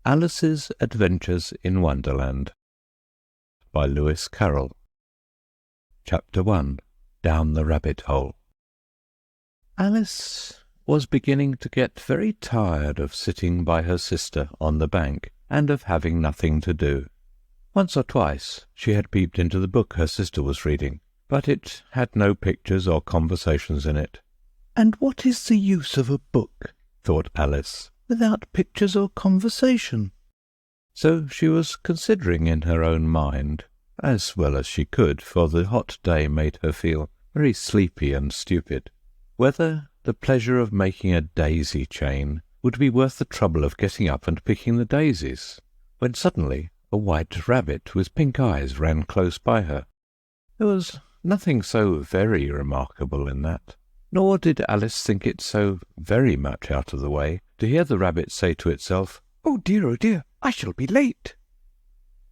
Alice's Adventures in Wonderland by Lewis Carroll. Chapter 1. Down the Rabbit Hole. Alice was beginning to get very tired of sitting by her sister on the bank and of having nothing to do. Once or twice she had peeped into the book her sister was reading, but it had no pictures or conversations in it. "And what is the use of a book," thought Alice, "without pictures or conversation?" So she was considering in her own mind, as well as she could, for the hot day made her feel very sleepy and stupid, whether the pleasure of making a daisy chain would be worth the trouble of getting up and picking the daisies, when suddenly a white rabbit with pink eyes ran close by her. There was nothing so very remarkable in that, nor did Alice think it so very much out of the way to hear the rabbit say to itself, oh dear, I shall be late."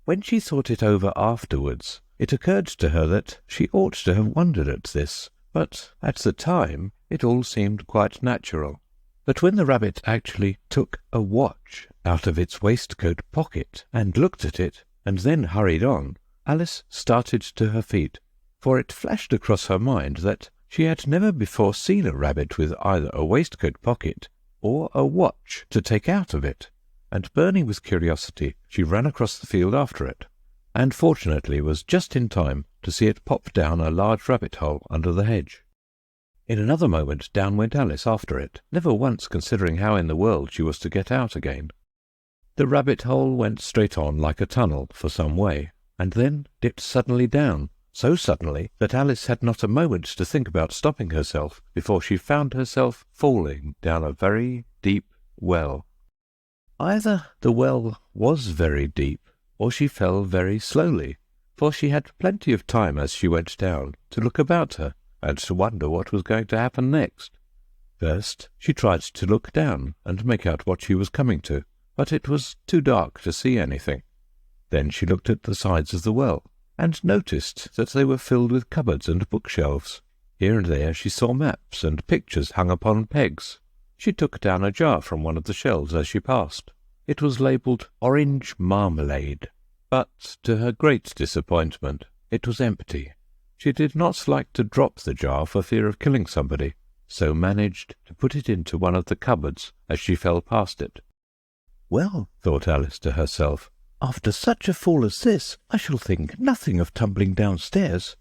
When she thought it over afterwards, it occurred to her that she ought to have wondered at this, but at the time it all seemed quite natural. But when the rabbit actually took a watch out of its waistcoat pocket and looked at it, and then hurried on, Alice started to her feet, for it flashed across her mind that she had never before seen a rabbit with either a waistcoat pocket or a watch to take out of it, and burning with curiosity, she ran across the field after it, and fortunately was just in time to see it pop down a large rabbit hole under the hedge. In another moment down went Alice after it, never once considering how in the world she was to get out again. The rabbit hole went straight on like a tunnel for some way, and then dipped suddenly down, so suddenly that Alice had not a moment to think about stopping herself before she found herself falling down a very deep well. Either the well was very deep, or she fell very slowly, for she had plenty of time as she went down to look about her and to wonder what was going to happen next. First she tried to look down and make out what she was coming to, but it was too dark to see anything. Then she looked at the sides of the well, and noticed that they were filled with cupboards and bookshelves. Here and there she saw maps and pictures hung upon pegs. She took down a jar from one of the shelves as she passed. It was labelled Orange Marmalade, but to her great disappointment it was empty. She did not like to drop the jar for fear of killing somebody, so managed to put it into one of the cupboards as she fell past it. "Well," thought Alice to herself, "after such a fall as this, I shall think nothing of tumbling downstairs.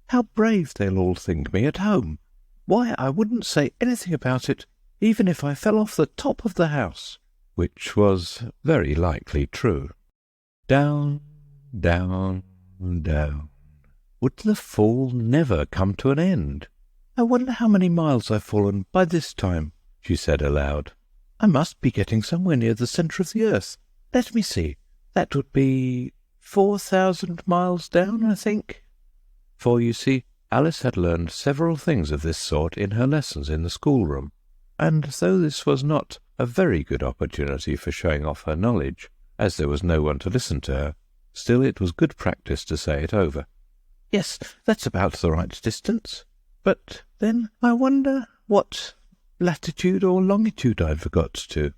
How brave they'll all think me at home! Why, I wouldn't say anything about it, even if I fell off the top of the house," which was very likely true. Down, down, down. Would the fall never come to an end? "I wonder how many miles I've fallen by this time," she said aloud. "I must be getting somewhere near the centre of the earth. Let me see. That would be 4,000 miles down, I think." For, you see, Alice had learned several things of this sort in her lessons in the schoolroom, and though this was not a very good opportunity for showing off her knowledge, as there was no one to listen to her, still it was good practice to say it over. "Yes, that's about the right distance. But then I wonder what latitude or longitude I forgot to."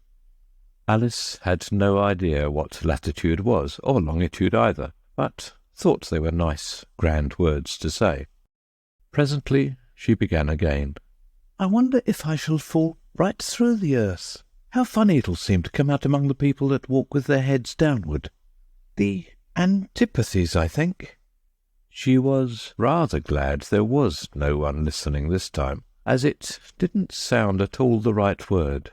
Alice had no idea what latitude was, or longitude either, but thought they were nice, grand words to say. Presently she began again. "I wonder if I shall fall right through the earth. How funny it'll seem to come out among the people that walk with their heads downward. The antipathies, I think." She was rather glad there was no one listening this time, as it didn't sound at all the right word.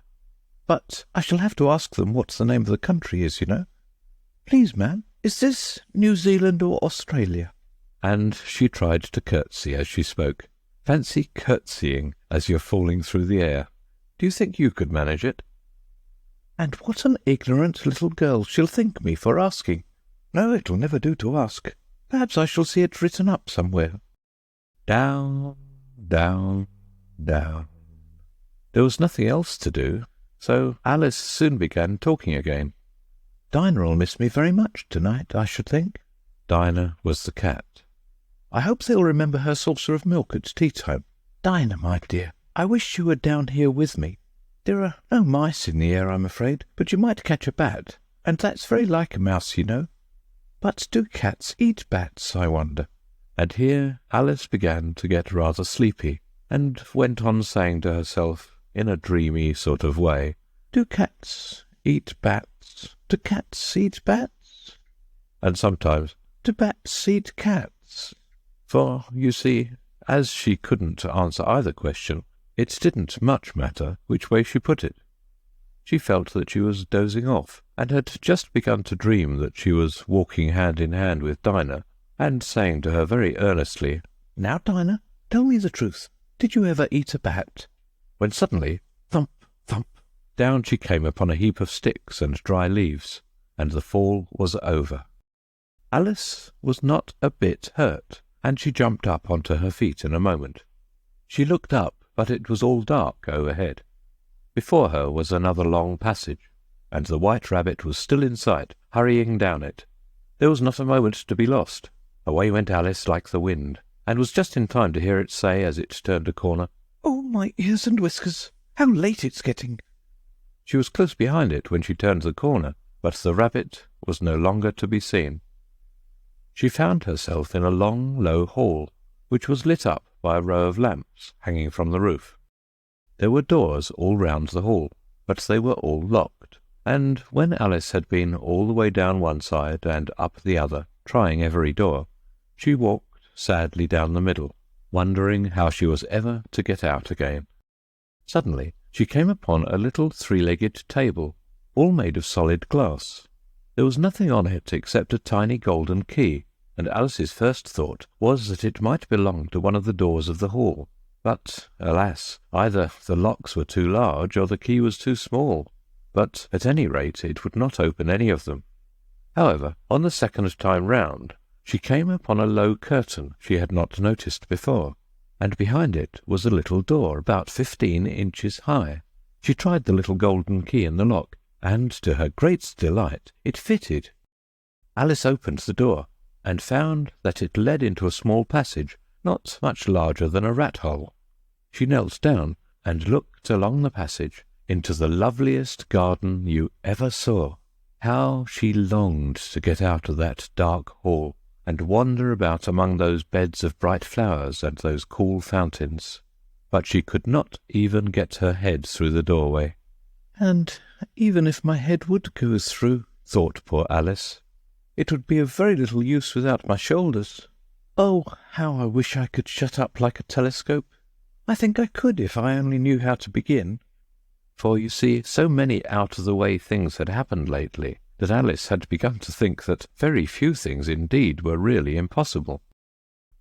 "But I shall have to ask them what the name of the country is, you know. Please, ma'am, is this New Zealand or Australia?" And she tried to curtsy as she spoke. Fancy curtsying as you're falling through the air. Do you think you could manage it? "And what an ignorant little girl she'll think me for asking. No, it'll never do to ask. Perhaps I shall see it written up somewhere." Down, down, down. There was nothing else to do, so Alice soon began talking again. "Dinah'll miss me very much tonight, I should think." Dinah was the cat. "I hope they'll remember her saucer of milk at tea-time. Dinah, my dear, I wish you were down here with me. There are no mice in the air, I'm afraid, but you might catch a bat, and that's very like a mouse, you know. But do cats eat bats, I wonder?" And here Alice began to get rather sleepy, and went on saying to herself, in a dreamy sort of way, "Do cats eat bats? Do cats eat bats?" And sometimes, "Do bats eat cats?" For, you see, as she couldn't answer either question, it didn't much matter which way she put it. She felt that she was dozing off, and had just begun to dream that she was walking hand in hand with Dinah, and saying to her very earnestly, "Now, Dinah, tell me the truth. Did you ever eat a bat?" when suddenly, thump, thump, down she came upon a heap of sticks and dry leaves, and the fall was over. Alice was not a bit hurt, and she jumped up onto her feet in a moment. She looked up, but it was all dark overhead. Before her was another long passage, and the White Rabbit was still in sight, hurrying down it. There was not a moment to be lost. Away went Alice like the wind, and was just in time to hear it say, as it turned a corner, "Oh, my ears and whiskers! How late it's getting!" She was close behind it when she turned the corner, but the rabbit was no longer to be seen. She found herself in a long, low hall, which was lit up by a row of lamps hanging from the roof. There were doors all round the hall, but they were all locked, and when Alice had been all the way down one side and up the other, trying every door, she walked sadly down the middle, wondering how she was ever to get out again. Suddenly she came upon a little three-legged table, all made of solid glass. There was nothing on it except a tiny golden key, and Alice's first thought was that it might belong to one of the doors of the hall. But, alas, either the locks were too large or the key was too small, but at any rate it would not open any of them. However, on the second time round, she came upon a low curtain she had not noticed before, and behind it was a little door about 15 inches high. She tried the little golden key in the lock, and to her great delight it fitted. Alice opened the door, and found that it led into a small passage, not much larger than a rat-hole. She knelt down and looked along the passage into the loveliest garden you ever saw. How she longed to get out of that dark hall and wander about among those beds of bright flowers and those cool fountains. But she could not even get her head through the doorway. "And even if my head would go through," thought poor Alice, "it would be of very little use without my shoulders. Oh, how I wish I could shut up like a telescope. I think I could if I only knew how to begin." For, you see, so many out-of-the-way things had happened lately that Alice had begun to think that very few things indeed were really impossible.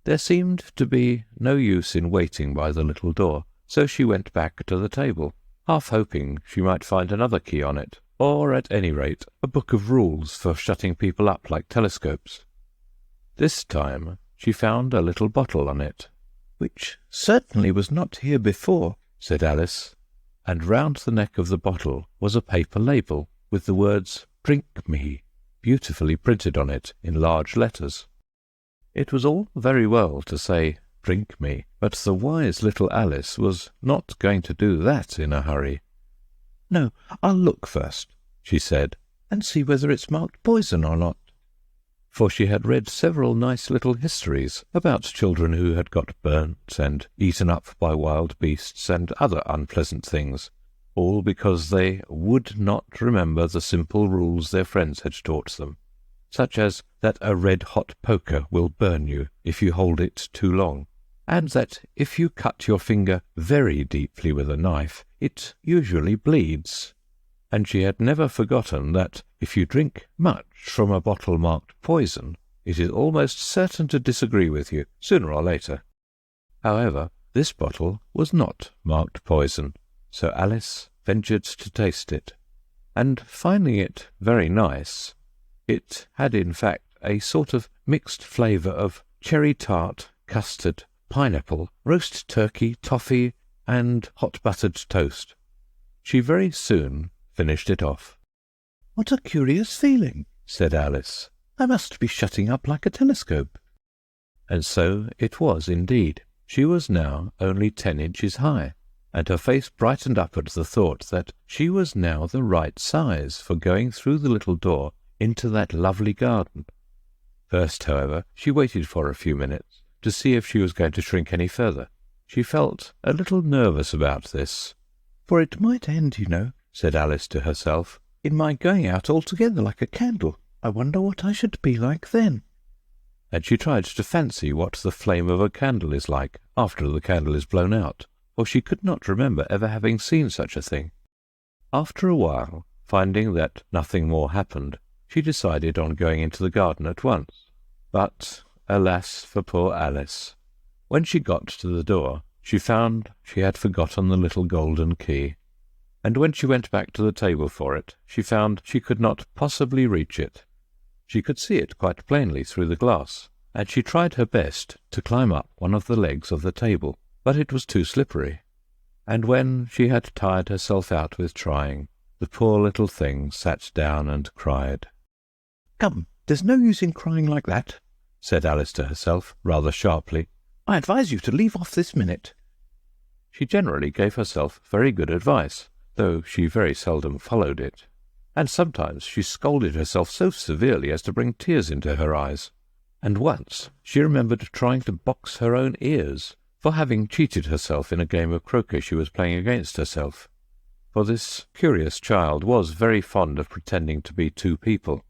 There seemed to be no use in waiting by the little door, so she went back to the table, half hoping she might find another key on it, or at any rate a book of rules for shutting people up like telescopes. This time she found a little bottle on it, "which certainly was not here before," said Alice, and round the neck of the bottle was a paper label with the words "Drink me" beautifully printed on it in large letters. It was all very well to say "Drink me," but the wise little Alice was not going to do that in a hurry. "No, I'll look first," she said, "and see whether it's marked poison or not." For she had read several nice little histories about children who had got burnt and eaten up by wild beasts and other unpleasant things, all because they would not remember the simple rules their friends had taught them, such as that a red-hot poker will burn you if you hold it too long, and that if you cut your finger very deeply with a knife, it usually bleeds. And she had never forgotten that if you drink much from a bottle marked poison, it is almost certain to disagree with you, sooner or later. However, this bottle was not marked poison, so Alice ventured to taste it, and finding it very nice, it had in fact a sort of mixed flavour of cherry tart, custard, pineapple, roast turkey, toffee, and hot buttered toast. She very soon finished it off. "What a curious feeling," said Alice. "I must be shutting up like a telescope." And so it was indeed. She was now only 10 inches high, and her face brightened up at the thought that she was now the right size for going through the little door into that lovely garden. First, however, she waited for a few minutes to see if she was going to shrink any further. She felt a little nervous about this. "For it might end, you know," said Alice to herself, "in my going out altogether like a candle. I wonder what I should be like then." And she tried to fancy what the flame of a candle is like after the candle is blown out, for she could not remember ever having seen such a thing. After a while, finding that nothing more happened, she decided on going into the garden at once. But, alas for poor Alice! When she got to the door, she found she had forgotten the little golden key, and when she went back to the table for it, she found she could not possibly reach it. She could see it quite plainly through the glass, and she tried her best to climb up one of the legs of the table, but it was too slippery. And when she had tired herself out with trying, the poor little thing sat down and cried. "Come, there's no use in crying like that," said Alice to herself, rather sharply. "I advise you to leave off this minute." She generally gave herself very good advice, though she very seldom followed it, and sometimes she scolded herself so severely as to bring tears into her eyes, and once she remembered trying to box her own ears for having cheated herself in a game of croquet she was playing against herself, for this curious child was very fond of pretending to be two people.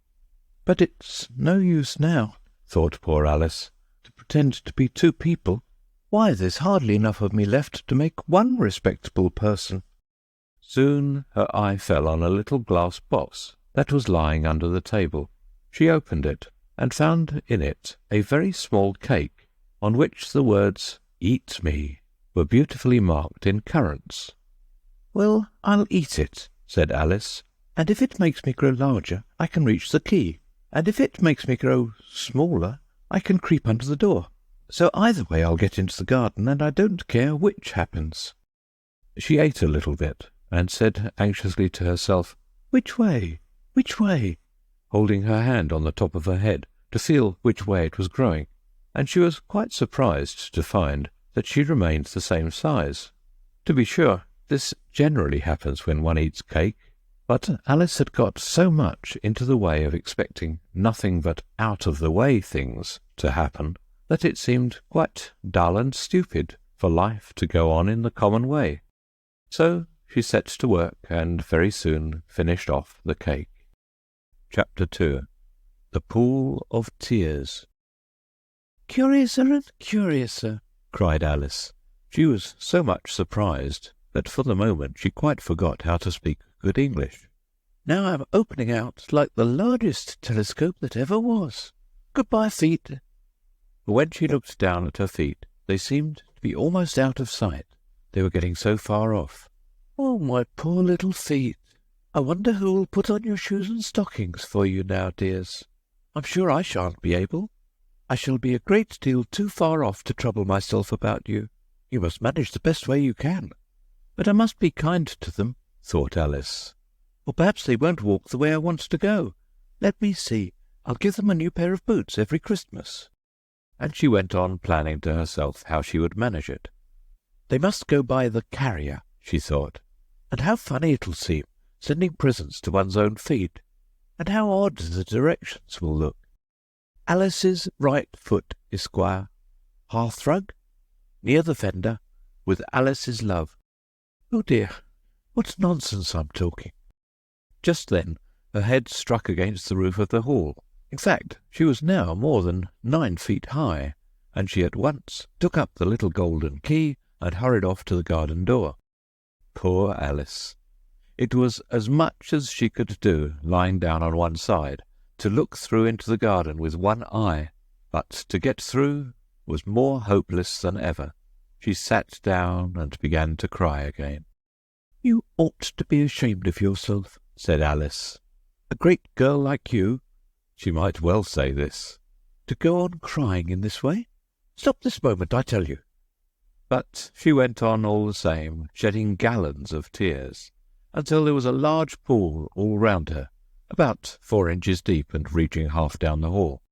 "But it's no use now," thought poor Alice, "to pretend to be two people. Why, there's hardly enough of me left to make one respectable person." Soon her eye fell on a little glass box that was lying under the table. She opened it, and found in it a very small cake, on which the words "Eat me" were beautifully marked in currants. "Well, I'll eat it," said Alice, "and if it makes me grow larger, I can reach the key, and if it makes me grow smaller, I can creep under the door. So either way I'll get into the garden, and I don't care which happens." She ate a little bit, and said anxiously to herself, "Which way? Which way?" holding her hand on the top of her head to feel which way it was growing, and she was quite surprised to find that she remained the same size. To be sure, this generally happens when one eats cake, but Alice had got so much into the way of expecting nothing but out-of-the-way things to happen that it seemed quite dull and stupid for life to go on in the common way. So she set to work and very soon finished off the cake. Chapter 2. The Pool of Tears. "Curiouser and curiouser," cried Alice. She was so much surprised that for the moment she quite forgot how to speak good English. "Now I'm opening out like the largest telescope that ever was. Goodbye, feet." But when she looked down at her feet, they seemed to be almost out of sight. They were getting so far off. "Oh, my poor little feet! I wonder who will put on your shoes and stockings for you now, dears. I'm sure I shan't be able. I shall be a great deal too far off to trouble myself about you. You must manage the best way you can. But I must be kind to them," thought Alice, "or perhaps they won't walk the way I want to go. Let me see, I'll give them a new pair of boots every Christmas." And she went on planning to herself how she would manage it. "They must go by the carrier," she thought, "and how funny it'll seem, sending presents to one's own feet, and how odd the directions will look. Alice's right foot, Esquire, hearthrug, near the fender, with Alice's love. Oh dear, what nonsense I'm talking." Just then her head struck against the roof of the hall. In fact, she was now more than 9 feet high, and she at once took up the little golden key and hurried off to the garden door. Poor Alice! It was as much as she could do, lying down on one side, to look through into the garden with one eye, but to get through was more hopeless than ever. She sat down and began to cry again. "You ought to be ashamed of yourself," said Alice. "A great girl like you," she might well say this, "to go on crying in this way. Stop this moment, I tell you." But she went on all the same, shedding gallons of tears, until there was a large pool all round her, about 4 inches deep and reaching half down the hall.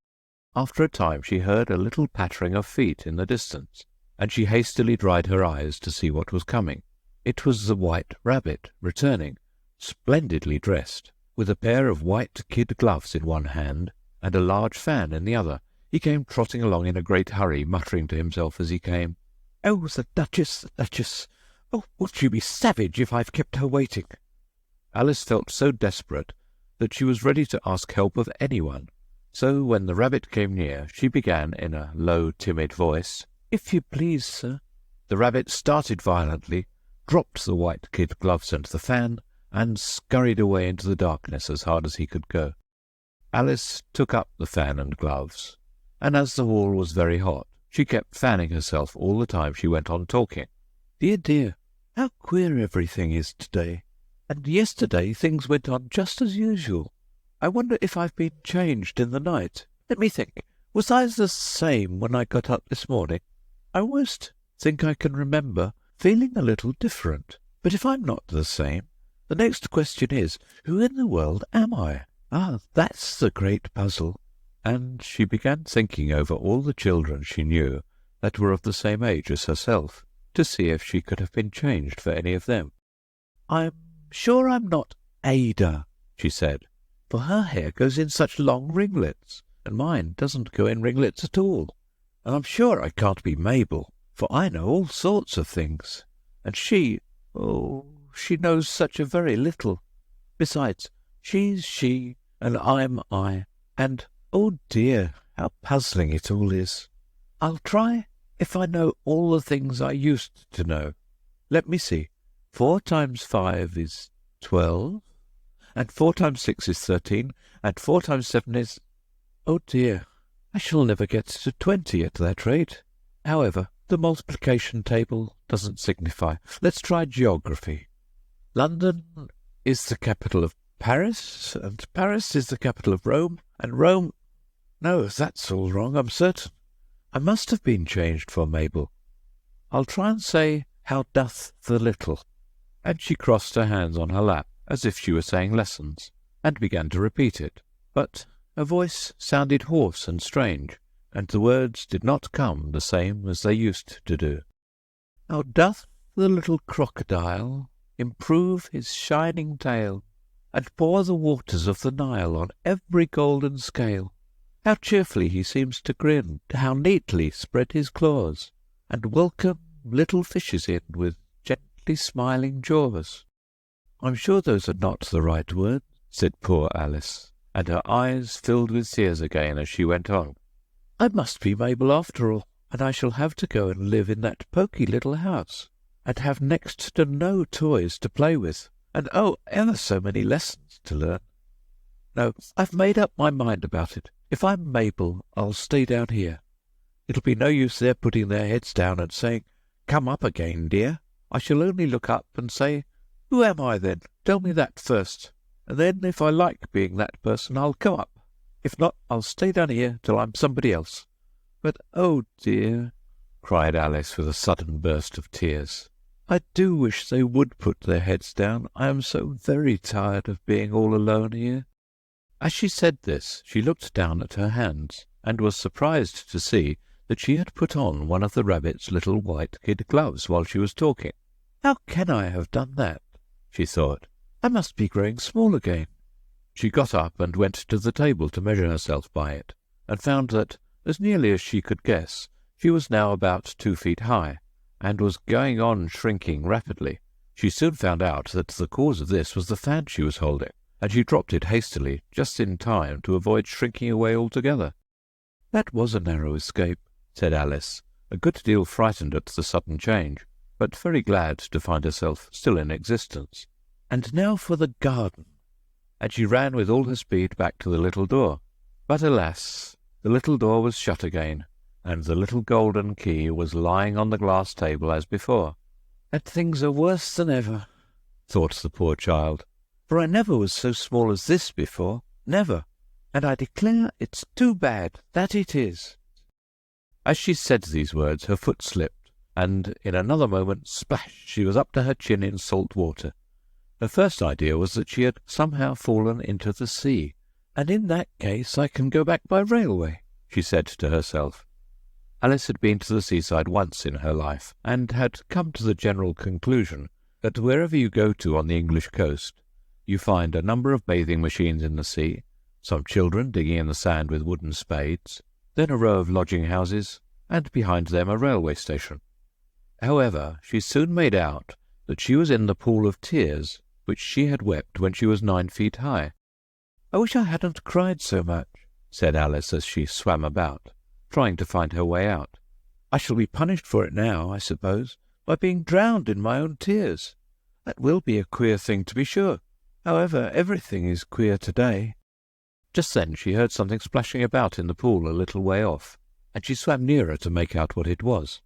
After a time she heard a little pattering of feet in the distance, and she hastily dried her eyes to see what was coming. It was the White Rabbit returning, splendidly dressed, with a pair of white kid gloves in one hand and a large fan in the other. He came trotting along in a great hurry, muttering to himself as he came, "Oh, the Duchess, the Duchess! Oh, would she be savage if I've kept her waiting?" Alice felt so desperate that she was ready to ask help of anyone. So when the rabbit came near, she began in a low, timid voice, "If you please, sir." The rabbit started violently, dropped the white kid gloves and the fan, and scurried away into the darkness as hard as he could go. Alice took up the fan and gloves, and as the hall was very hot, she kept fanning herself all the time she went on talking. "Dear, dear, how queer everything is today. And yesterday things went on just as usual. I wonder if I've been changed in the night. Let me think. Was I the same when I got up this morning? I almost think I can remember feeling a little different. But if I'm not the same, the next question is, who in the world am I? Ah, that's the great puzzle." And she began thinking over all the children she knew that were of the same age as herself, to see if she could have been changed for any of them. "I'm sure I'm not Ada," she said, "for her hair goes in such long ringlets, and mine doesn't go in ringlets at all. And I'm sure I can't be Mabel, for I know all sorts of things, and she knows such a very little. Besides, she's she, and I'm I, and, oh dear, how puzzling it all is. I'll try if I know all the things I used to know. Let me see. 4 times 5 is 12, and 4 times 6 is 13, and 4 times 7 is... Oh dear, I shall never get to 20 at that rate. However, the multiplication table doesn't signify. Let's try geography. London is the capital of Paris, and Paris is the capital of Rome, and Rome... No, that's all wrong, I'm certain. I must have been changed for Mabel. I'll try and say, how doth the little?" And she crossed her hands on her lap, as if she were saying lessons, and began to repeat it. But her voice sounded hoarse and strange, and the words did not come the same as they used to do. "How doth the little crocodile improve his shining tail, and pour the waters of the Nile on every golden scale? How cheerfully he seems to grin, how neatly spread his claws, and welcome little fishes in with gently smiling jaws." "I'm sure those are not the right words," said poor Alice, and her eyes filled with tears again as she went on. "I must be Mabel after all, and I shall have to go and live in that poky little house, and have next to no toys to play with, and oh, ever so many lessons to learn. No, I've made up my mind about it. If I'm Mabel, I'll stay down here. It'll be no use their putting their heads down and saying, 'Come up again, dear.' I shall only look up and say, 'Who am I, then? Tell me that first, and then if I like being that person, I'll come up. If not, I'll stay down here till I'm somebody else.' But, oh dear," cried Alice with a sudden burst of tears, "I do wish they would put their heads down. I am so very tired of being all alone here." As she said this, she looked down at her hands, and was surprised to see that she had put on one of the rabbit's little white kid gloves while she was talking. "How can I have done that?" she thought. "I must be growing small again." She got up and went to the table to measure herself by it, and found that, as nearly as she could guess, she was now about 2 feet high, and was going on shrinking rapidly. She soon found out that the cause of this was the fan she was holding, and she dropped it hastily, just in time to avoid shrinking away altogether. "That was a narrow escape," said Alice, a good deal frightened at the sudden change, but very glad to find herself still in existence. "And now for the garden." And she ran with all her speed back to the little door. But alas, the little door was shut again, and the little golden key was lying on the glass table as before. "And things are worse than ever," thought the poor child, "for I never was so small as this before, never, and I declare it's too bad, that it is." As she said these words, her foot slipped, and in another moment, splash, she was up to her chin in salt water. Her first idea was that she had somehow fallen into the sea, "and in that case I can go back by railway," she said to herself. Alice had been to the seaside once in her life, and had come to the general conclusion that wherever you go to on the English coast, you find a number of bathing machines in the sea, some children digging in the sand with wooden spades, then a row of lodging houses, and behind them a railway station. However, she soon made out that she was in the pool of tears which she had wept when she was 9 feet high. "I wish I hadn't cried so much," said Alice as she swam about, trying to find her way out. "I shall be punished for it now, I suppose, by being drowned in my own tears. That will be a queer thing, to be sure. However, everything is queer today." Just then she heard something splashing about in the pool a little way off, and she swam nearer to make out what it was.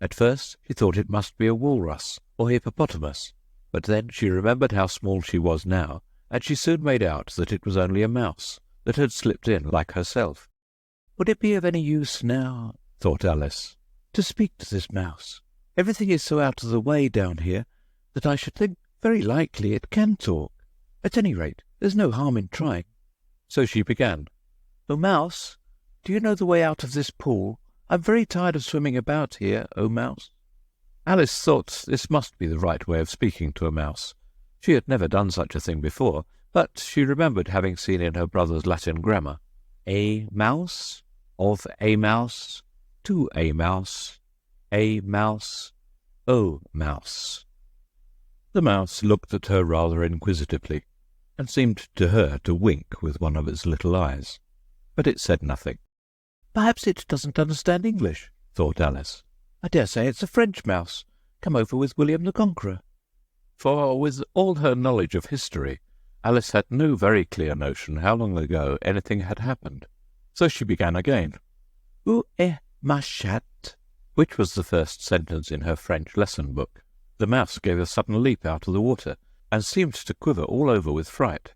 At first she thought it must be a walrus or hippopotamus, but then she remembered how small she was now, and she soon made out that it was only a mouse that had slipped in like herself. "Would it be of any use now," thought Alice, "to speak to this mouse? Everything is so out of the way down here that I should think very likely it can talk. At any rate, there's no harm in trying." So she began. "O mouse, do you know the way out of this pool? I'm very tired of swimming about here, O mouse." Alice thought this must be the right way of speaking to a mouse. She had never done such a thing before, but she remembered having seen in her brother's Latin grammar, "A mouse, of a mouse, to a mouse, O mouse." The mouse looked at her rather inquisitively, and seemed to her to wink with one of its little eyes, but it said nothing. "Perhaps it doesn't understand English," thought Alice. "I dare say it's a French mouse, come over with William the Conqueror." For with all her knowledge of history, Alice had no very clear notion how long ago anything had happened. So she began again. "Où est ma chatte?" which was the first sentence in her French lesson book. The mouse gave a sudden leap out of the water, and seemed to quiver all over with fright.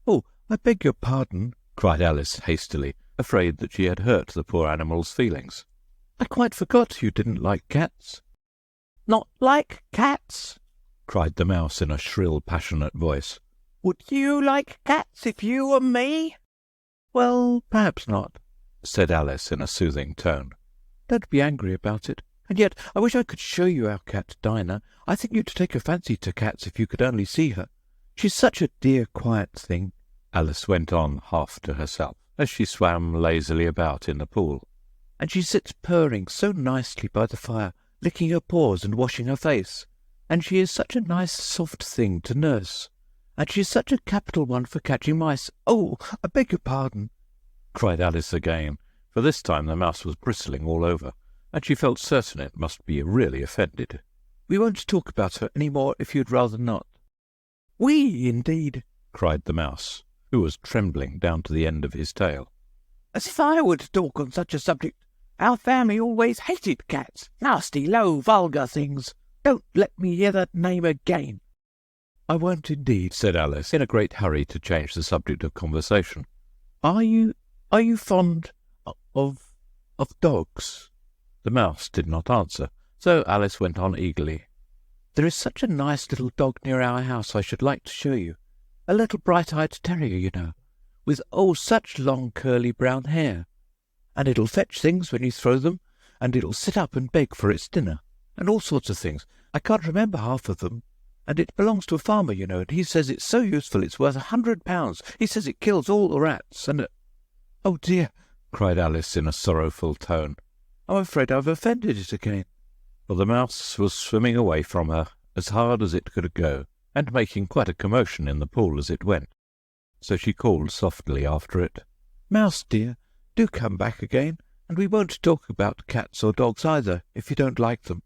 "Oh, I beg your pardon," cried Alice hastily, afraid that she had hurt the poor animal's feelings. "I quite forgot you didn't like cats." "Not like cats?" cried the mouse in a shrill, passionate voice. "Would you like cats if you were me?" "Well, perhaps not," said Alice in a soothing tone. "Don't be angry about it. And yet I wish I could show you our cat Dinah. I think you'd take a fancy to cats if you could only see her. She's such a dear, quiet thing," Alice went on half to herself, as she swam lazily about in the pool. "And she sits purring so nicely by the fire, licking her paws and washing her face. And she is such a nice, soft thing to nurse. And she's such a capital one for catching mice. Oh, I beg your pardon," cried Alice again, for this time the mouse was bristling all over, and she felt certain it must be really offended. "We won't talk about her any more if you'd rather not." "We, indeed," cried the mouse, who was trembling down to the end of his tail. "As if I would talk on such a subject. Our family always hated cats. Nasty, low, vulgar things. Don't let me hear that name again." "I won't indeed," said Alice, in a great hurry to change the subject of conversation. Are you fond of dogs?" The mouse did not answer, so Alice went on eagerly. "There is such a nice little dog near our house I should like to show you. A little bright-eyed terrier, you know, with, such long curly brown hair. And it'll fetch things when you throw them, and it'll sit up and beg for its dinner, and all sorts of things. I can't remember half of them. And it belongs to a farmer, you know, and he says it's so useful it's worth £100. He says it kills all the rats, and—" "Oh, dear," cried Alice in a sorrowful tone. "I'm afraid I've offended it again." For the mouse was swimming away from her as hard as it could go, and making quite a commotion in the pool as it went. So she called softly after it, "Mouse dear, do come back again, and we won't talk about cats or dogs either, if you don't like them."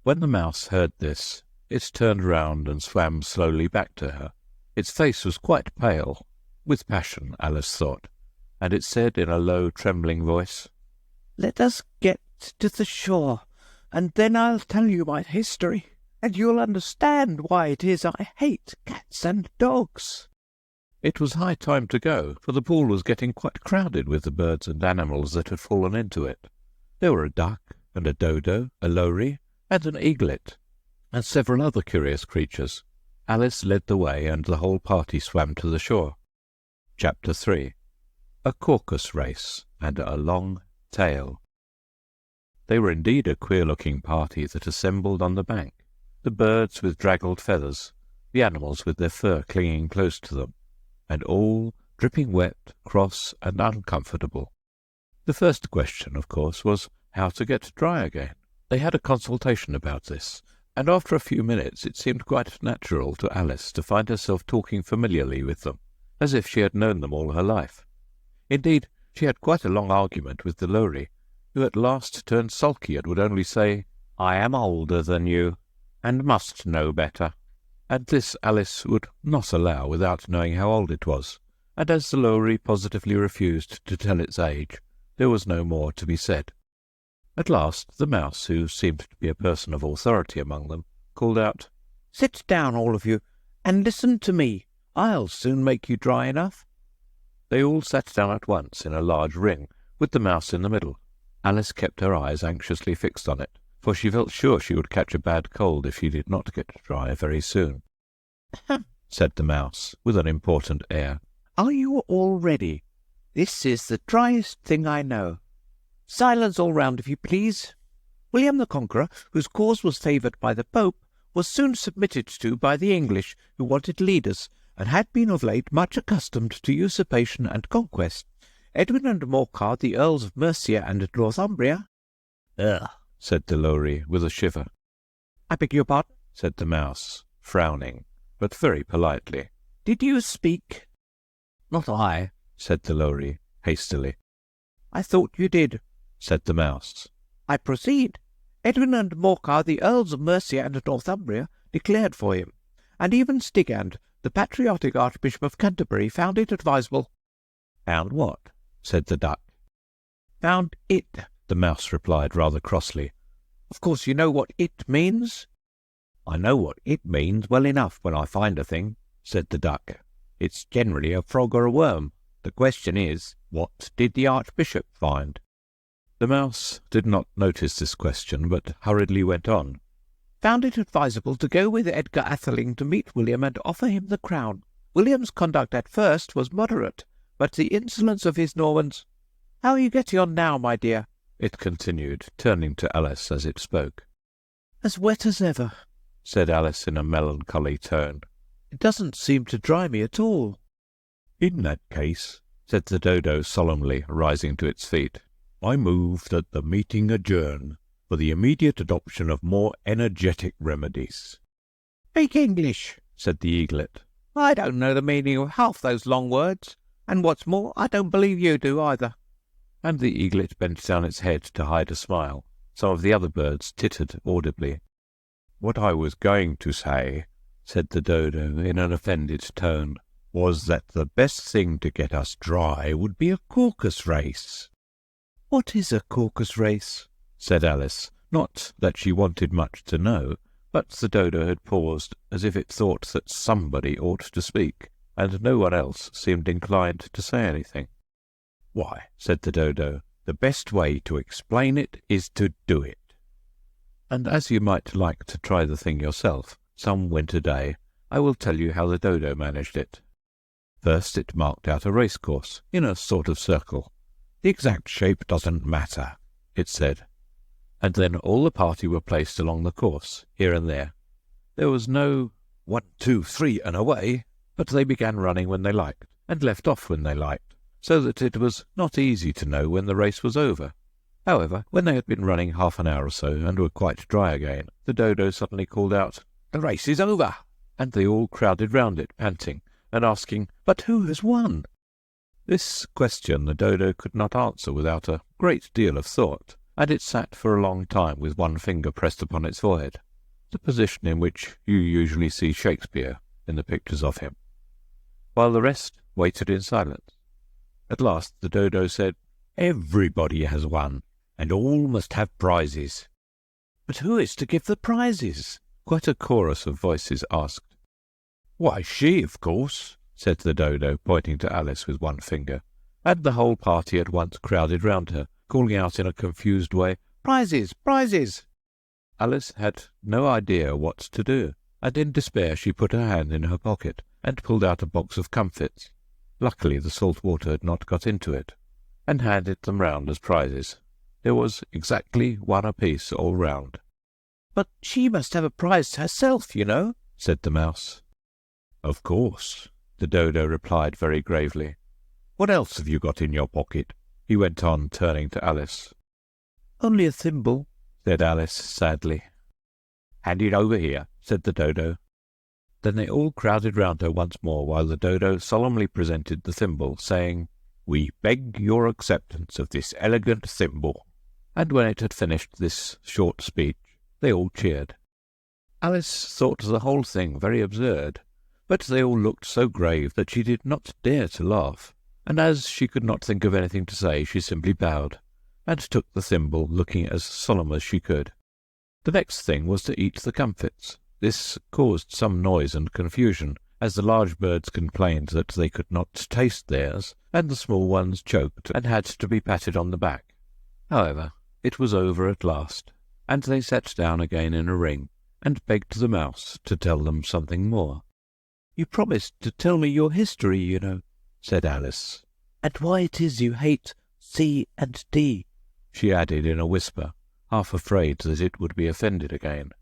When the mouse heard this, it turned round and swam slowly back to her. Its face was quite pale, with passion, Alice thought, and it said in a low, trembling voice, "Let us get to the shore, and then I'll tell you my history, and you'll understand why it is I hate cats and dogs." It was high time to go, for the pool was getting quite crowded with the birds and animals that had fallen into it. There were a duck, and a dodo, a lory, and an eaglet, and several other curious creatures. Alice led the way, and the whole party swam to the shore. Chapter 3. A Caucus Race and a Long Tail. They were indeed a queer-looking party that assembled on the bank, the birds with draggled feathers, the animals with their fur clinging close to them, and all dripping wet, cross, and uncomfortable. The first question, of course, was how to get dry again. They had a consultation about this, and after a few minutes it seemed quite natural to Alice to find herself talking familiarly with them, as if she had known them all her life. Indeed, she had quite a long argument with the Lowry, who at last turned sulky and would only say, "I am older than you, and must know better." And this Alice would not allow without knowing how old it was, and as the Lowry positively refused to tell its age, there was no more to be said. At last the Mouse, who seemed to be a person of authority among them, called out, "Sit down, all of you, and listen to me. I'll soon make you dry enough." They all sat down at once in a large ring, with the Mouse in the middle. Alice kept her eyes anxiously fixed on it, for she felt sure she would catch a bad cold if she did not get dry very soon. said the Mouse, with an important air. "Are you all ready? This is the driest thing I know. Silence all round, if you please. William the Conqueror, whose cause was favoured by the Pope, was soon submitted to by the English, who wanted leaders, and had been of late much accustomed to usurpation and conquest. Edwin and Morcar, the Earls of Mercia and Northumbria—" "Ugh," said the Lowry, with a shiver. "I beg your pardon," said the Mouse, frowning, but very politely. "Did you speak?" "Not I," said the Lowry, hastily. "I thought you did," said the Mouse. "I proceed. Edwin and Morcar, the Earls of Mercia and Northumbria, declared for him, and even Stigand, the patriotic Archbishop of Canterbury, found it advisable." "Found what?" said the Duck. "Found it," the Mouse replied rather crossly. "Of course you know what it means?" "I know what it means well enough when I find a thing," said the Duck. "It's generally a frog or a worm. The question is, what did the Archbishop find?" The Mouse did not notice this question, but hurriedly went on. "Found it advisable to go with Edgar Atheling to meet William and offer him the crown. William's conduct at first was moderate, but the insolence of his Normans— How are you getting on now, my dear?" it continued, turning to Alice as it spoke. "As wet as ever," said Alice in a melancholy tone. "It doesn't seem to dry me at all." "In that case," said the Dodo solemnly, rising to its feet, "I move that the meeting adjourn for the immediate adoption of more energetic remedies." "Speak English," said the Eaglet. "I don't know the meaning of half those long words, and what's more, I don't believe you do either." And the Eaglet bent down its head to hide a smile. Some of the other birds tittered audibly. "What I was going to say," said the Dodo in an offended tone, "was that the best thing to get us dry would be a caucus race." "What is a caucus race?" said Alice, not that she wanted much to know, but the Dodo had paused as if it thought that somebody ought to speak, and no one else seemed inclined to say anything. "Why," said the Dodo, "the best way to explain it is to do it. And as you might like to try the thing yourself some winter day, I will tell you how the Dodo managed it. First it marked out a racecourse in a sort of circle. The exact shape doesn't matter, it said. And then all the party were placed along the course, here and there. There was no 1, 2, 3 and away, but they began running when they liked, and left off when they liked, so that it was not easy to know when the race was over. However, when they had been running half an hour or so, and were quite dry again, the Dodo suddenly called out, "The race is over!" And they all crowded round it, panting, and asking, "But who has won?" This question the Dodo could not answer without a great deal of thought, and it sat for a long time with one finger pressed upon its forehead, the position in which you usually see Shakespeare in the pictures of him, while the rest waited in silence. At last the Dodo said, "Everybody has won, and all must have prizes." "But who is to give the prizes?" quite a chorus of voices asked. "Why, she, of course," said the Dodo, pointing to Alice with one finger, and the whole party at once crowded round her, calling out in a confused way, "Prizes! Prizes!" Alice had no idea what to do, and in despair she put her hand in her pocket and pulled out a box of comfits. Luckily the salt water had not got into it, and handed them round as prizes. There was exactly one apiece all round. "But she must have a prize herself, you know," said the mouse. "Of course," the dodo replied very gravely. "What else have you got in your pocket?" he went on, turning to Alice. "Only a thimble," said Alice sadly. "Hand it over here," said the dodo. Then they all crowded round her once more while the dodo solemnly presented the thimble, saying, "We beg your acceptance of this elegant thimble." And when it had finished this short speech, they all cheered. Alice thought the whole thing very absurd, but they all looked so grave that she did not dare to laugh, and as she could not think of anything to say, she simply bowed, and took the thimble, looking as solemn as she could. The next thing was to eat the comfits. This caused some noise and confusion, as the large birds complained that they could not taste theirs, and the small ones choked and had to be patted on the back. However, it was over at last, and they sat down again in a ring, and begged the mouse to tell them something more. "You promised to tell me your history, you know," said Alice. "and why it is you hate C and D," she added in a whisper, half afraid that it would be offended again.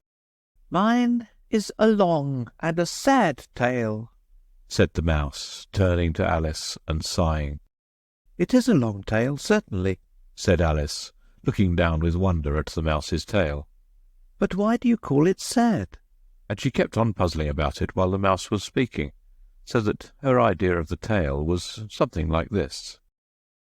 "Mine is a long and a sad tale," said the mouse, turning to Alice and sighing. "It is a long tale, certainly," said Alice, looking down with wonder at the mouse's tail. "But why do you call it sad?" And she kept on puzzling about it while the mouse was speaking, so that her idea of the tale was something like this.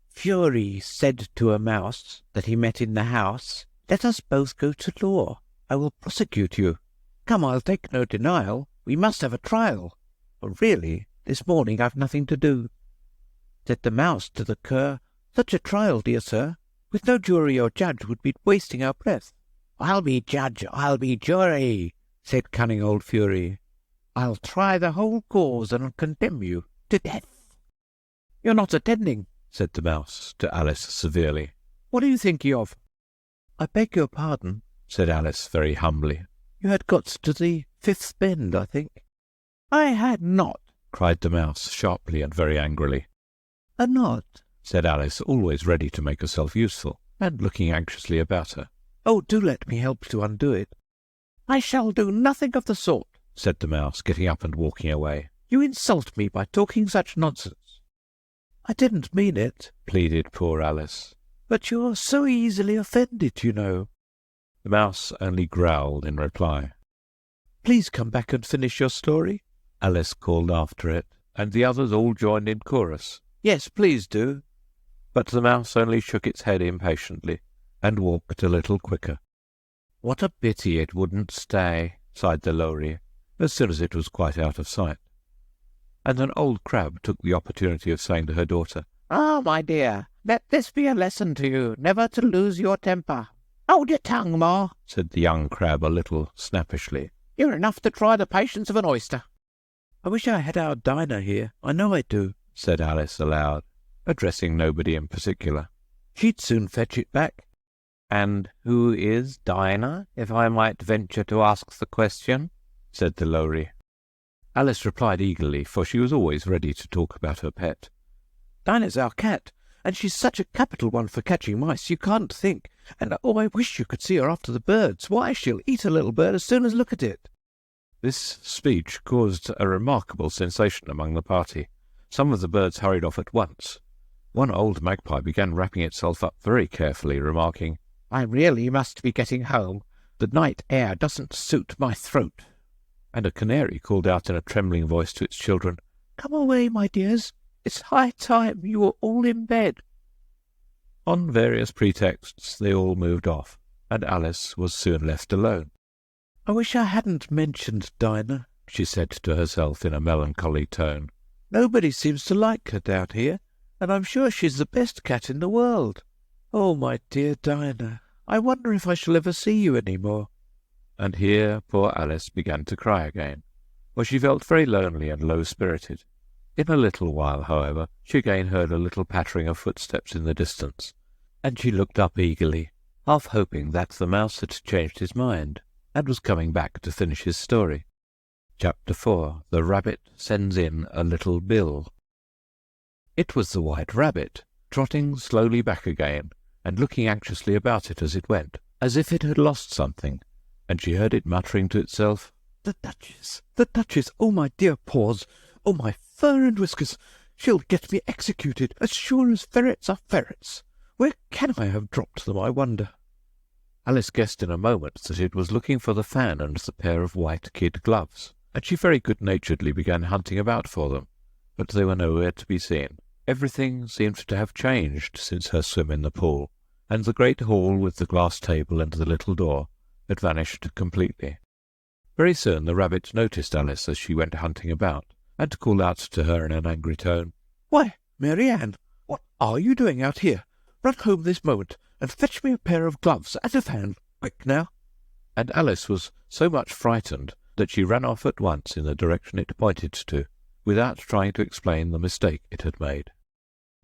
"Fury said to a mouse that he met in the house, 'Let us both go to law. I will prosecute you. Come, I'll take no denial. We must have a trial. For really, this morning I've nothing to do.' Said the mouse to the cur, 'Such a trial, dear sir, with no jury or judge would be wasting our breath.' 'I'll be judge, I'll be jury,' said cunning old Fury. 'I'll try the whole cause and condemn you to death.' 'You're not attending,' said the mouse to Alice severely. 'What are you thinking of?' 'I beg your pardon,' said Alice very humbly. 'You had got to the fifth bend, I think.' 'I had not,' cried the mouse sharply and very angrily. 'A not?' said Alice, always ready to make herself useful, and looking anxiously about her. 'Oh, do let me help to undo it.' 'I shall do nothing of the sort,' said the mouse, getting up and walking away. 'You insult me by talking such nonsense.' 'I didn't mean it,' pleaded poor Alice. 'But you're so easily offended, you know.' The mouse only growled in reply. 'Please come back and finish your story,' Alice called after it, and the others all joined in chorus. 'Yes, please do.' But the mouse only shook its head impatiently, and walked a little quicker. "What a pity it wouldn't stay," sighed the lory, as soon as it was quite out of sight. And an old crab took the opportunity of saying to her daughter, "Ah, my dear, let this be a lesson to you, never to lose your temper." "Hold your tongue, Ma," said the young crab a little snappishly. "You're enough to try the patience of an oyster." "I wish I had our Dinah here. I know I do," said Alice aloud, addressing nobody in particular. "She'd soon fetch it back." "And who is Dinah, if I might venture to ask the question?" said the lory. Alice replied eagerly, for she was always ready to talk about her pet. "Dinah's our cat, and she's such a capital one for catching mice, you can't think. And oh, I wish you could see her after the birds. Why, she'll eat a little bird as soon as look at it." This speech caused a remarkable sensation among the party. Some of the birds hurried off at once. One old magpie began wrapping itself up very carefully, remarking, "I really must be getting home. The night air doesn't suit my throat." And a canary called out in a trembling voice to its children, "Come away, my dears. It's high time you were all in bed." On various pretexts they all moved off, and Alice was soon left alone. "I wish I hadn't mentioned Dinah," she said to herself in a melancholy tone. "Nobody seems to like her down here, and I'm sure she's the best cat in the world. Oh, my dear Dinah, I wonder if I shall ever see you any more." And here poor Alice began to cry again, for she felt very lonely and low-spirited. In a little while, however, she again heard a little pattering of footsteps in the distance, and she looked up eagerly, half hoping that the mouse had changed his mind, and was coming back to finish his story. Chapter 4. The Rabbit Sends in a Little Bill. It was the White Rabbit, trotting slowly back again, and looking anxiously about it as it went, as if it had lost something, and she heard it muttering to itself, The Duchess, oh my dear paws, oh my fur and whiskers, she'll get me executed as sure as ferrets are ferrets. Where can I have dropped them, I wonder? Alice guessed in a moment that it was looking for the fan and the pair of white kid gloves, and she very good-naturedly began hunting about for them, but they were nowhere to be seen. Everything seemed to have changed since her swim in the pool, and the great hall with the glass table and the little door had vanished completely. Very soon the rabbit noticed Alice as she went hunting about, and called out to her in an angry tone, Why, Mary Ann, what are you doing out here? Run home this moment, and fetch me a pair of gloves and a fan. Quick now. And Alice was so much frightened that she ran off at once in the direction it pointed to, without trying to explain the mistake it had made.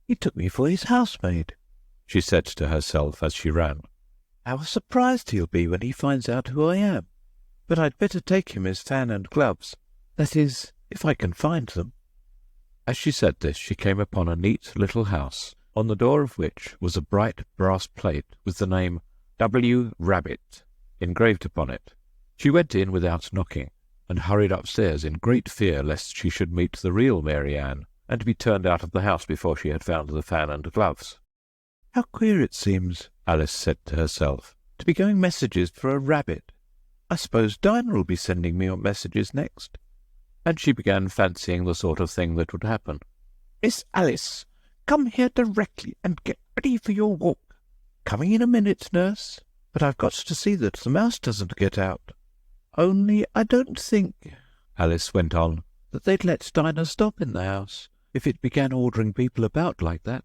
He took me for his housemaid, she said to herself as she ran. How surprised he'll be when he finds out who I am. But I'd better take him his fan and gloves. That is, if I can find them. As she said this, she came upon a neat little house, on the door of which was a bright brass plate with the name W. Rabbit engraved upon it. She went in without knocking, and hurried upstairs in great fear lest she should meet the real Mary Ann, and be turned out of the house before she had found the fan and gloves. How queer it seems, Alice said to herself, to be going messages for a rabbit. I suppose Dinah will be sending me on messages next. And she began fancying the sort of thing that would happen. Miss Alice, come here directly and get ready for your walk. Coming in a minute, nurse. But I've got to see that the mouse doesn't get out. Only I don't think, Alice went on, that they'd let Dinah stop in the house if it began ordering people about like that.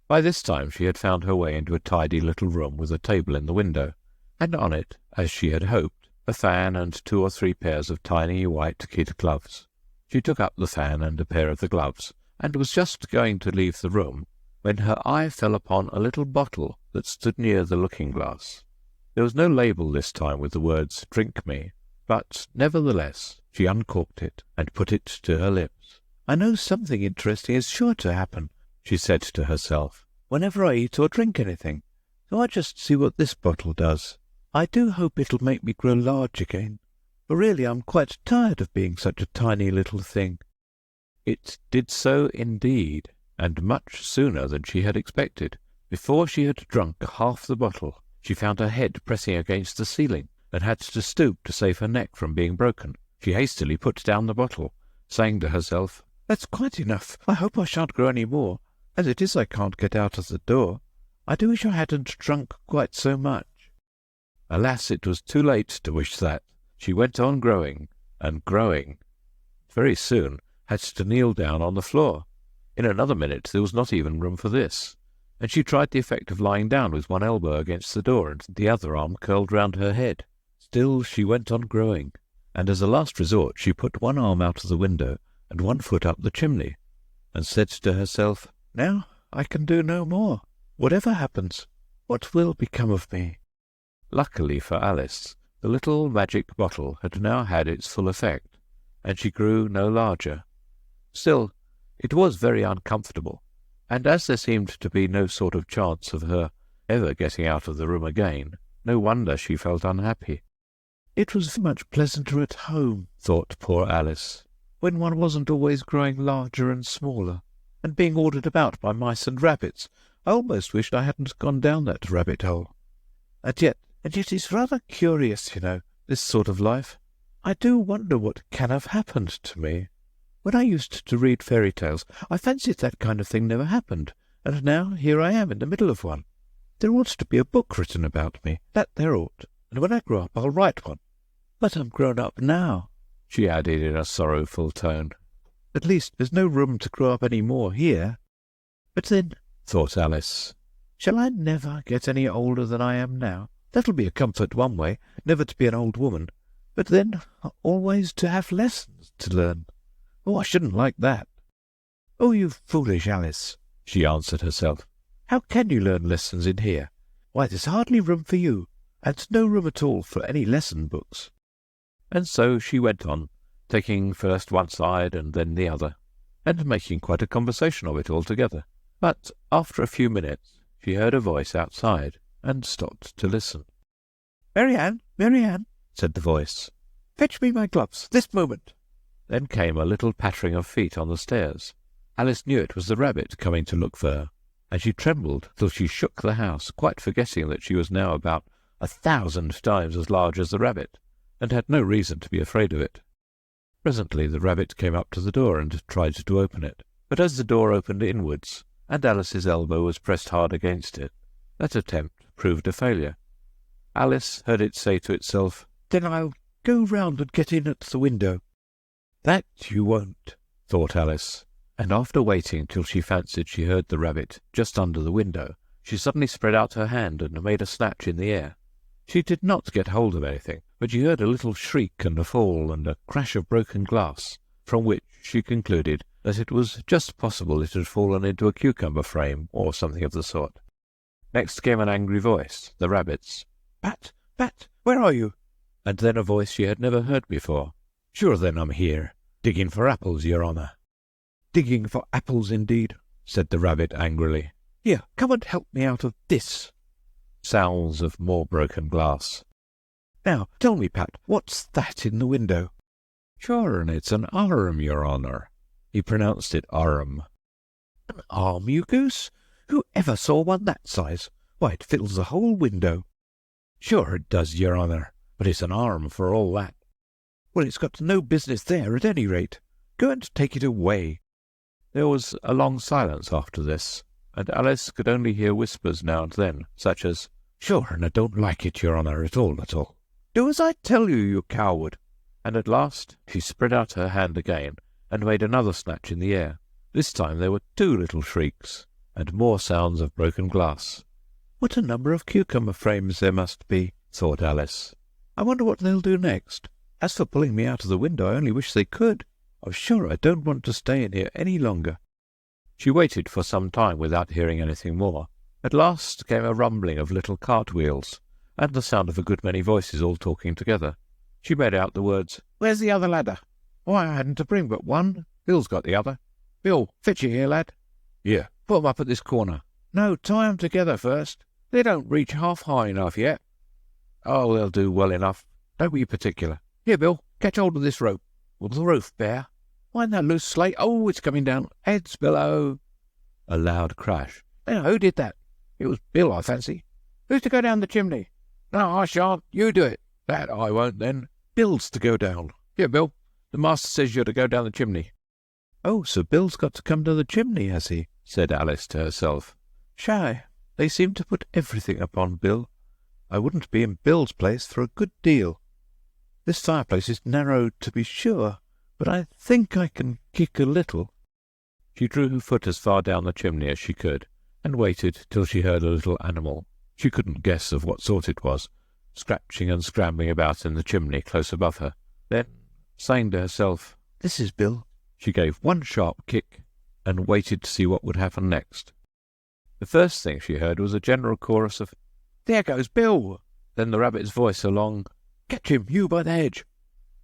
By this time she had found her way into a tidy little room with a table in the window, and on it, as she had hoped, a fan and 2 or 3 pairs of tiny white kid gloves. She took up the fan and a pair of the gloves, and was just going to leave the room, when her eye fell upon a little bottle that stood near the looking-glass. There was no label this time with the words, "Drink me," but nevertheless she uncorked it and put it to her lips. I know something interesting is sure to happen, she said to herself, whenever I eat or drink anything, so I just see what this bottle does. I do hope it'll make me grow large again, for really I'm quite tired of being such a tiny little thing. It did so indeed, and much sooner than she had expected. Before she had drunk half the bottle, she found her head pressing against the ceiling, and had to stoop to save her neck from being broken. She hastily put down the bottle, saying to herself, That's quite enough. I hope I shan't grow any more. As it is, I can't get out of the door. I do wish I hadn't drunk quite so much. Alas, it was too late to wish that. She went on growing, and growing. Very soon had to kneel down on the floor. In another minute there was not even room for this, and she tried the effect of lying down with one elbow against the door and the other arm curled round her head. Still she went on growing, and as a last resort she put one arm out of the window and one foot up the chimney, and said to herself, Now I can do no more. Whatever happens, what will become of me? Luckily for Alice, the little magic bottle had now had its full effect, and she grew no larger. Still, it was very uncomfortable, and as there seemed to be no sort of chance of her ever getting out of the room again, no wonder she felt unhappy. It was much pleasanter at home, thought poor Alice, when one wasn't always growing larger and smaller, and being ordered about by mice and rabbits. I almost wished I hadn't gone down that rabbit hole. And yet it's rather curious, this sort of life. I do wonder what can have happened to me. When I used to read fairy tales, I fancied that kind of thing never happened, and now here I am in the middle of one. There ought to be a book written about me, that there ought, and when I grow up I'll write one. But I'm grown up now, she added in a sorrowful tone. At least there's no room to grow up any more here. But then, thought Alice, shall I never get any older than I am now? That'll be a comfort one way, never to be an old woman, but then always to have lessons to learn. Oh, I shouldn't like that. Oh, you foolish Alice, she answered herself. How can you learn lessons in here? Why, there's hardly room for you, and no room at all for any lesson books. And so she went on, taking first one side and then the other, and making quite a conversation of it altogether. But after a few minutes she heard a voice outside, and stopped to listen. Mary Ann, said the voice. Fetch me my gloves, this moment. Then came a little pattering of feet on the stairs. Alice knew it was the rabbit coming to look for her, and she trembled till she shook the house, quite forgetting that she was now about 1,000 times as large as the rabbit, and had no reason to be afraid of it. Presently the rabbit came up to the door and tried to open it, but as the door opened inwards, and Alice's elbow was pressed hard against it, that attempt proved a failure. Alice heard it say to itself, Then I'll go round and get in at the window. That you won't, thought Alice, and after waiting till she fancied she heard the rabbit just under the window, she suddenly spread out her hand and made a snatch in the air. She did not get hold of anything, but she heard a little shriek and a fall and a crash of broken glass, from which she concluded that it was just possible it had fallen into a cucumber frame or something of the sort. Next came an angry voice, the rabbit's. Pat, Pat, where are you? And then a voice she had never heard before. Sure then I'm here, digging for apples, your honour. Digging for apples indeed, said the rabbit angrily. Here, come and help me out of this. Sounds of more broken glass. Now, tell me, Pat, what's that in the window? Sure, and it's an arm, your honour. He pronounced it arm. An arm, you goose? Who ever saw one that size? Why, it fills the whole window. Sure it does, your honour, but it's an arm for all that. Well, it's got no business there at any rate. Go and take it away. There was a long silence after this, and Alice could only hear whispers now and then, such as, Sure, and I don't like it, your honour, at all. Do as I tell you, you coward. And at last she spread out her hand again, and made another snatch in the air. This time there were 2 little shrieks, and more sounds of broken glass. What a number of cucumber frames there must be, thought Alice. I wonder what they'll do next. As for pulling me out of the window, I only wish they could. I'm sure I don't want to stay in here any longer. She waited for some time without hearing anything more. At last came a rumbling of little cartwheels, and the sound of a good many voices all talking together. She made out the words, Where's the other ladder? Why, I hadn't to bring but one. Bill's got the other. Bill, fetch it here, lad. Here, Put 'em up at this corner. No, tie 'em together first. They don't reach half high enough yet. Oh, they'll do well enough. Don't be particular. Here, Bill, catch hold of this rope. Will the roof bear? Mind that loose slate? Oh, it's coming down. Heads below. A loud crash. Now, who did that? It was Bill, I fancy. Who's to go down the chimney? No, I shan't. You do it. That I won't, then. Bill's to go down. Here, Bill. The master says you're to go down the chimney. Oh, so Bill's got to come to the chimney, has he? Said Alice to herself. Shy. They seem to put everything upon Bill. I wouldn't be in Bill's place for a good deal. This fireplace is narrow, to be sure, but I think I can kick a little. She drew her foot as far down the chimney as she could, and waited till she heard a little animal, she couldn't guess of what sort it was, scratching and scrambling about in the chimney close above her. Then, saying to herself, This is Bill, she gave one sharp kick, and waited to see what would happen next. The first thing she heard was a general chorus of, There goes Bill. Then the rabbit's voice along, Catch him, you by the hedge.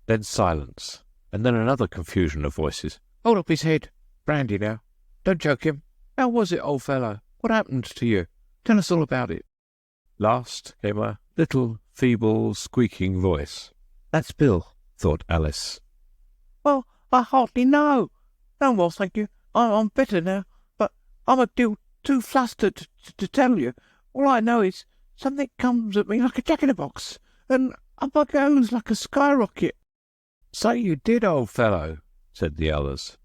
Then silence, and then another confusion of voices. Hold up his head. Brandy now. Don't choke him. How was it, old fellow? What happened to you? Tell us all about it. Last came a little, feeble, squeaking voice. That's Bill, thought Alice. Well, I hardly know. No more, thank you. I'm better now, but I'm a deal too flustered to tell you. All I know is something comes at me like a jack-in-a-box, and up I goes like a skyrocket. Say you did, old fellow, said the others.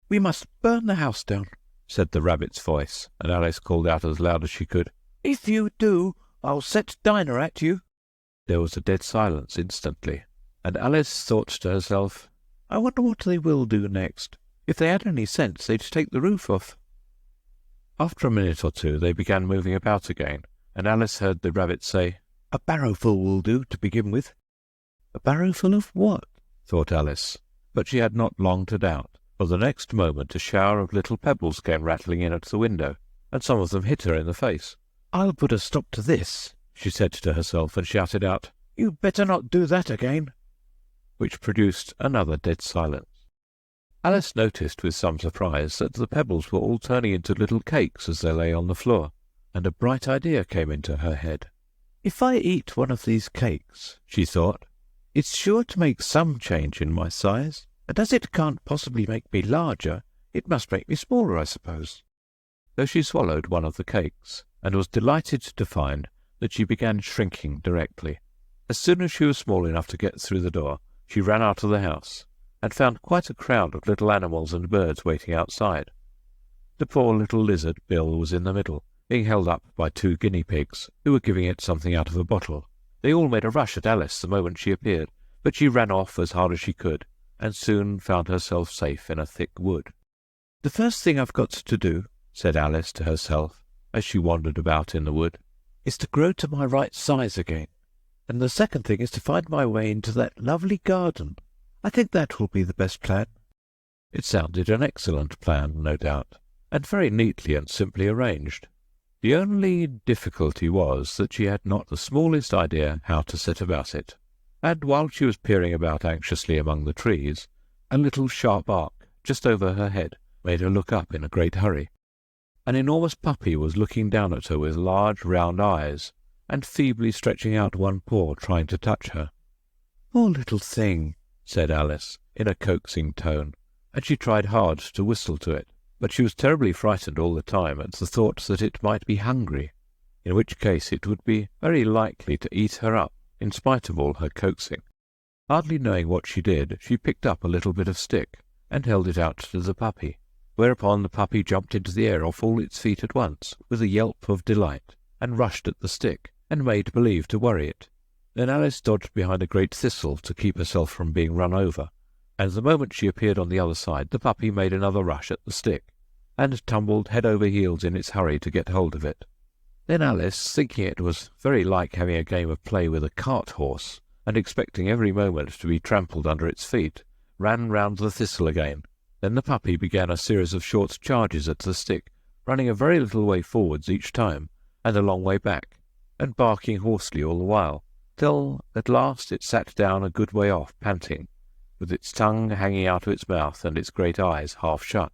We must burn the house down, said the rabbit's voice, and Alice called out as loud as she could. If you do, I'll set Dinah at you. There was a dead silence instantly, and Alice thought to herself, I wonder what they will do next. If they had any sense, they'd take the roof off. After a minute or two they began moving about again, and Alice heard the rabbit say, A barrowful will do, to begin with. A barrowful of what? thought Alice, but she had not long to doubt, for the next moment a shower of little pebbles came rattling in at the window, and some of them hit her in the face. I'll put a stop to this, she said to herself, and shouted out, You'd better not do that again, which produced another dead silence. Alice noticed with some surprise that the pebbles were all turning into little cakes as they lay on the floor, and a bright idea came into her head. If I eat one of these cakes, she thought, It's sure to make some change in my size, and as it can't possibly make me larger, it must make me smaller, I suppose." Though she swallowed one of the cakes, and was delighted to find that she began shrinking directly. As soon as she was small enough to get through the door, she ran out of the house, and found quite a crowd of little animals and birds waiting outside. The poor little lizard, Bill, was in the middle, being held up by 2 guinea pigs, who were giving it something out of a bottle. They all made a rush at Alice the moment she appeared, but she ran off as hard as she could, and soon found herself safe in a thick wood. "The first thing I've got to do," said Alice to herself, as she wandered about in the wood, "is to grow to my right size again, and the second thing is to find my way into that lovely garden. I think that will be the best plan." It sounded an excellent plan, no doubt, and very neatly and simply arranged. The only difficulty was that she had not the smallest idea how to set about it, and while she was peering about anxiously among the trees, a little sharp bark just over her head made her look up in a great hurry. An enormous puppy was looking down at her with large round eyes, and feebly stretching out one paw trying to touch her. "Poor little thing," said Alice, in a coaxing tone, and she tried hard to whistle to it, but she was terribly frightened all the time at the thought that it might be hungry, in which case it would be very likely to eat her up, in spite of all her coaxing. Hardly knowing what she did, she picked up a little bit of stick, and held it out to the puppy, whereupon the puppy jumped into the air off all its feet at once, with a yelp of delight, and rushed at the stick, and made believe to worry it. Then Alice dodged behind a great thistle to keep herself from being run over, and the moment she appeared on the other side, the puppy made another rush at the stick, and tumbled head over heels in its hurry to get hold of it. Then Alice, thinking it was very like having a game of play with a cart-horse, and expecting every moment to be trampled under its feet, ran round the thistle again. Then the puppy began a series of short charges at the stick, running a very little way forwards each time, and a long way back, and barking hoarsely all the while, till at last it sat down a good way off, panting, with its tongue hanging out of its mouth and its great eyes half shut.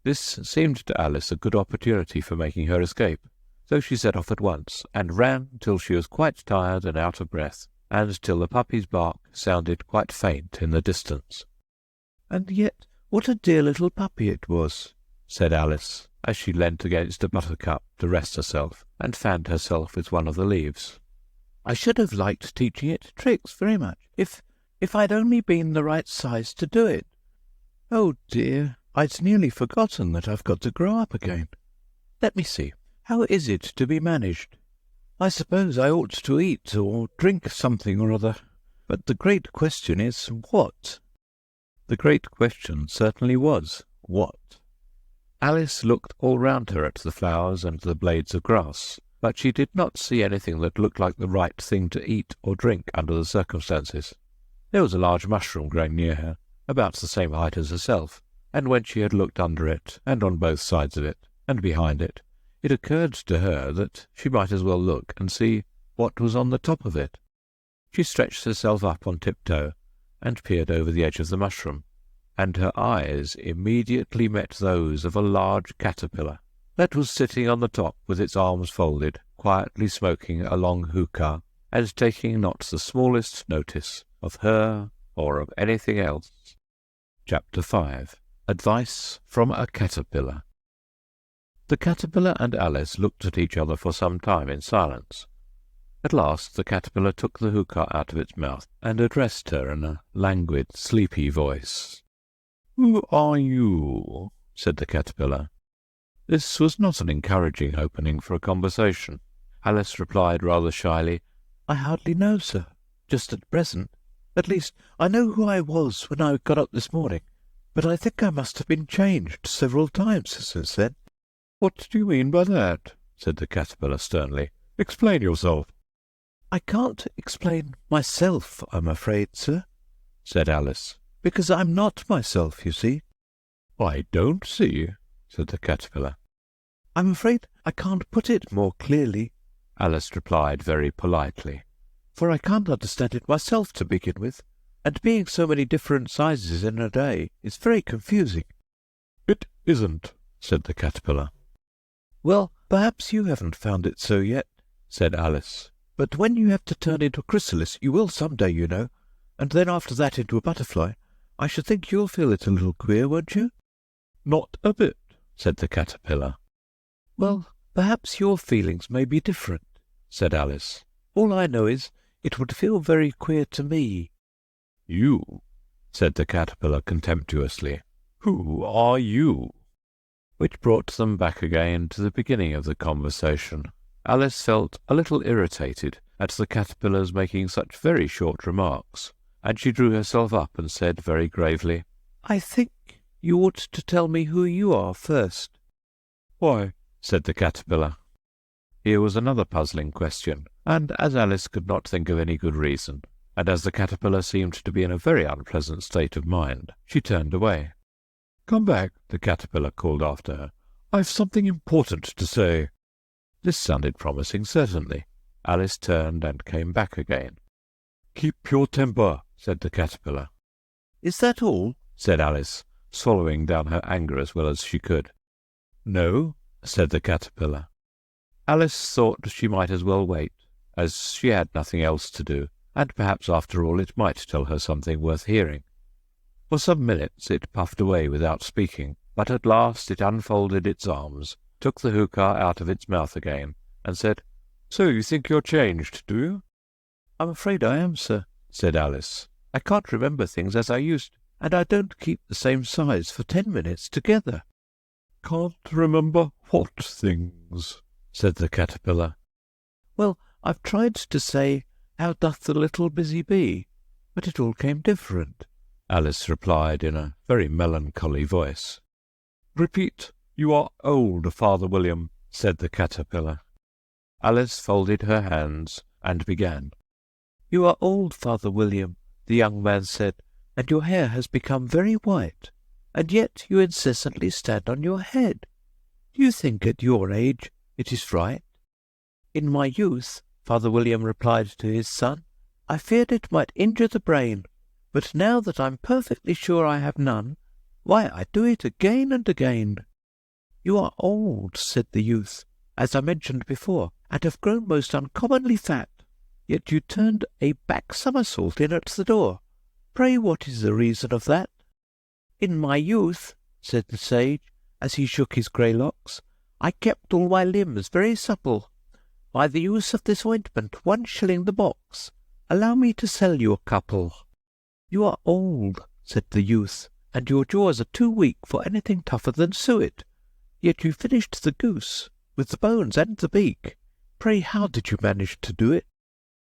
This seemed to Alice a good opportunity for making her escape, so she set off at once, and ran till she was quite tired and out of breath, and till the puppy's bark sounded quite faint in the distance. "And yet what a dear little puppy it was," said Alice, as she leant against a buttercup to rest herself, and fanned herself with one of the leaves. "I should have liked teaching it tricks very much, if I'd only been the right size to do it. Oh dear, I'd nearly forgotten that I've got to grow up again. Let me see, how is it to be managed? I suppose I ought to eat or drink something or other, but the great question is, what?" The great question certainly was, what? Alice looked all round her at the flowers and the blades of grass, but she did not see anything that looked like the right thing to eat or drink under the circumstances. There was a large mushroom growing near her, about the same height as herself, and when she had looked under it, and on both sides of it, and behind it, it occurred to her that she might as well look and see what was on the top of it. She stretched herself up on tiptoe, and peered over the edge of the mushroom, and her eyes immediately met those of a large caterpillar that was sitting on the top with its arms folded, quietly smoking a long hookah, and taking not the smallest notice of her or of anything else. Chapter 5. Advice from a Caterpillar. The caterpillar and Alice looked at each other for some time in silence. At last the caterpillar took the hookah out of its mouth, and addressed her in a languid, sleepy voice. "Who are you?" said the caterpillar. This was not an encouraging opening for a conversation. Alice replied rather shyly, "I hardly know, sir, just at present. At least, I know who I was when I got up this morning, but I think I must have been changed several times since then." "What do you mean by that?" said the caterpillar sternly. "Explain yourself." "I can't explain myself, I'm afraid, sir," said Alice, "because I'm not myself, you see." "I don't see," said the caterpillar. "I'm afraid I can't put it more clearly," Alice replied very politely, "for I can't understand it myself to begin with, and being so many different sizes in a day is very confusing." "It isn't," said the caterpillar. "Well, perhaps you haven't found it so yet," said Alice, "but when you have to turn into a chrysalis, you will some day, you know, and then after that into a butterfly, I should think you'll feel it a little queer, won't you?" "Not a bit," said the caterpillar. "Well, perhaps your feelings may be different," said Alice. "All I know is it would feel very queer to me." "You," said the caterpillar contemptuously. "Who are you?" Which brought them back again to the beginning of the conversation. Alice felt a little irritated at the caterpillar's making such very short remarks, and she drew herself up and said very gravely, "I think you ought to tell me who you are first." "Why?" said the caterpillar. Here was another puzzling question, and as Alice could not think of any good reason, and as the caterpillar seemed to be in a very unpleasant state of mind, she turned away. "Come back," the caterpillar called after her. "I've something important to say." This sounded promising, certainly. Alice turned and came back again. "Keep your temper," said the caterpillar. "Is that all?" said Alice, swallowing down her anger as well as she could. "No," said the caterpillar. Alice thought she might as well wait, as she had nothing else to do, and perhaps after all it might tell her something worth hearing. For some minutes it puffed away without speaking, but at last it unfolded its arms, took the hookah out of its mouth again, and said, "So you think you're changed, do you?" "I'm afraid I am, sir," said Alice. "I can't remember things as I used, and I don't keep the same size for 10 minutes together." "Can't remember what things?" said the caterpillar. "Well, I've tried to say, 'How doth the little busy bee?' but it all came different," Alice replied in a very melancholy voice. "Repeat, 'You are old, Father William,'" said the caterpillar. Alice folded her hands and began. "You are old, Father William," the young man said, "and your hair has become very white, and yet you incessantly stand on your head. Do you think at your age it is right?" "In my youth," Father William replied to his son, "I feared it might injure the brain, but now that I'm perfectly sure I have none, why, I do it again and again." "You are old," said the youth, "as I mentioned before, and have grown most uncommonly fat, yet you turned a back somersault in at the door. Pray, what is the reason of that?" "In my youth," said the sage, as he shook his grey locks, "I kept all my limbs very supple. By the use of this ointment, 1 shilling the box. Allow me to sell you a couple." "You are old," said the youth, "and your jaws are too weak for anything tougher than suet. Yet you finished the goose, with the bones and the beak. Pray, how did you manage to do it?"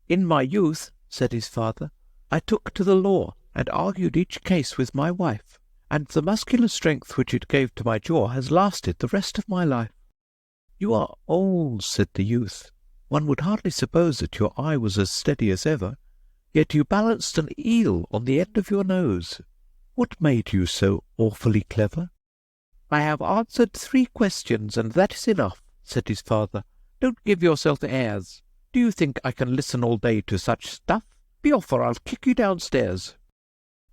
"In my youth," said his father, "I took to the law, and argued each case with my wife, and the muscular strength which it gave to my jaw has lasted the rest of my life." "You are old," said the youth. "One would hardly suppose that your eye was as steady as ever, yet you balanced an eel on the end of your nose. What made you so awfully clever?" "I have answered 3 questions, and that is enough," said his father. "Don't give yourself airs. Do you think I can listen all day to such stuff? Be off, or I'll kick you downstairs."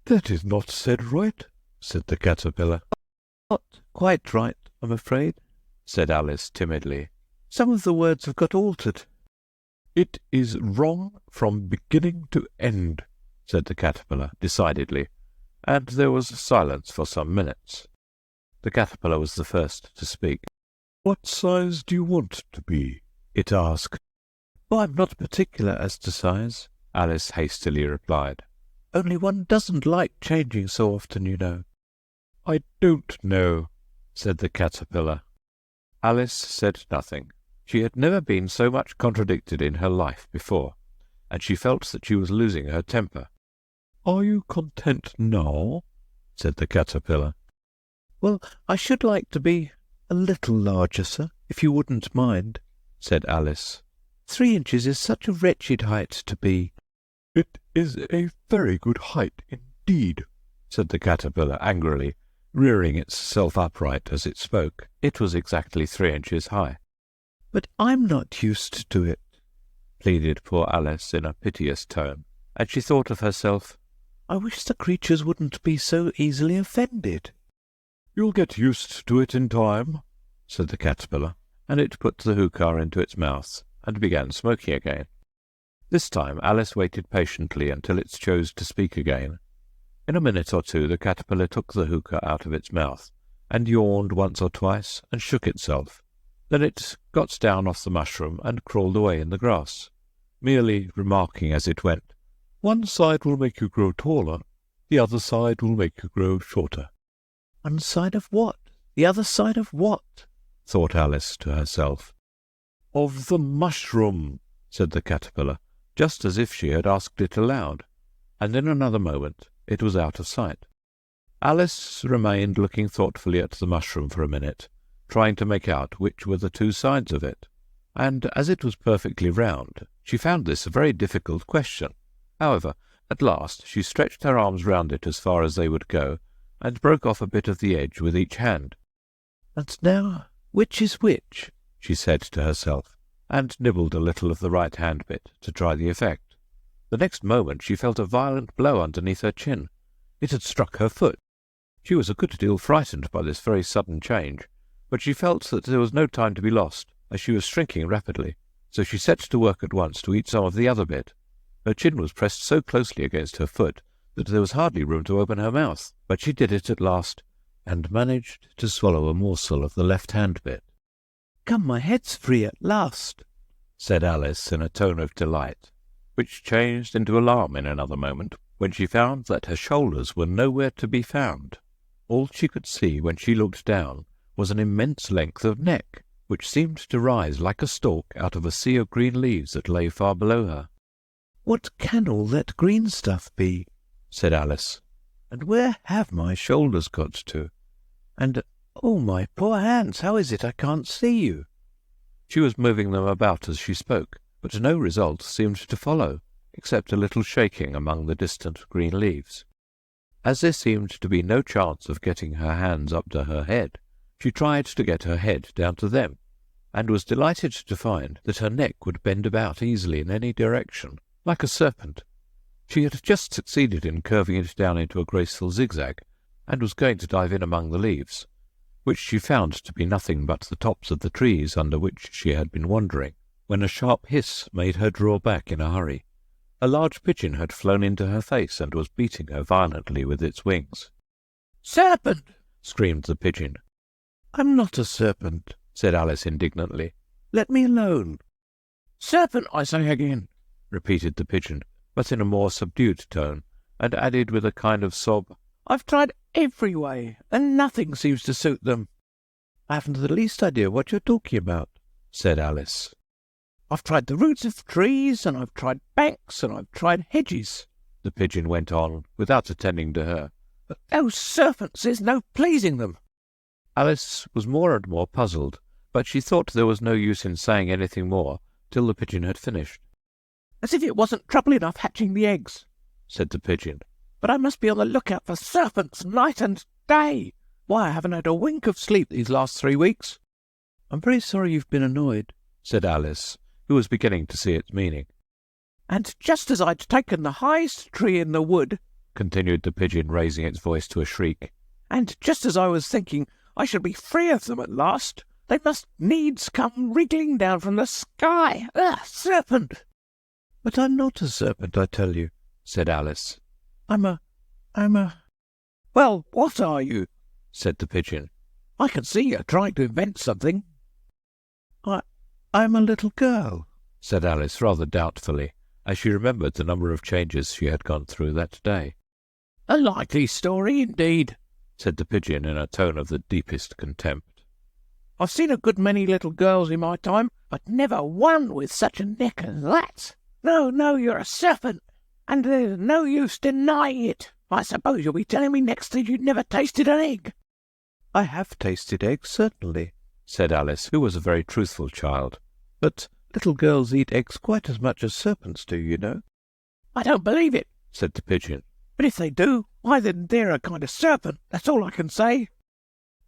"That is not said right," said the caterpillar. "Not quite right, I'm afraid," said Alice timidly. "Some of the words have got altered." "It is wrong from beginning to end," said the caterpillar decidedly, and there was silence for some minutes. The caterpillar was the first to speak. "What size do you want to be?" it asked. "Oh, I'm not particular as to size," Alice hastily replied. "Only one doesn't like changing so often, you know." "I don't know," said the caterpillar. Alice said nothing. She had never been so much contradicted in her life before, and she felt that she was losing her temper. "Are you content now?" said the caterpillar. "Well, I should like to be a little larger, sir, if you wouldn't mind," said Alice. 3 inches is such a wretched height to be." "It is a very good height indeed," said the caterpillar angrily, rearing itself upright as it spoke. It was exactly 3 inches high. "But I'm not used to it," pleaded poor Alice in a piteous tone, and she thought of herself, "I wish the creatures wouldn't be so easily offended." "You'll get used to it in time," said the caterpillar, and it put the hookah into its mouth and began smoking again. This time Alice waited patiently until it chose to speak again. In a minute or two the caterpillar took the hookah out of its mouth, and yawned once or twice, and shook itself. Then it got down off the mushroom and crawled away in the grass, merely remarking as it went, "One side will make you grow taller, the other side will make you grow shorter." "One side of what? The other side of what?" thought Alice to herself. "Of the mushroom," said the caterpillar, just as if she had asked it aloud, and in another moment it was out of sight. Alice remained looking thoughtfully at the mushroom for a minute, trying to make out which were the two sides of it, and as it was perfectly round, she found this a very difficult question. However, at last she stretched her arms round it as far as they would go, and broke off a bit of the edge with each hand. "And now, which is which?" she said to herself, and nibbled a little of the right-hand bit to try the effect. The next moment she felt a violent blow underneath her chin. It had struck her foot. She was a good deal frightened by this very sudden change, but she felt that there was no time to be lost, as she was shrinking rapidly, so she set to work at once to eat some of the other bit. Her chin was pressed so closely against her foot that there was hardly room to open her mouth, but she did it at last, and managed to swallow a morsel of the left-hand bit. "Come, my head's free at last," said Alice in a tone of delight, which changed into alarm in another moment when she found that her shoulders were nowhere to be found. All she could see when she looked down was an immense length of neck, which seemed to rise like a stalk out of a sea of green leaves that lay far below her. "What can all that green stuff be?" said Alice. "And where have my shoulders got to? And, oh, my poor hands, how is it I can't see you?" She was moving them about as she spoke, but no result seemed to follow, except a little shaking among the distant green leaves. As there seemed to be no chance of getting her hands up to her head, she tried to get her head down to them, and was delighted to find that her neck would bend about easily in any direction, like a serpent. She had just succeeded in curving it down into a graceful zigzag, and was going to dive in among the leaves, which she found to be nothing but the tops of the trees under which she had been wandering, when a sharp hiss made her draw back in a hurry. A large pigeon had flown into her face and was beating her violently with its wings. "Serpent!" screamed the pigeon. "I'm not a serpent," said Alice indignantly. "let me alone." "Serpent, I say again!" repeated the pigeon, but in a more subdued tone, and added with a kind of sob, "I've tried every way, and nothing seems to suit them." "I haven't the least idea what you're talking about," said Alice. "I've tried the roots of trees, and I've tried banks, and I've tried hedges," the pigeon went on, without attending to her. "but those serpents, there's no pleasing them." Alice was more and more puzzled, but she thought there was no use in saying anything more till the pigeon had finished. "As if it wasn't trouble enough hatching the eggs," said the pigeon. "but I must be on the lookout for serpents night and day. Why, I haven't had a wink of sleep these last 3 weeks." "I'm very sorry you've been annoyed," said Alice, who was beginning to see its meaning. "And just as I'd taken the highest tree in the wood," continued the pigeon, raising its voice to a shriek, "and just as I was thinking I should be free of them at last, they must needs come wriggling down from the sky. Serpent!" "But I'm not a serpent, I tell you," said Alice. I'm a... "Well, what are you?" said the pigeon. "I can see you're trying to invent something." I'm a little girl," said Alice rather doubtfully, as she remembered the number of changes she had gone through that day. "A likely story, indeed," said the pigeon in a tone of the deepest contempt. "I've seen a good many little girls in my time, but never one with such a neck as that. No, you're a serpent, and there's no use denying it. I suppose you'll be telling me next that you'd never tasted an egg." "I have tasted eggs, certainly," said Alice, who was a very truthful child. "but little girls eat eggs quite as much as serpents do, you know." "I don't believe it," said the pigeon. "but if they do, why then they're a kind of serpent, that's all I can say."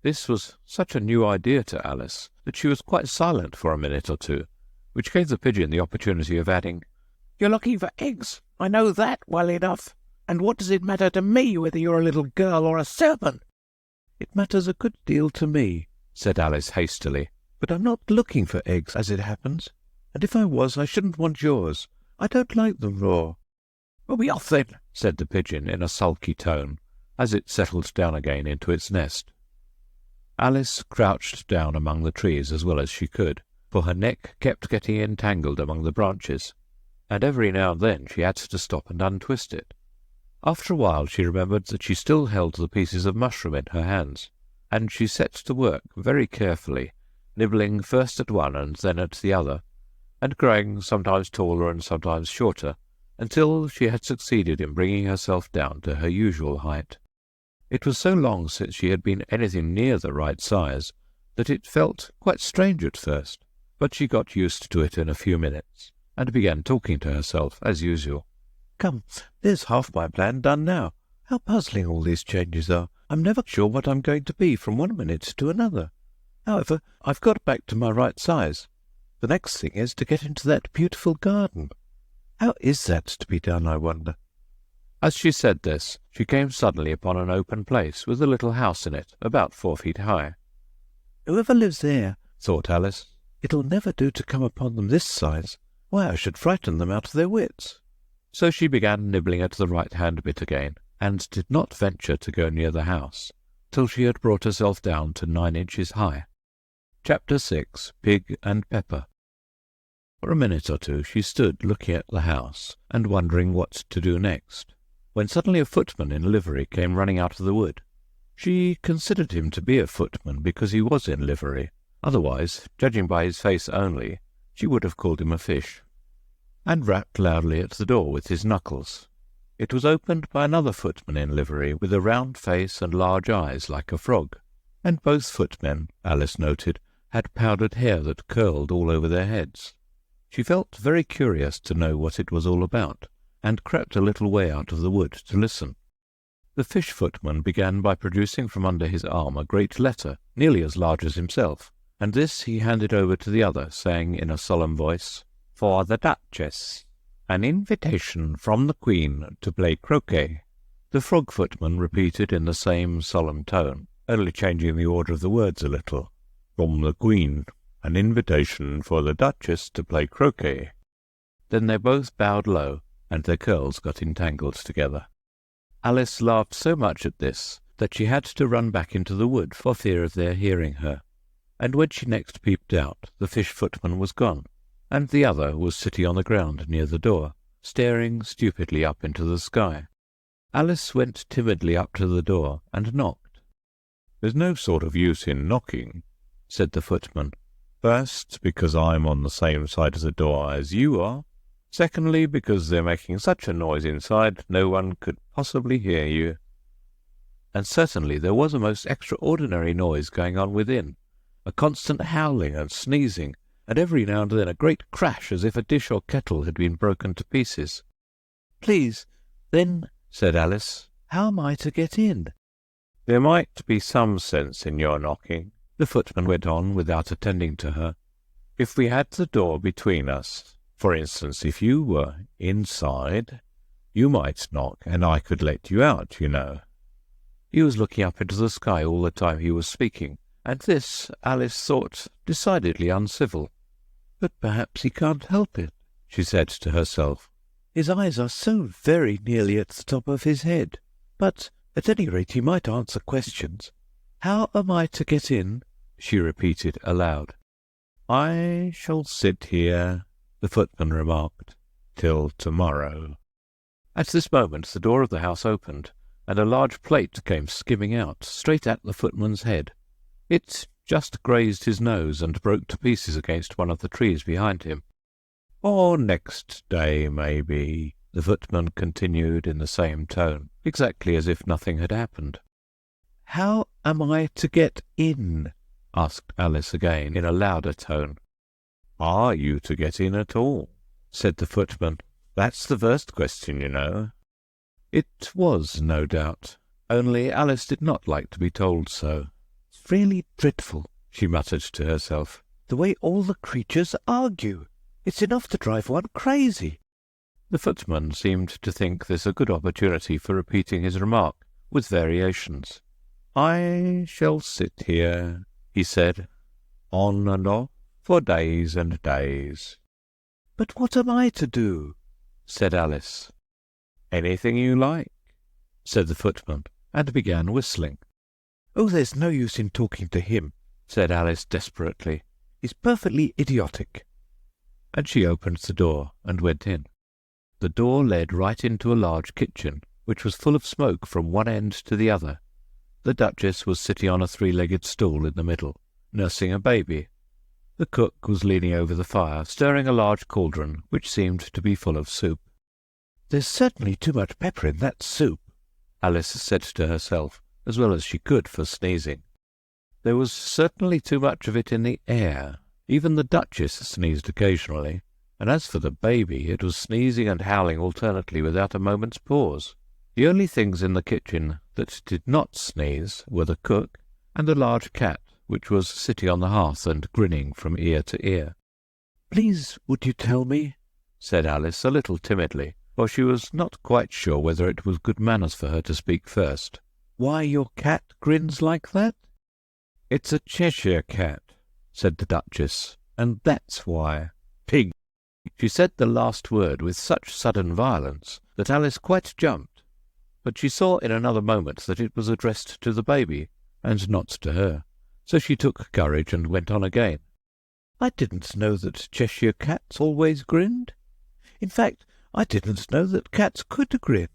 This was such a new idea to Alice that she was quite silent for a minute or two, which gave the pigeon the opportunity of adding, "You're looking for eggs, I know that well enough. And what does it matter to me whether you're a little girl or a serpent?" "It matters a good deal to me," said Alice hastily. "but I'm not looking for eggs, as it happens. And if I was, I shouldn't want yours. I don't like them raw." "We'll be off then," said the pigeon in a sulky tone, as it settled down again into its nest. Alice crouched down among the trees as well as she could, for her neck kept getting entangled among the branches, and every now and then she had to stop and untwist it. After a while she remembered that she still held the pieces of mushroom in her hands, and she set to work very carefully, nibbling first at one and then at the other, and growing sometimes taller and sometimes shorter, until she had succeeded in bringing herself down to her usual height. It was so long since she had been anything near the right size that it felt quite strange at first, but she got used to it in a few minutes, and began talking to herself as usual. "Come, there's half my plan done now. How puzzling all these changes are. I'm never sure what I'm going to be from one minute to another. However, I've got back to my right size. The next thing is to get into that beautiful garden. How is that to be done, I wonder?" As she said this, she came suddenly upon an open place with a little house in it, about 4 feet high. "Whoever lives there," thought Alice, "it'll never do to come upon them this size. Why, I should frighten them out of their wits." So she began nibbling at the right-hand bit again, and did not venture to go near the house, till she had brought herself down to 9 inches high. Chapter 6. Pig and Pepper. For a minute or two she stood looking at the house, and wondering what to do next, when suddenly a footman in livery came running out of the wood. She considered him to be a footman because he was in livery. Otherwise, judging by his face only, she would have called him a fish, and rapped loudly at the door with his knuckles. It was opened by another footman in livery, with a round face and large eyes like a frog, and both footmen, Alice noted, had powdered hair that curled all over their heads. She felt very curious to know what it was all about, and crept a little way out of the wood to listen. The fish footman began by producing from under his arm a great letter, nearly as large as himself, and this he handed over to the other, saying in a solemn voice, "For the Duchess, an invitation from the Queen to play croquet." The frog footman repeated in the same solemn tone, only changing the order of the words a little, "From the Queen, an invitation for the Duchess to play croquet." Then they both bowed low, and their curls got entangled together. Alice laughed so much at this that she had to run back into the wood for fear of their hearing her, and when she next peeped out, the fish footman was gone, and the other was sitting on the ground near the door, staring stupidly up into the sky. Alice went timidly up to the door and knocked. "There's no sort of use in knocking," said the footman. "First, because I'm on the same side of the door as you are. Secondly, because they're making such a noise inside no one could possibly hear you." And certainly there was a most extraordinary noise going on within, a constant howling and sneezing, and every now and then a great crash as if a dish or kettle had been broken to pieces. "Please, then," said Alice, "how am I to get in?" "There might be some sense in your knocking," the footman went on without attending to her, "if we had the door between us. For instance, if you were inside, you might knock, and I could let you out, you know." He was looking up into the sky all the time he was speaking, and this Alice thought decidedly uncivil. "But perhaps he can't help it," she said to herself. "His eyes are so very nearly at the top of his head. But at any rate he might answer questions. How am I to get in?" she repeated aloud. "I shall sit here," the footman remarked, "till tomorrow." At this moment the door of the house opened, and a large plate came skimming out, straight at the footman's head. It just grazed his nose and broke to pieces against one of the trees behind him. "Or next day, maybe," the footman continued in the same tone, exactly as if nothing had happened. "How am I to get in?" asked Alice again in a louder tone. "Are you to get in at all?" said the footman. "That's the first question, you know." It was, no doubt, only Alice did not like to be told so. "It's really dreadful," she muttered to herself, "the way all the creatures argue. It's enough to drive one crazy." The footman seemed to think this a good opportunity for repeating his remark, with variations. "I shall sit here," he said, "on and off, for days and days." "But what am I to do?" said Alice. "Anything you like," said the footman, and began whistling. "Oh, there's no use in talking to him," said Alice desperately. "He's perfectly idiotic." And she opened the door and went in. The door led right into a large kitchen, which was full of smoke from one end to the other. The Duchess was sitting on a three-legged stool in the middle, nursing a baby. The cook was leaning over the fire, stirring a large cauldron, which seemed to be full of soup. "There's certainly too much pepper in that soup," Alice said to herself, as well as she could for sneezing. There was certainly too much of it in the air. Even the Duchess sneezed occasionally, and as for the baby, it was sneezing and howling alternately without a moment's pause. The only things in the kitchen that did not sneeze were the cook and a large cat, which was sitting on the hearth and grinning from ear to ear. "Please, would you tell me," said Alice a little timidly, for she was not quite sure whether it was good manners for her to speak first, "why your cat grins like that?" "It's a Cheshire cat," said the Duchess, "and that's why. Pig!" She said the last word with such sudden violence that Alice quite jumped, but she saw in another moment that it was addressed to the baby, and not to her, so she took courage and went on again. "I didn't know that Cheshire cats always grinned. In fact, I didn't know that cats could grin."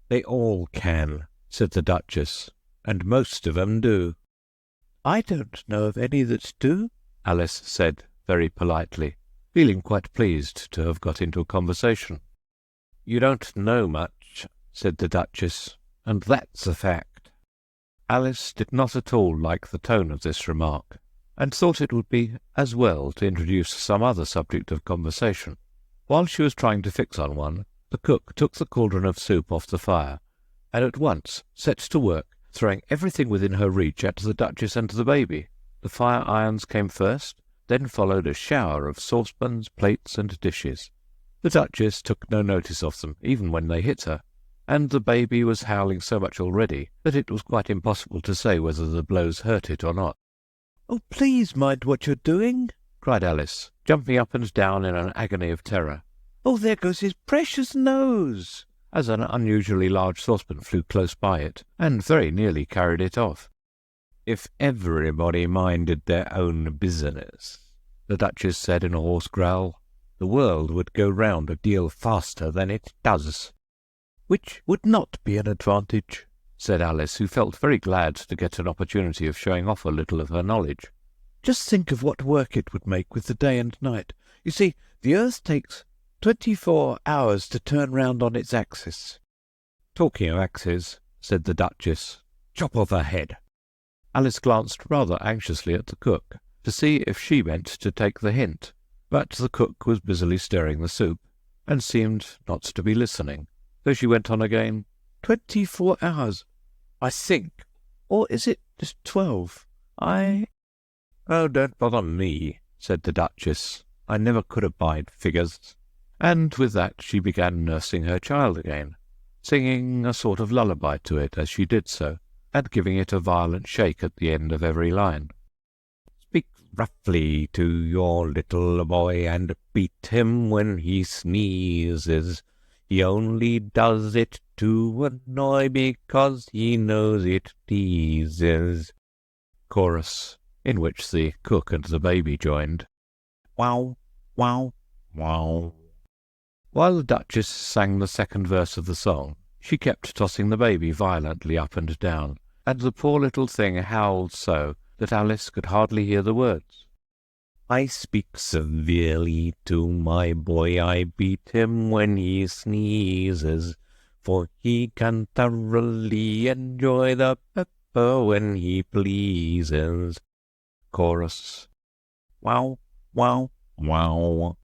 "They all can," said the Duchess, "and most of 'em do." "I don't know of any that do," Alice said very politely, feeling quite pleased to have got into a conversation. "You don't know much," said the Duchess, "and that's a fact." Alice did not at all like the tone of this remark, and thought it would be as well to introduce some other subject of conversation. While she was trying to fix on one, the cook took the cauldron of soup off the fire, and at once set to work, throwing everything within her reach at the Duchess and the baby. The fire irons came first, then followed a shower of saucepans, plates, and dishes. The Duchess took no notice of them, even when they hit her, and the baby was howling so much already that it was quite impossible to say whether the blows hurt it or not. "Oh, please mind what you're doing," cried Alice, jumping up and down in an agony of terror. "Oh, there goes his precious nose," as an unusually large saucepan flew close by it, and very nearly carried it off. "If everybody minded their own business," the Duchess said in a hoarse growl, "the world would go round a deal faster than it does." "Which would not be an advantage," said Alice, who felt very glad to get an opportunity of showing off a little of her knowledge. "Just think of what work it would make with the day and night. You see, the earth takes 24 hours to turn round on its axis." "Talking of axes," said the Duchess, "chop off her head." Alice glanced rather anxiously at the cook, to see if she meant to take the hint, but the cook was busily stirring the soup, and seemed not to be listening, so she went on again. 24 hours, I think. Or is it just 12? "Oh, don't bother me," said the Duchess. "I never could abide figures." And with that she began nursing her child again, singing a sort of lullaby to it as she did so, and giving it a violent shake at the end of every line. "Speak roughly to your little boy, and beat him when he sneezes. He only does it to annoy, because he knows it pleases." Chorus, in which the cook and the baby joined. Wow, wow, Wow. While the Duchess sang the second verse of the song, she kept tossing the baby violently up and down, and the poor little thing howled so that Alice could hardly hear the words. "I speak severely to my boy, I beat him when he sneezes, for he can thoroughly enjoy the pepper when he pleases." Chorus. wow, wow. Wow.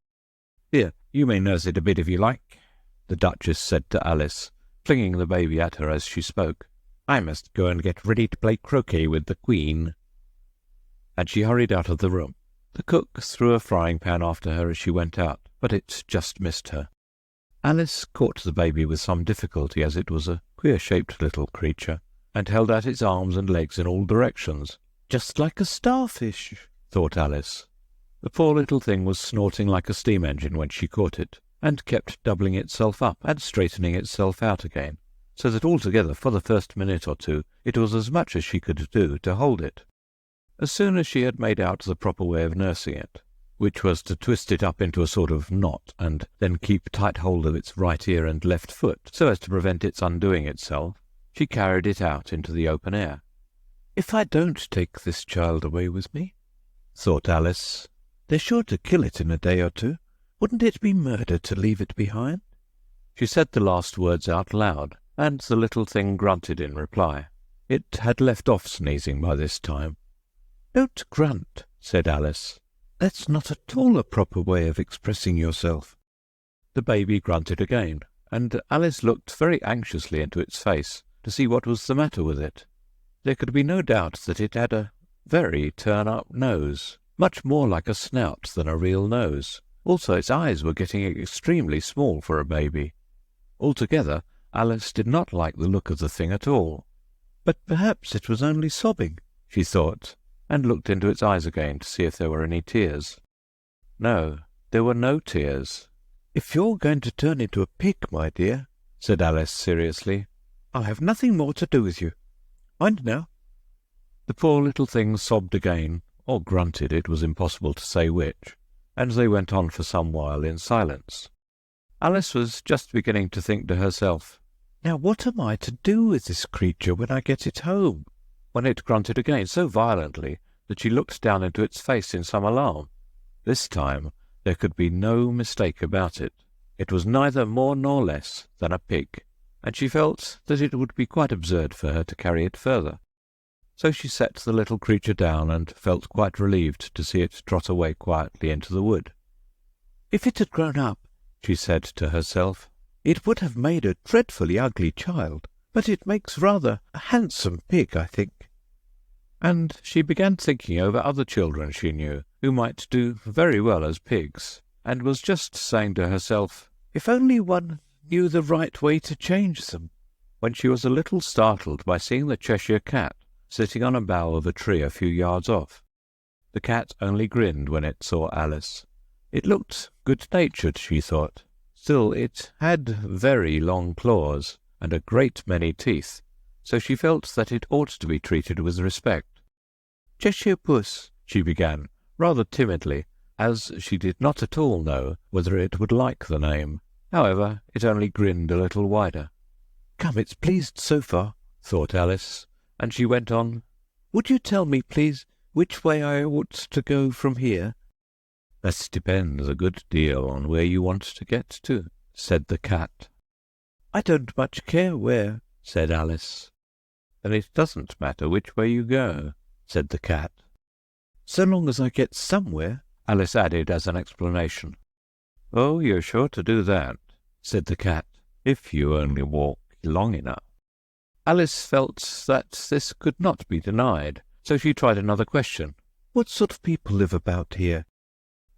"Here, you may nurse it a bit if you like," the Duchess said to Alice, flinging the baby at her as she spoke. "I must go and get ready to play croquet with the Queen." And she hurried out of the room. The cook threw a frying pan after her as she went out, but it just missed her. Alice caught the baby with some difficulty, as it was a queer-shaped little creature, and held out its arms and legs in all directions. Just like a starfish, thought Alice. The poor little thing was snorting like a steam engine when she caught it, and kept doubling itself up and straightening itself out again, so that altogether for the first minute or two it was as much as she could do to hold it. As soon as she had made out the proper way of nursing it, which was to twist it up into a sort of knot and then keep tight hold of its right ear and left foot so as to prevent its undoing itself, she carried it out into the open air. "If I don't take this child away with me," thought Alice, "they're sure to kill it in a day or two. Wouldn't it be murder to leave it behind?" She said the last words out loud, and the little thing grunted in reply. It had left off sneezing by this time. "Don't grunt," said Alice. "That's not at all a proper way of expressing yourself." The baby grunted again, and Alice looked very anxiously into its face to see what was the matter with it. There could be no doubt that it had a very turn-up nose, much more like a snout than a real nose. Also, its eyes were getting extremely small for a baby. Altogether, Alice did not like the look of the thing at all. But perhaps it was only sobbing, she thought, and looked into its eyes again to see if there were any tears. No, there were no tears. "If you're going to turn into a pig, my dear," said Alice seriously, "I'll have nothing more to do with you. Mind now." The poor little thing sobbed again, or grunted, it was impossible to say which, and they went on for some while in silence. Alice was just beginning to think to herself, "Now what am I to do with this creature when I get it home?" when it grunted again so violently that she looked down into its face in some alarm. This time there could be no mistake about it. It was neither more nor less than a pig, and she felt that it would be quite absurd for her to carry it further. So she set the little creature down and felt quite relieved to see it trot away quietly into the wood. "If it had grown up," she said to herself, "it would have made a dreadfully ugly child, but it makes rather a handsome pig, I think." And she began thinking over other children she knew who might do very well as pigs, and was just saying to herself, "If only one knew the right way to change them," when she was a little startled by seeing the Cheshire Cat sitting on a bough of a tree a few yards off. The cat only grinned when it saw Alice. It looked good-natured, she thought. Still, it had very long claws and a great many teeth, so she felt that it ought to be treated with respect. "Cheshire Puss," she began, rather timidly, as she did not at all know whether it would like the name. However, it only grinned a little wider. "Come, it's pleased so far," thought Alice, and she went on, "Would you tell me, please, which way I ought to go from here?" "That depends a good deal on where you want to get to," said the cat. "I don't much care where," said Alice. "Then it doesn't matter which way you go," said the cat. "So long as I get somewhere," Alice added as an explanation. "Oh, you're sure to do that," said the cat, "if you only walk long enough." Alice felt that this could not be denied, so she tried another question. "What sort of people live about here?"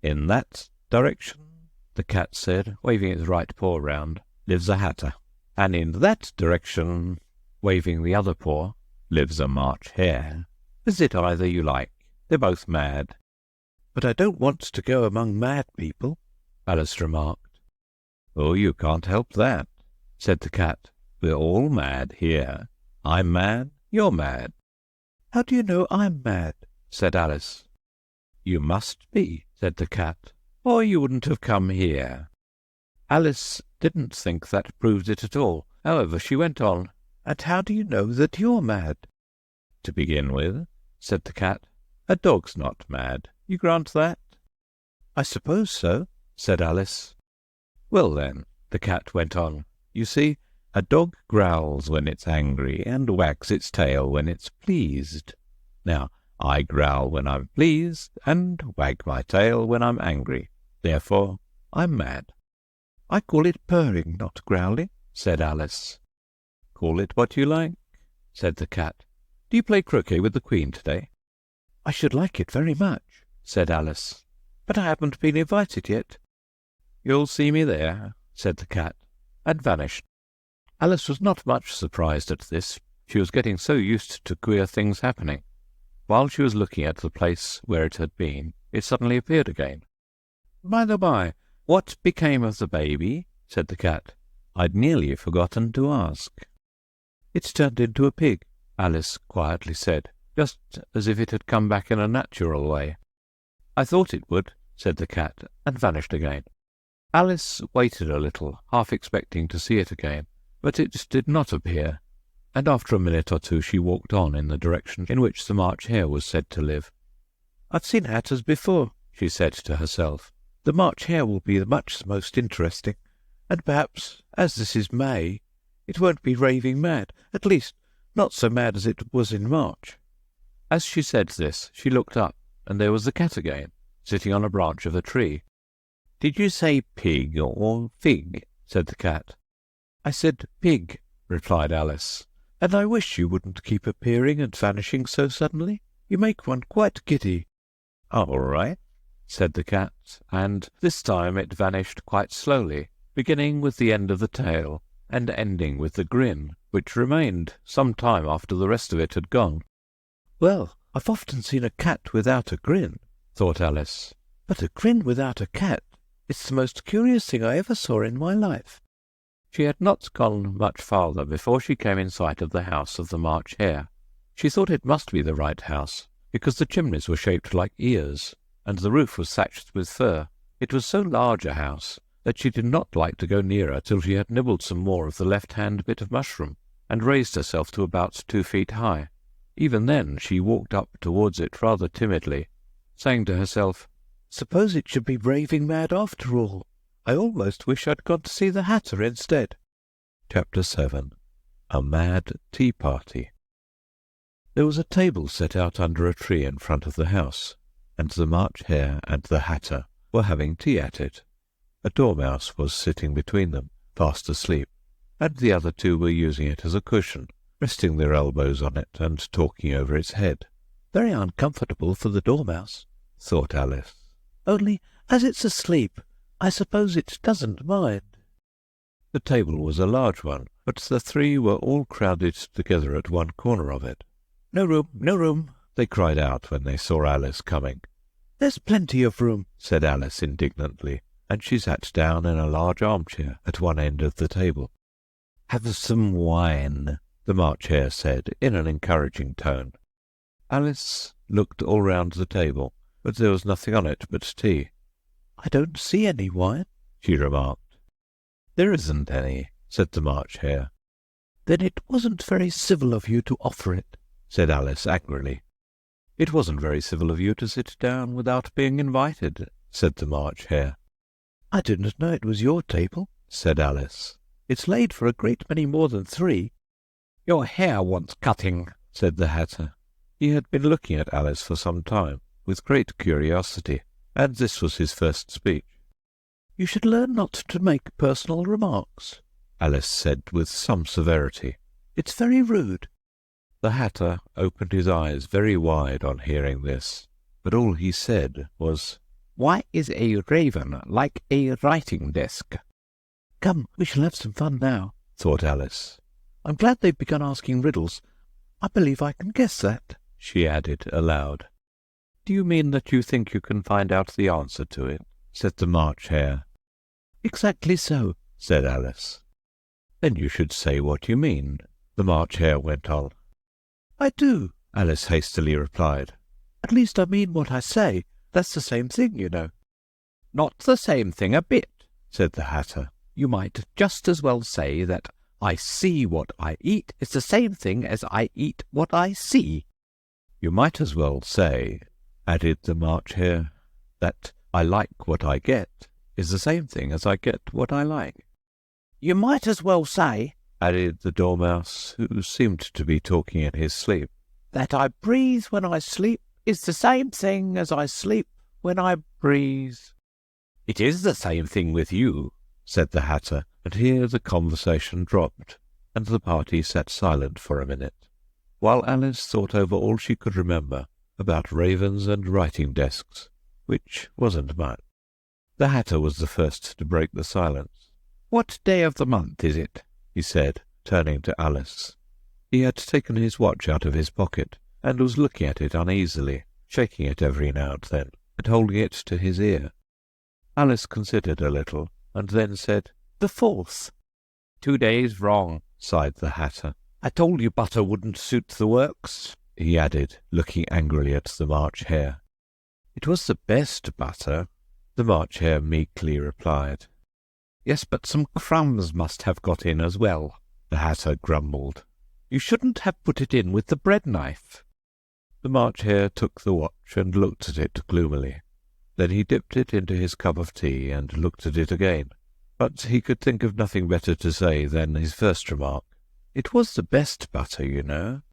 "In that direction," the cat said, waving its right paw round, "lives a hatter. And in that direction," waving the other paw, "lives a March hare. Visit either you like. They're both mad." "But I don't want to go among mad people," Alice remarked. "Oh, you can't help that," said the cat. "We're all mad here. I'm mad, you're mad." "How do you know I'm mad?" said Alice. "You must be," said the cat, "or you wouldn't have come here." Alice didn't think that proved it at all. However, she went on, "And how do you know that you're mad?" "To begin with," said the cat, "a dog's not mad. You grant that?" "I suppose so," said Alice. "Well then," the cat went on, "you see, a dog growls when it's angry and wags its tail when it's pleased. Now, I growl when I'm pleased and wag my tail when I'm angry. Therefore, I'm mad." "I call it purring, not growling," said Alice. "Call it what you like," said the cat. "Do you play croquet with the Queen today?" "I should like it very much," said Alice, "but I haven't been invited yet." "You'll see me there," said the cat, and vanished. Alice was not much surprised at this. She was getting so used to queer things happening. While she was looking at the place where it had been, it suddenly appeared again. "By the by, "What became of the baby?" said the cat. "I'd nearly forgotten to ask." "It turned into a pig," Alice quietly said, just as if it had come back in a natural way. "I thought it would," said the cat, and vanished again. Alice waited a little, half expecting to see it again, but it did not appear, and after a minute or two she walked on in the direction in which the March Hare was said to live. "I've seen hatters before," she said to herself. "The March Hare will be much the most interesting, and perhaps, as this is May, it won't be raving mad, at least not so mad as it was in March." As she said this, she looked up, and there was the cat again, sitting on a branch of a tree. "Did you say pig or fig?" said the cat. "I said pig," replied Alice, "and I wish you wouldn't keep appearing and vanishing so suddenly. You make one quite giddy." "All right," said the cat, and this time it vanished quite slowly, beginning with the end of the tail and ending with the grin, which remained some time after the rest of it had gone. "Well, I've often seen a cat without a grin," thought Alice, "but a grin without a cat is the most curious thing I ever saw in my life." She had not gone much farther before she came in sight of the house of the March Hare. She thought it must be the right house, because the chimneys were shaped like ears, and the roof was thatched with fur. It was so large a house that she did not like to go nearer till she had nibbled some more of the left-hand bit of mushroom, and raised herself to about 2 feet high. Even then she walked up towards it rather timidly, saying to herself, "Suppose it should be raving mad after all. I almost wish I'd gone to see the Hatter instead." Chapter 7. A Mad Tea Party. There was a table set out under a tree in front of the house, and the March Hare and the Hatter were having tea at it. A dormouse was sitting between them, fast asleep, and the other two were using it as a cushion, resting their elbows on it and talking over its head. "Very uncomfortable for the dormouse," thought Alice. "Only, as it's asleep, I suppose it doesn't mind." The table was a large one, but the three were all crowded together at one corner of it. "No room, no room," they cried out when they saw Alice coming. "There's plenty of room," said Alice indignantly, and she sat down in a large armchair at one end of the table. "Have some wine," the March Hare said in an encouraging tone. Alice looked all round the table, but there was nothing on it but tea. "I don't see any wine," she remarked. "There isn't any," said the March Hare. "Then it wasn't very civil of you to offer it," said Alice angrily. "It wasn't very civil of you to sit down without being invited," said the March Hare. "I didn't know it was your table," said Alice. "It's laid for a great many more than 3. "Your hair wants cutting," said the Hatter. He had been looking at Alice for some time, with great curiosity, and this was his first speech. "You should learn not to make personal remarks," Alice said with some severity. "It's very rude." The Hatter opened his eyes very wide on hearing this, but all he said was, "Why is a raven like a writing desk?" "Come, we shall have some fun now," thought Alice. "I'm glad they've begun asking riddles. I believe I can guess that," she added aloud. "Do you mean that you think you can find out the answer to it?" said the March Hare. "Exactly so," said Alice. "Then you should say what you mean," the March Hare went on. "I do," Alice hastily replied. "At least I mean what I say. That's the same thing, you know." "Not the same thing a bit," said the Hatter. "You might just as well say that I see what I eat is the same thing as I eat what I see." "You might as well say," added the March Hare, "that I like what I get is the same thing as I get what I like." "You might as well say," added the Dormouse, who seemed to be talking in his sleep, "that I breathe when I sleep is the same thing as I sleep when I breathe." "It is the same thing with you," said the Hatter, and here the conversation dropped, and the party sat silent for a minute, while Alice thought over all she could remember about ravens and writing desks, which wasn't much. The Hatter was the first to break the silence. "What day of the month is it?" he said, turning to Alice. He had taken his watch out of his pocket, and was looking at it uneasily, shaking it every now and then, and holding it to his ear. Alice considered a little, and then said, "The 4th. 2 days wrong," sighed the Hatter. I told you butter wouldn't suit the works," he added, looking angrily at the March Hare. "It was the best butter," the March Hare meekly replied. "Yes, but some crumbs must have got in as well," the Hatter grumbled. "You shouldn't have put it in with the bread knife." The March Hare took the watch and looked at it gloomily. Then he dipped it into his cup of tea and looked at it again. But he could think of nothing better to say than his first remark. "It was the best butter, you know."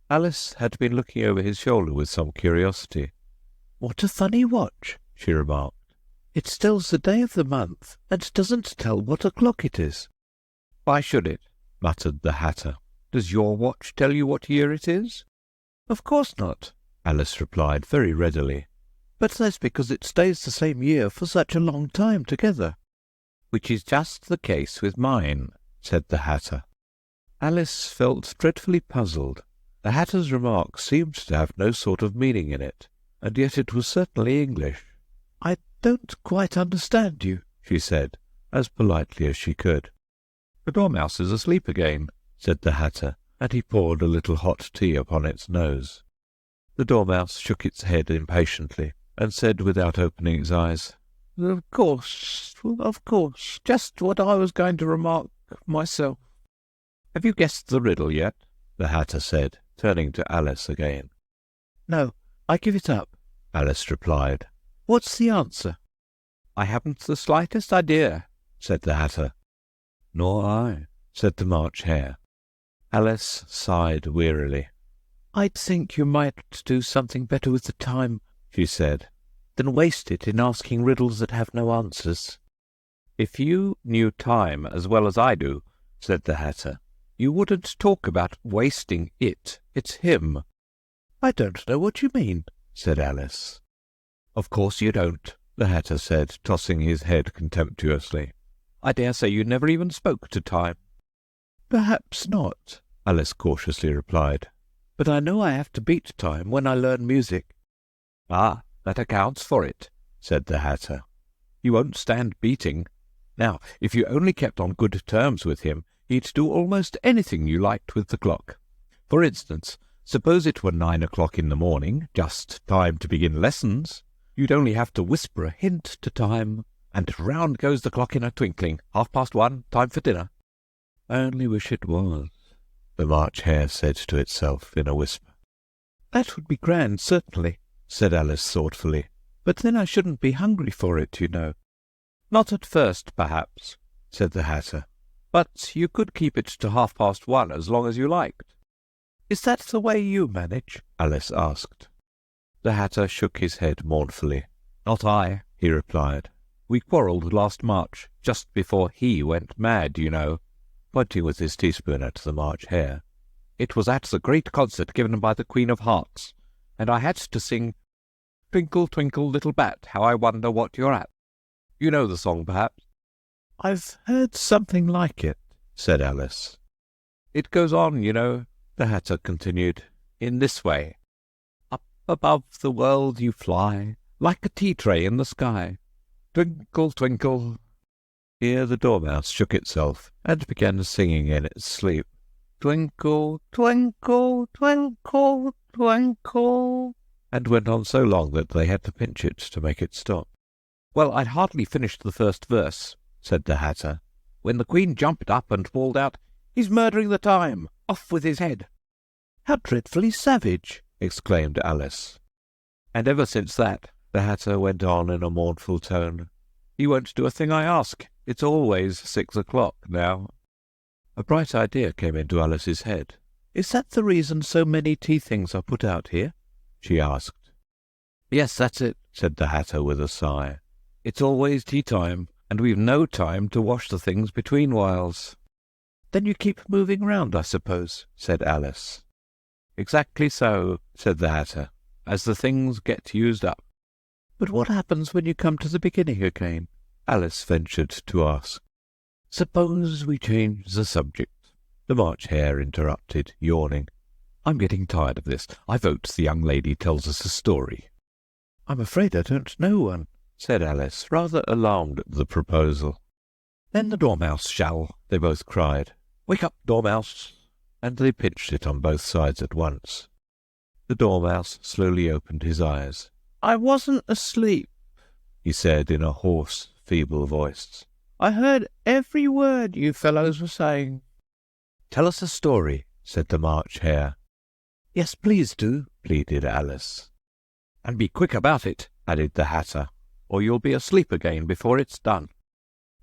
Alice had been looking over his shoulder with some curiosity. "What a funny watch," she remarked. "It tells the day of the month, and doesn't tell what o'clock it is." "Why should it?" muttered the Hatter. "Does your watch tell you what year it is?" "Of course not," Alice replied very readily. "But that's because it stays the same year for such a long time together." "Which is just the case with mine," said the Hatter. Alice felt dreadfully puzzled. The Hatter's remark seemed to have no sort of meaning in it, and yet it was certainly English. "I don't quite understand you," she said, as politely as she could. "The Dormouse is asleep again," said the Hatter, and he poured a little hot tea upon its nose. The Dormouse shook its head impatiently, and said without opening its eyes, Of course, just what I was going to remark myself." "Have you guessed the riddle yet?" the Hatter said, turning to Alice again. "No, I give it up," Alice replied. "What's the answer?" "I haven't the slightest idea," said the Hatter. "Nor I," said the March Hare. Alice sighed wearily. "I think you might do something better with the time," she said, "than waste it in asking riddles that have no answers." "If you knew time as well as I do," said the Hatter, "you wouldn't talk about wasting it. It's him." "I don't know what you mean," said Alice. "Of course you don't," the Hatter said, tossing his head contemptuously. "I dare say you never even spoke to time." "Perhaps not," Alice cautiously replied. "but I know I have to beat time when I learn music." "Ah, that accounts for it," said the Hatter. "You won't stand beating. Now, if you only kept on good terms with him, he'd do almost anything you liked with the clock. For instance, suppose it were 9 o'clock in the morning, just time to begin lessons. You'd only have to whisper a hint to time, and round goes the clock in a twinkling. 1:30, time for dinner." "I only wish it was," the March Hare said to itself in a whisper. "That would be grand, certainly," said Alice thoughtfully. "but then I shouldn't be hungry for it, you know." "Not at first, perhaps," said the Hatter. "But you could keep it to 1:30 as long as you liked." "Is that the way you manage?" Alice asked. The Hatter shook his head mournfully. "Not I," he replied. "We quarrelled last March, just before he went mad, you know," pointing with his teaspoon at the March Hare. "It was at the great concert given by the Queen of Hearts, and I had to sing 'Twinkle, twinkle, little bat, how I wonder what you're at.' You know the song, perhaps?" "I've heard something like it," said Alice. "It goes on, you know," the Hatter continued, "in this way. Up above the world you fly, like a tea-tray in the sky. Twinkle, twinkle." Here the Dormouse shook itself and began singing in its sleep. "Twinkle, twinkle, twinkle, twinkle," and went on so long that they had to pinch it to make it stop. "Well, I'd hardly finished the first verse," said the Hatter, "when the Queen jumped up and bawled out, 'He's murdering the time! Off with his head!'" "How dreadfully savage!" exclaimed Alice. "And ever since that," the Hatter went on in a mournful tone, "he won't do a thing I ask. It's always 6 o'clock now." A bright idea came into Alice's head. "Is that the reason so many tea things are put out here?" she asked. "Yes, that's it," said the Hatter with a sigh. "It's always tea time, and we've no time to wash the things between whiles." "Then you keep moving round, I suppose," said Alice. "Exactly so," said the Hatter, "as the things get used up." "But what happens when you come to the beginning again?" Alice ventured to ask. "Suppose we change The subject," the March Hare interrupted, yawning. "I'm getting tired of this. I vote the young lady tells us a story." "I'm afraid I don't know one," said Alice, rather alarmed at the proposal. Then the Dormouse shall, they both cried. Wake up, Dormouse. And they pinched it on both sides at once. The Dormouse slowly opened his eyes. I wasn't asleep, he said in a hoarse, feeble voice. I heard every word you fellows were saying. Tell us a story, said the March Hare. Yes, please do, pleaded Alice. And be quick about it, added the Hatter, or you'll be asleep again before it's done.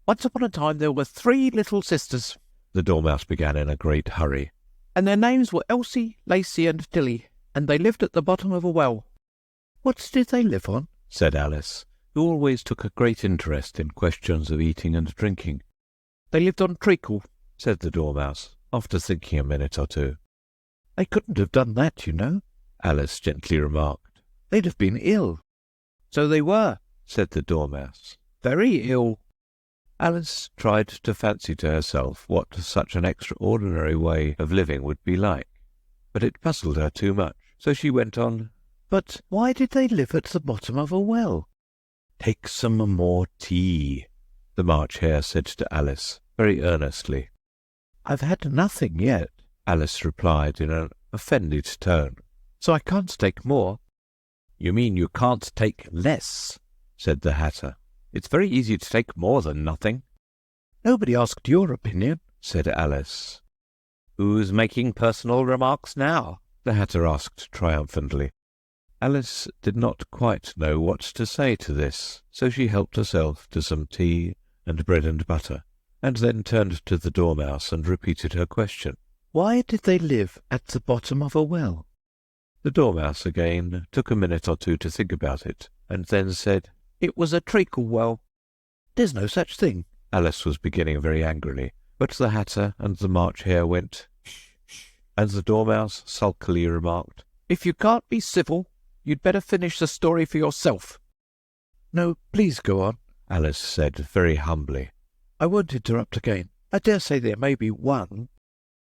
Once upon a time there were 3 little sisters, the Dormouse began in a great hurry. And their names were Elsie, Lacie, and Tilly, and they lived at the bottom of a well. What did they live on? said Alice, who always took a great interest in questions of eating and drinking. They lived on treacle, said the Dormouse, after thinking a minute or two. They couldn't have done that, you know, Alice gently remarked. They'd have been ill. So they were, said the Dormouse. Very ill. Alice tried to fancy to herself what such an extraordinary way of living would be like, but it puzzled her too much, so she went on, But why did they live at the bottom of a well? Take some more tea, the March Hare said to Alice, very earnestly. I've had nothing yet, Alice replied in an offended tone. So I can't take more. You mean you can't take less, said the Hatter. It's very easy to take more than nothing. Nobody asked your opinion, said Alice. Who's making personal remarks now? the Hatter asked triumphantly. Alice did not quite know what to say to this, so she helped herself to some tea and bread and butter, and then turned to the Dormouse and repeated her question. Why did they live at the bottom of a well? The Dormouse again took a minute or two to think about it, and then said, It was a treacle well. There's no such thing. Alice was beginning very angrily, but the Hatter and the March Hare went, Shh, shh, and the Dormouse sulkily remarked, If you can't be civil, you'd better finish the story for yourself. No, please go on, Alice said very humbly. I won't interrupt again. I dare say there may be one.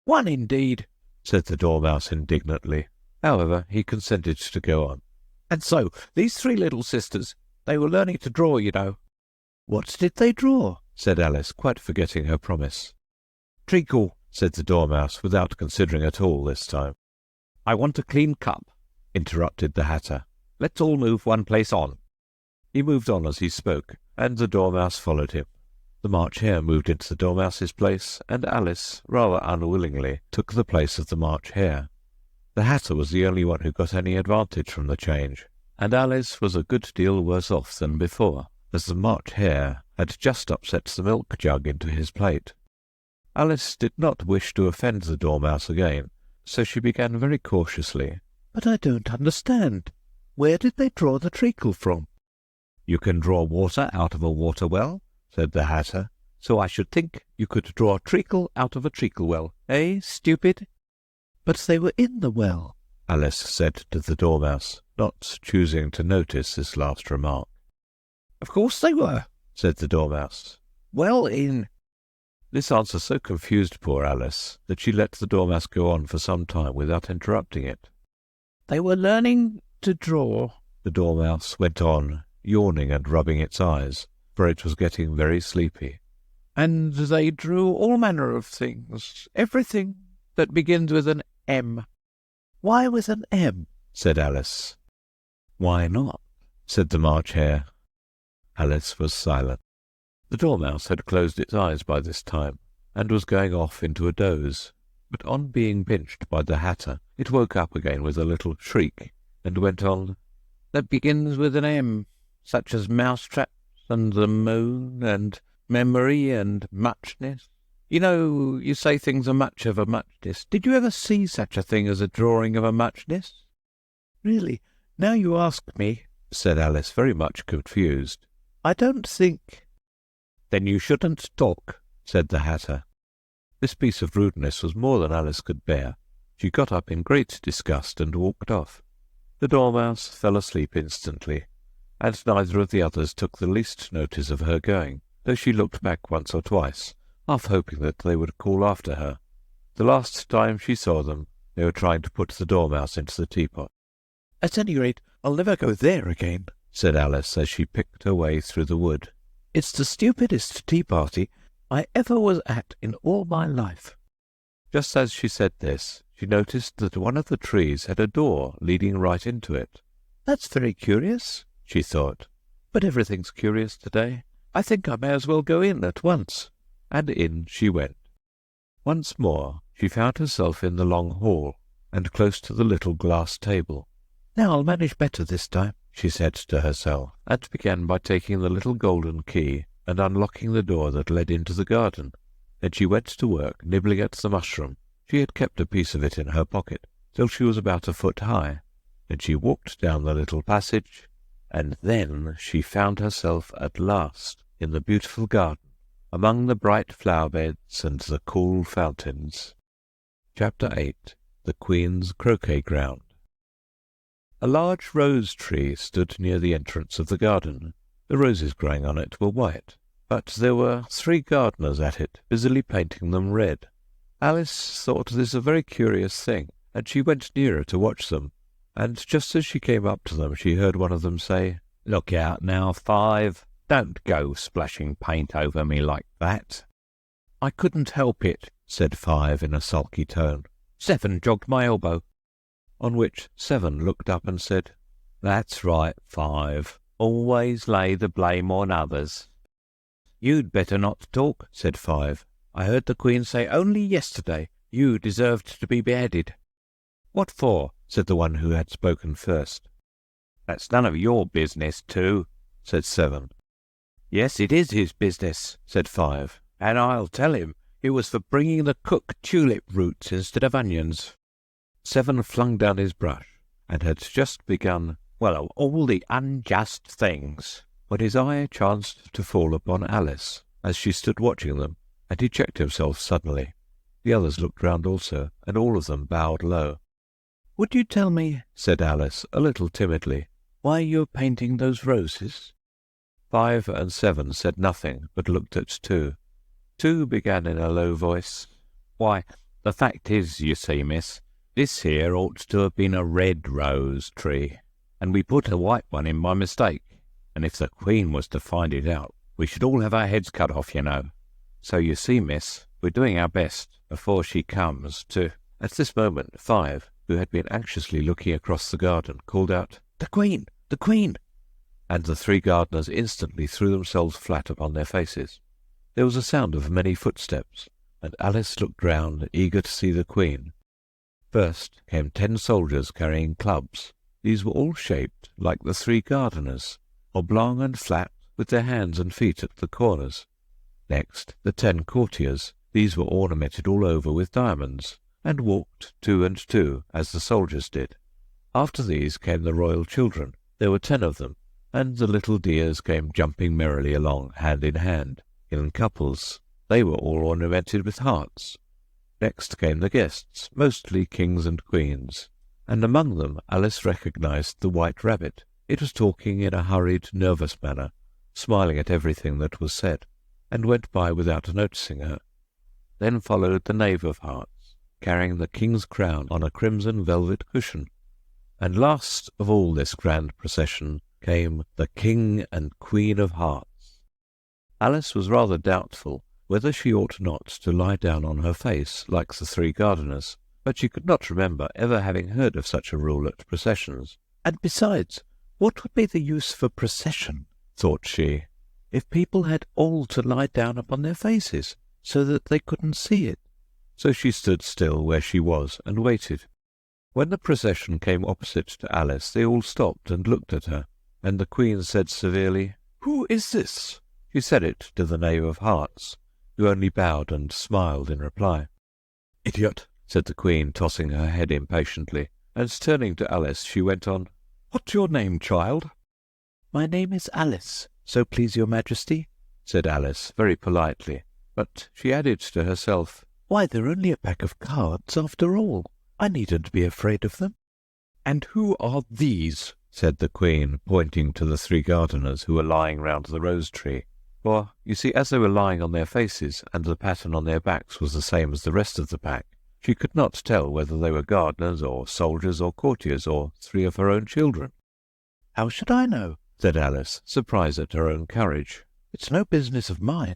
One indeed, said the Dormouse indignantly. However, he consented to go on. And so, these 3 little sisters, they were learning to draw, you know. What did they draw? said Alice, quite forgetting her promise. Treacle, said the Dormouse, without considering at all this time. I want a clean cup, interrupted the Hatter. Let's all move one place on. He moved on as he spoke, and the Dormouse followed him. The March Hare moved into the Dormouse's place, and Alice, rather unwillingly, took the place of the March Hare. The Hatter was the only one who got any advantage from the change, and Alice was a good deal worse off than before, as the March Hare had just upset the milk jug into his plate. Alice did not wish to offend the Dormouse again, so she began very cautiously. But I don't understand. Where did they draw the treacle from? You can draw water out of a water well, said the Hatter, so I should think you could draw treacle out of a treacle well. Eh, stupid? But they were in the well, Alice said to the Dormouse, not choosing to notice this last remark. Of course they were, said the Dormouse. Well in. This answer so confused poor Alice that she let the Dormouse go on for some time without interrupting it. They were learning to draw, the Dormouse went on, yawning and rubbing its eyes, for it was getting very sleepy. And they drew all manner of things, everything that begins with an M. Why with an M? said Alice. Why not? said the March Hare. Alice was silent. The Dormouse had closed its eyes by this time, and was going off into a doze, but on being pinched by the Hatter, it woke up again with a little shriek, and went on, That begins with an M, such as mousetraps, and the moon, and memory, and muchness. You know, you say things are much of a muchness. Did you ever see such a thing as a drawing of a muchness? Really, now you ask me, said Alice, very much confused. I don't think. Then you shouldn't talk, said the Hatter. This piece of rudeness was more than Alice could bear. She got up in great disgust and walked off. The Dormouse fell asleep instantly, and neither of the others took the least notice of her going, though she looked back once or twice, half hoping that they would call after her. The last time she saw them, they were trying to put the Dormouse into the teapot. At any rate, I'll never go there again, said Alice as she picked her way through the wood. "It's the stupidest tea party I ever was at in all my life." Just as she said this, she noticed that one of the trees had a door leading right into it. "That's very curious," she thought, "but everything's curious today. I think I may as well go in at once." And in she went. Once more she found herself in the long hall, and close to the little glass table. "Now I'll manage better this time," she said to herself, and began by taking the little golden key and unlocking the door that led into the garden. Then she went to work nibbling at the mushroom. She had kept a piece of it in her pocket till she was about a foot high. Then she walked down the little passage, and then she found herself at last in the beautiful garden, among the bright flower beds and the cool fountains. Chapter 8. The Queen's Croquet Ground. A large rose tree stood near the entrance of the garden. The roses growing on it were white, but there were 3 gardeners at it, busily painting them red. Alice thought this a very curious thing, and she went nearer to watch them, and just as she came up to them she heard one of them say, "Look out now, Five. Don't go splashing paint over me like that." "I couldn't help it," said Five in a sulky tone. "Seven jogged my elbow." On which Seven looked up and said, "That's right, Five. Always lay the blame on others." "You'd better not talk," said Five. "I heard the Queen say only yesterday you deserved to be beheaded." "What for?" said the one who had spoken first. "That's none of your business, too," said Seven. "Yes, it is his business," said Five, "and I'll tell him. It was for bringing the cook tulip roots instead of onions." Seven flung down his brush, and had just begun, "Well, of all the unjust things," when his eye chanced to fall upon Alice, as she stood watching them, and he checked himself suddenly. The others looked round also, and all of them bowed low. "Would you tell me," said Alice, a little timidly, "why you're painting those roses?" Five and Seven said nothing, but looked at Two. Two began in a low voice, "Why, the fact is, you see, miss, this here ought to have been a red rose tree, and we put a white one in by mistake, and if the Queen was to find it out, we should all have our heads cut off, you know. So you see, miss, we're doing our best before she comes to—" At this moment Five, who had been anxiously looking across the garden, called out, "The Queen! The Queen!" and the 3 gardeners instantly threw themselves flat upon their faces. There was a sound of many footsteps, and Alice looked round, eager to see the Queen. First came 10 soldiers carrying clubs. These were all shaped like the 3 gardeners, oblong and flat, with their hands and feet at the corners. Next, the 10 courtiers. These were ornamented all over with diamonds, and walked 2 and 2, as the soldiers did. After these came the royal children. There were 10 of them, and the little dears came jumping merrily along, hand in hand, in couples. They were all ornamented with hearts. Next came the guests, mostly kings and queens, and among them Alice recognized the White Rabbit. It was talking in a hurried, nervous manner, smiling at everything that was said, and went by without noticing her. Then followed the Knave of Hearts, carrying the king's crown on a crimson velvet cushion. And last of all this grand procession came the King and Queen of Hearts. Alice was rather doubtful whether she ought not to lie down on her face like the 3 gardeners, but she could not remember ever having heard of such a rule at processions. "And besides, what would be the use of a procession," thought she, "if people had all to lie down upon their faces, so that they couldn't see it?" So she stood still where she was and waited. When the procession came opposite to Alice, they all stopped and looked at her, and the Queen said severely, "Who is this?" She said it to the Knave of Hearts, who only bowed and smiled in reply. "Idiot," said the Queen, tossing her head impatiently, and turning to Alice she went on, "What's your name, child?" "My name is Alice, so please your Majesty," said Alice very politely, but she added to herself, "Why, they're only a pack of cards after all. I needn't be afraid of them." "And who are these?" said the Queen, pointing to the 3 gardeners who were lying round the rose tree. For, you see, as they were lying on their faces, and the pattern on their backs was the same as the rest of the pack, she could not tell whether they were gardeners, or soldiers, or courtiers, or 3 of her own children. "How should I know?" said Alice, surprised at her own courage. "It's no business of mine."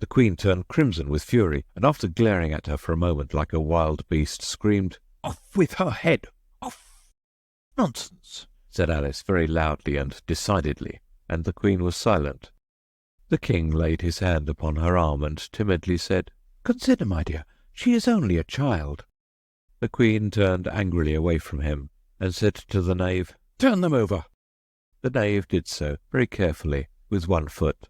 The Queen turned crimson with fury, and after glaring at her for a moment like a wild beast, screamed, "Off with her head! Off!" "Nonsense," said Alice very loudly and decidedly, and the Queen was silent. The King laid his hand upon her arm and timidly said, "Consider, my dear, she is only a child." The Queen turned angrily away from him and said to the knave, "Turn them over." The knave did so, very carefully, with one foot.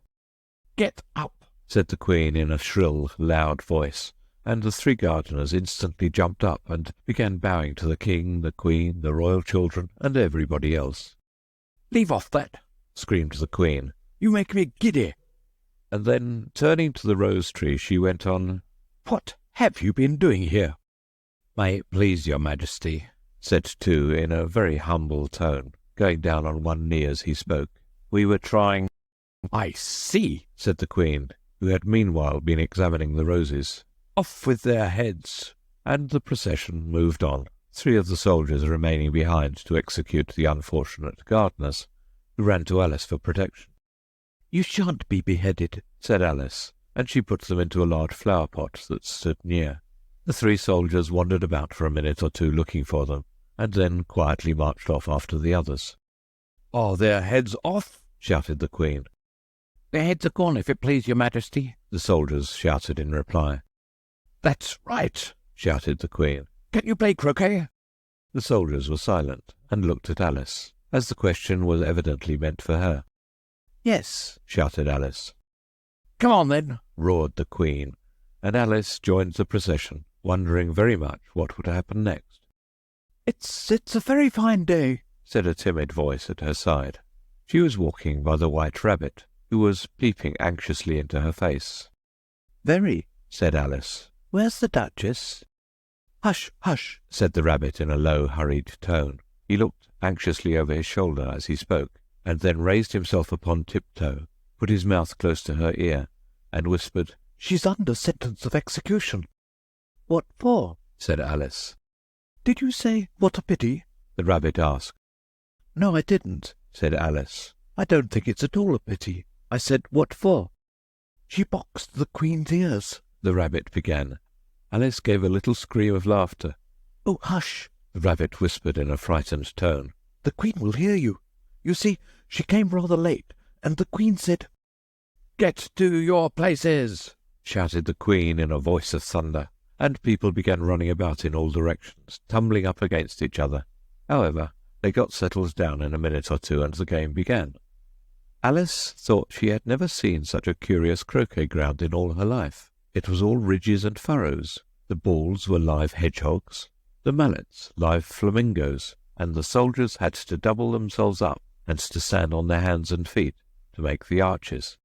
"Get up," said the Queen in a shrill, loud voice, and the 3 gardeners instantly jumped up and began bowing to the King, the Queen, the royal children, and everybody else. "Leave off that," screamed the Queen. "You make me giddy." And then, turning to the rose-tree, she went on, "What have you been doing here?" "May it please your Majesty," said two in a very humble tone, going down on one knee as he spoke. "We were trying—" "I see," said the Queen, who had meanwhile been examining the roses. "Off with their heads." And the procession moved on, 3 of the soldiers remaining behind to execute the unfortunate gardeners, who ran to Alice for protection. "You shan't be beheaded," said Alice, and she put them into a large flower pot that stood near. The 3 soldiers wandered about for a minute or two looking for them, and then quietly marched off after the others. "Are their heads off?" shouted the Queen. "Their heads are gone, if it please your Majesty," the soldiers shouted in reply. "That's right," shouted the Queen. "Can you play croquet?" The soldiers were silent and looked at Alice, as the question was evidently meant for her. "Yes," shouted Alice. "Come on, then," roared the Queen, and Alice joined the procession, wondering very much what would happen next. It's a very fine day," said a timid voice at her side. She was walking by the White Rabbit, who was peeping anxiously into her face. "Very," said Alice. "Where's the Duchess?" "Hush, hush," said the Rabbit in a low, hurried tone. He looked anxiously over his shoulder as he spoke, and then raised himself upon tiptoe, put his mouth close to her ear, and whispered, "She's under sentence of execution." "What for?" said Alice. "Did you say, 'what a pity'?" the Rabbit asked. "No, I didn't," said Alice. "I don't think it's at all a pity. I said, 'what for?'" "She boxed the Queen's ears," the Rabbit began. Alice gave a little scream of laughter. "Oh, hush," the Rabbit whispered in a frightened tone. "The Queen will hear you. You see, she came rather late, and the Queen said—" "Get to your places!" shouted the Queen in a voice of thunder, and people began running about in all directions, tumbling up against each other. However, they got settled down in a minute or two, and the game began. Alice thought she had never seen such a curious croquet ground in all her life. It was all ridges and furrows. The balls were live hedgehogs, the mallets live flamingos, and the soldiers had to double themselves up and to stand on their hands and feet to make the arches.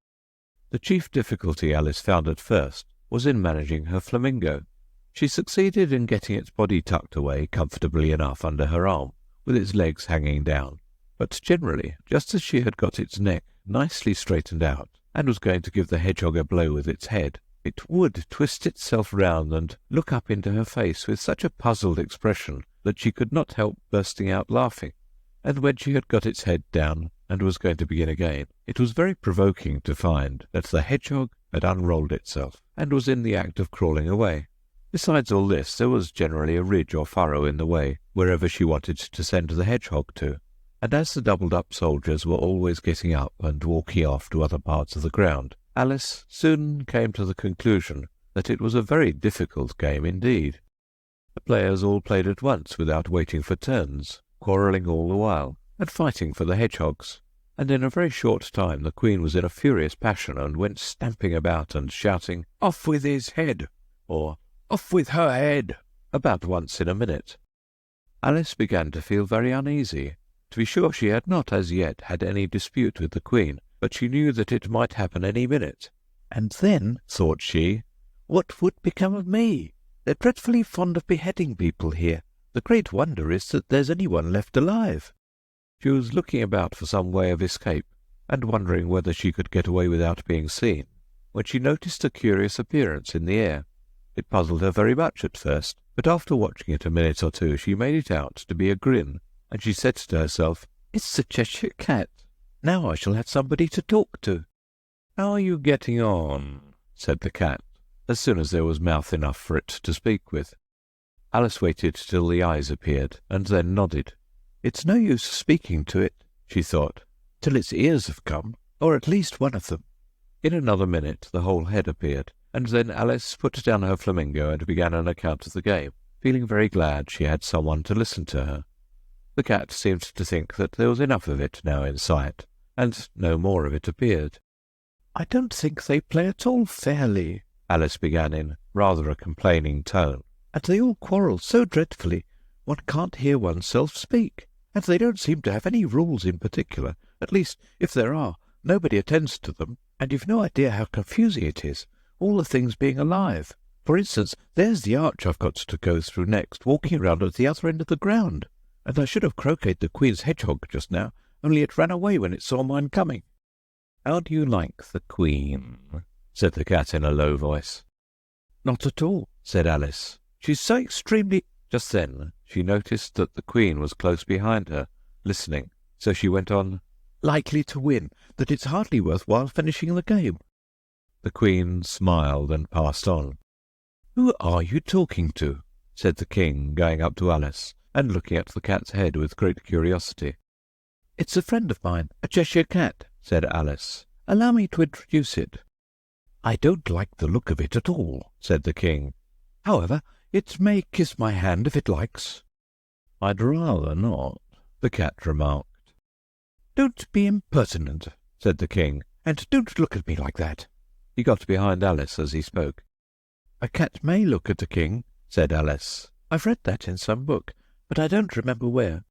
The chief difficulty Alice found at first was in managing her flamingo. She succeeded in getting its body tucked away comfortably enough under her arm, with its legs hanging down, but generally, just as she had got its neck nicely straightened out, and was going to give the hedgehog a blow with its head, it would twist itself round and look up into her face with such a puzzled expression that she could not help bursting out laughing. And when she had got its head down and was going to begin again, it was very provoking to find that the hedgehog had unrolled itself and was in the act of crawling away. Besides all this, there was generally a ridge or furrow in the way wherever she wanted to send the hedgehog to, and as the doubled-up soldiers were always getting up and walking off to other parts of the ground, Alice soon came to the conclusion that it was a very difficult game indeed. The players all played at once without waiting for turns, quarrelling all the while, and fighting for the hedgehogs, and in a very short time the Queen was in a furious passion and went stamping about and shouting, "Off with his head!" or "Off with her head!" about once in a minute. Alice began to feel very uneasy. To be sure, she had not as yet had any dispute with the Queen, but she knew that it might happen any minute. "And then," thought she, "what would become of me? They're dreadfully fond of beheading people here. The great wonder is that there's anyone left alive." She was looking about for some way of escape, and wondering whether she could get away without being seen, when she noticed a curious appearance in the air. It puzzled her very much at first, but after watching it a minute or two she made it out to be a grin, and she said to herself, "It's the Cheshire Cat." Now I shall have somebody to talk to." "How are you getting on?" said the cat, as soon as there was mouth enough for it to speak with. Alice waited till the eyes appeared, and then nodded. "It's no use speaking to it," she thought, "till its ears have come, or at least one of them." In another minute the whole head appeared, and then Alice put down her flamingo and began an account of the game, feeling very glad she had someone to listen to her. The cat seemed to think that there was enough of it now in sight, and no more of it appeared. "I don't think they play at all fairly," Alice began in rather a complaining tone. "and they all quarrel so dreadfully. One can't hear oneself speak, and they don't seem to have any rules in particular. At least, if there are, nobody attends to them, and you've no idea how confusing it is, all the things being alive. For instance, there's the arch I've got to go through next, walking round at the other end of the ground, and I should have croqueted the Queen's hedgehog just now, only it ran away when it saw mine coming." "How do you like the Queen?" said the cat in a low voice. "Not at all," said Alice. "She's so extremely—" Just then she noticed that the Queen was close behind her, listening, so she went on, "likely to win, that it's hardly worth while finishing the game." The Queen smiled and passed on. "Who are you talking to?" said the King, going up to Alice and looking at the cat's head with great curiosity. "It's a friend of mine, a Cheshire cat," said Alice. "Allow me to introduce it." "I don't like the look of it at all," said the King. "However, it may kiss my hand if it likes." "I'd rather not," the cat remarked. "Don't be impertinent," said the King, "and don't look at me like that." He got behind Alice as he spoke. "A cat may look at a king," said Alice. "I've read that in some book, but I don't remember where."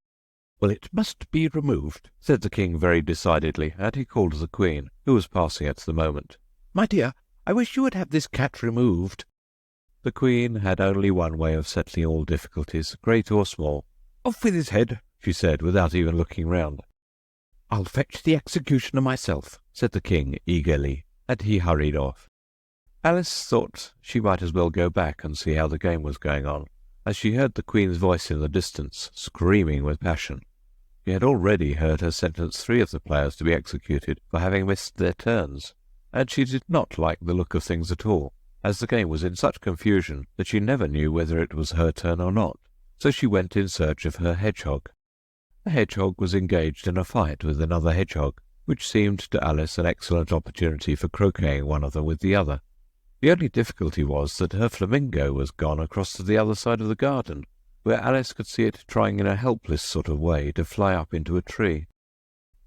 "Well, it must be removed," said the King very decidedly, and he called the Queen, who was passing at the moment. "My dear, I wish you would have this cat removed." The Queen had only one way of settling all difficulties, great or small. "Off with his head," she said, without even looking round. "I'll fetch the executioner myself," said the King eagerly, and he hurried off. Alice thought she might as well go back and see how the game was going on, as she heard the Queen's voice in the distance, screaming with passion. She had already heard her sentence 3 of the players to be executed for having missed their turns, and she did not like the look of things at all, as the game was in such confusion that she never knew whether it was her turn or not, so she went in search of her hedgehog. The hedgehog was engaged in a fight with another hedgehog, which seemed to Alice an excellent opportunity for croqueting one of them with the other. The only difficulty was that her flamingo was gone across to the other side of the garden, where Alice could see it trying in a helpless sort of way to fly up into a tree.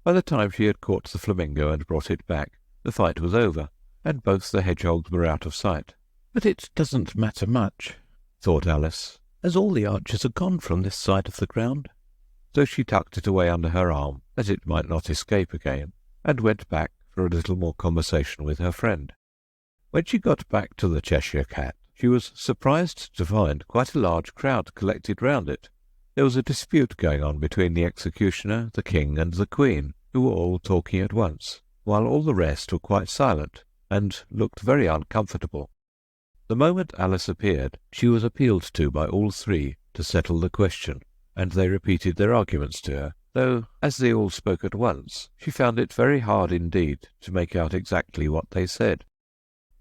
By the time she had caught the flamingo and brought it back, the fight was over, and both the hedgehogs were out of sight. "But it doesn't matter much," thought Alice, "as all the archers are gone from this side of the ground." So she tucked it away under her arm, that it might not escape again, and went back for a little more conversation with her friend. When she got back to the Cheshire Cat, she was surprised to find quite a large crowd collected round it. There was a dispute going on between the executioner, the King, and the Queen, who were all talking at once, while all the rest were quite silent, and looked very uncomfortable. The moment Alice appeared, she was appealed to by all 3 to settle the question, and they repeated their arguments to her, though, as they all spoke at once, she found it very hard indeed to make out exactly what they said.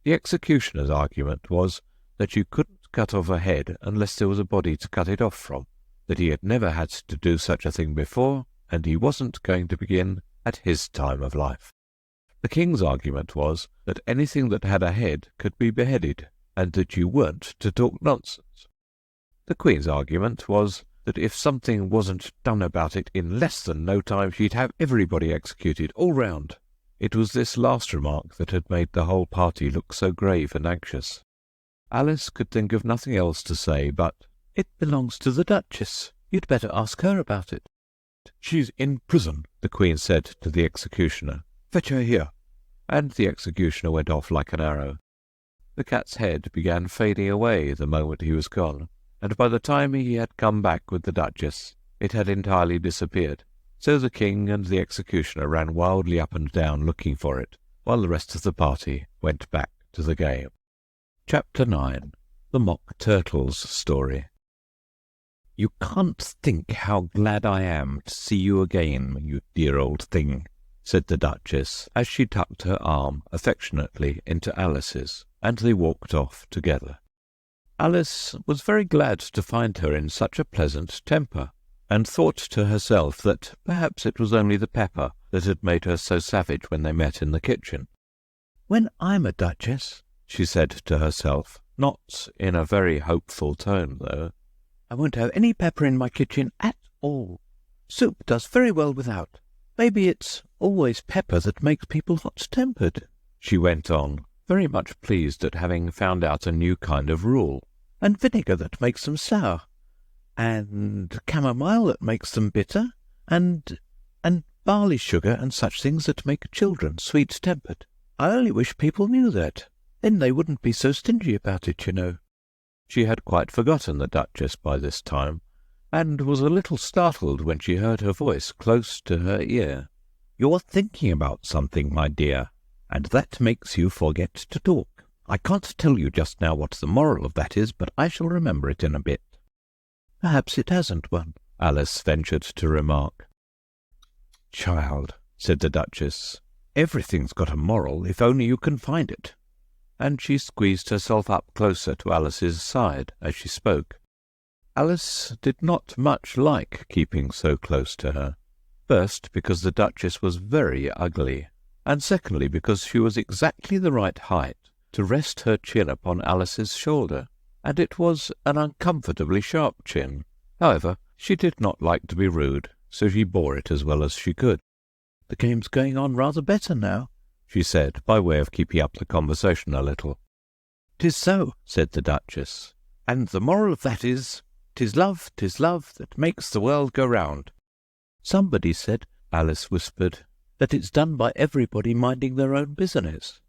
The executioner's argument was that you couldn't cut off a head unless there was a body to cut it off from, that he had never had to do such a thing before, and he wasn't going to begin at his time of life. The King's argument was that anything that had a head could be beheaded, and that you weren't to talk nonsense. The Queen's argument was that if something wasn't done about it in less than no time, she'd have everybody executed all round. It was this last remark that had made the whole party look so grave and anxious. Alice could think of nothing else to say but, "It belongs to the Duchess. You'd better ask her about it." "She's in prison," the Queen said to the executioner. "Fetch her here." And the executioner went off like an arrow. The cat's head began fading away the moment he was gone, and by the time he had come back with the Duchess, it had entirely disappeared. So the King and the executioner ran wildly up and down looking for it, while the rest of the party went back to the game. Chapter 9. The Mock Turtle's Story. "You can't think how glad I am to see you again, you dear old thing," said the Duchess, as she tucked her arm affectionately into Alice's, and they walked off together. Alice was very glad to find her in such a pleasant temper, and thought to herself that perhaps it was only the pepper that had made her so savage when they met in the kitchen. "When I'm a duchess," she said to herself, not in a very hopeful tone, though, "I won't have any pepper in my kitchen at all. Soup does very well without. Maybe it's always pepper that makes people hot-tempered," she went on, very much pleased at having found out a new kind of rule. "and vinegar that makes them sour, and chamomile that makes them bitter, and barley sugar and such things that make children sweet-tempered. I only wish people knew that. Then they wouldn't be so stingy about it, you know." She had quite forgotten the Duchess by this time, and was a little startled when she heard her voice close to her ear. "You're thinking about something, my dear, and that makes you forget to talk. I can't tell you just now what the moral of that is, but I shall remember it in a bit." "Perhaps it hasn't one," Alice ventured to remark. "Child," said the Duchess, "everything's got a moral if only you can find it." And she squeezed herself up closer to Alice's side as she spoke. Alice did not much like keeping so close to her. First, because the Duchess was very ugly, and secondly, because she was exactly the right height to rest her chin upon Alice's shoulder, and it was an uncomfortably sharp chin. However, she did not like to be rude, so she bore it as well as she could. "The game's going on rather better now," she said, by way of keeping up the conversation a little. "'Tis so," said the Duchess, "and the moral of that is, 'tis love that makes the world go round." "Somebody said," Alice whispered, "that it's done by everybody minding their own business."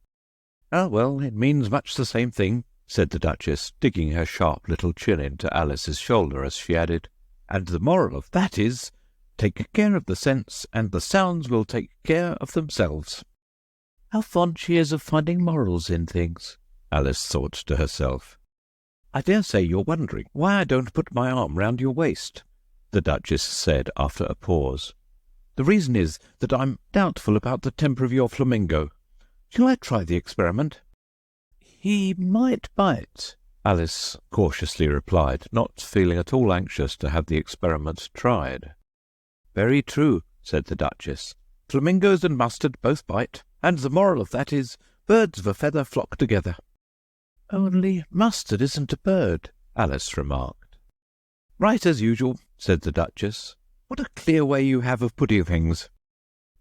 "Ah, well, it means much the same thing," said the Duchess, digging her sharp little chin into Alice's shoulder as she added, "and the moral of that is, take care of the sense, and the sounds will take care of themselves." "How fond she is of finding morals in things," Alice thought to herself. "I dare say you're wondering why I don't put my arm round your waist," the Duchess said after a pause. "The reason is that I'm doubtful about the temper of your flamingo. Shall I try the experiment?" "He might bite," Alice cautiously replied, not feeling at all anxious to have the experiment tried. "Very true," said the Duchess. "Flamingos and mustard both bite, and the moral of that is, birds of a feather flock together." "Only mustard isn't a bird," Alice remarked. "Right as usual," said the Duchess. "What a clear way you have of putting things."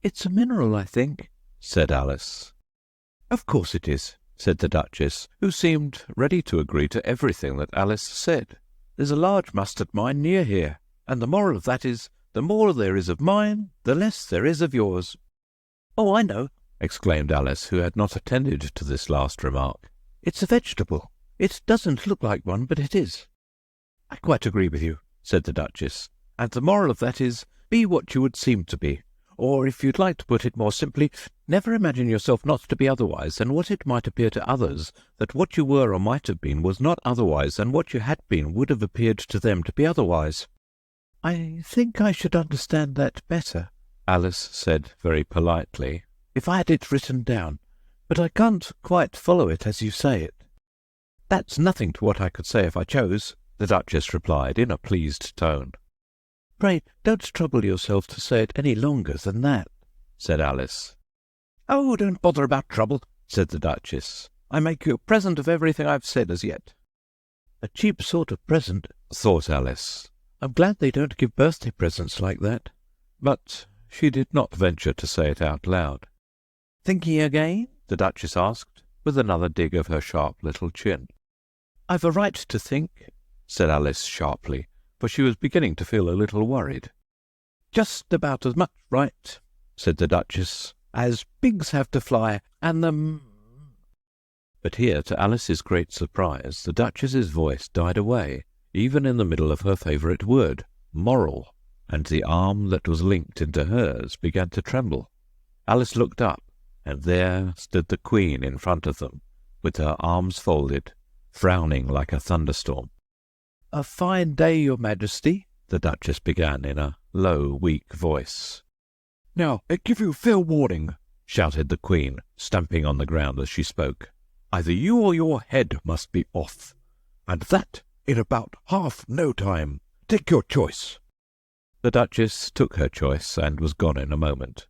"It's a mineral, I think," said Alice. "Of course it is," said the Duchess, who seemed ready to agree to everything that Alice said. "There's a large mustard mine near here, and the moral of that is, the more there is of mine, the less there is of yours." "Oh, I know," exclaimed Alice, who had not attended to this last remark. "It's a vegetable. It doesn't look like one, but it is." "I quite agree with you," said the Duchess, "and the moral of that is, be what you would seem to be. Or, if you'd like to put it more simply, never imagine yourself not to be otherwise than what it might appear to others that what you were or might have been was not otherwise than what you had been would have appeared to them to be otherwise." "I think I should understand that better," Alice said very politely, "if I had it written down, but I can't quite follow it as you say it." "That's nothing to what I could say if I chose," the Duchess replied in a pleased tone. "Pray don't trouble yourself to say it any longer than that," said Alice. "Oh, don't bother about trouble," said the Duchess. "I make you a present of everything I've said as yet." "A cheap sort of present," thought Alice. "I'm glad they don't give birthday presents like that." But she did not venture to say it out loud. "Thinking again?" the Duchess asked, with another dig of her sharp little chin. "I've a right to think," said Alice sharply, for she was beginning to feel a little worried. "Just about as much right," said the Duchess, "as pigs have to fly, and the—" But here, to Alice's great surprise, the Duchess's voice died away, even in the middle of her favourite word, moral, and the arm that was linked into hers began to tremble. Alice looked up, and there stood the Queen in front of them, with her arms folded, frowning like a thunderstorm. "A fine day, your Majesty," the Duchess began in a low, weak voice. Now, I give you fair warning, shouted the Queen, stamping on the ground as she spoke. Either you or your head must be off, and that in about half no time. Take your choice. The Duchess took her choice and was gone in a moment.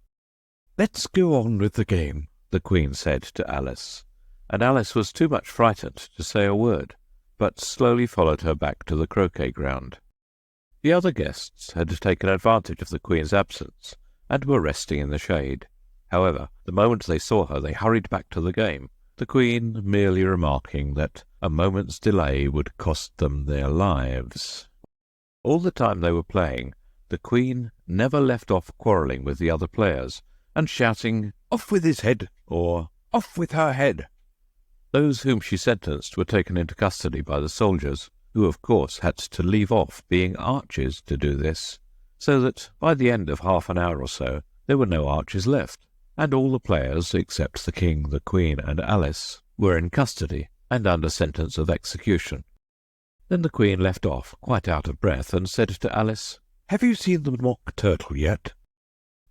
Let's go on with the game, the Queen said to Alice, and Alice was too much frightened to say a word, but slowly followed her back to the croquet ground. The other guests had taken advantage of the Queen's absence, and were resting in the shade. However, the moment they saw her, they hurried back to the game, the Queen merely remarking that a moment's delay would cost them their lives. All the time they were playing, the Queen never left off quarrelling with the other players, and shouting, "Off with his head!" or "Off with her head!" Those whom she sentenced were taken into custody by the soldiers, who of course had to leave off being archers to do this, so that by the end of half an hour or so there were no archers left, and all the players, except the King, the Queen, and Alice, were in custody and under sentence of execution. Then the Queen left off, quite out of breath, and said to Alice, "Have you seen the mock turtle yet?"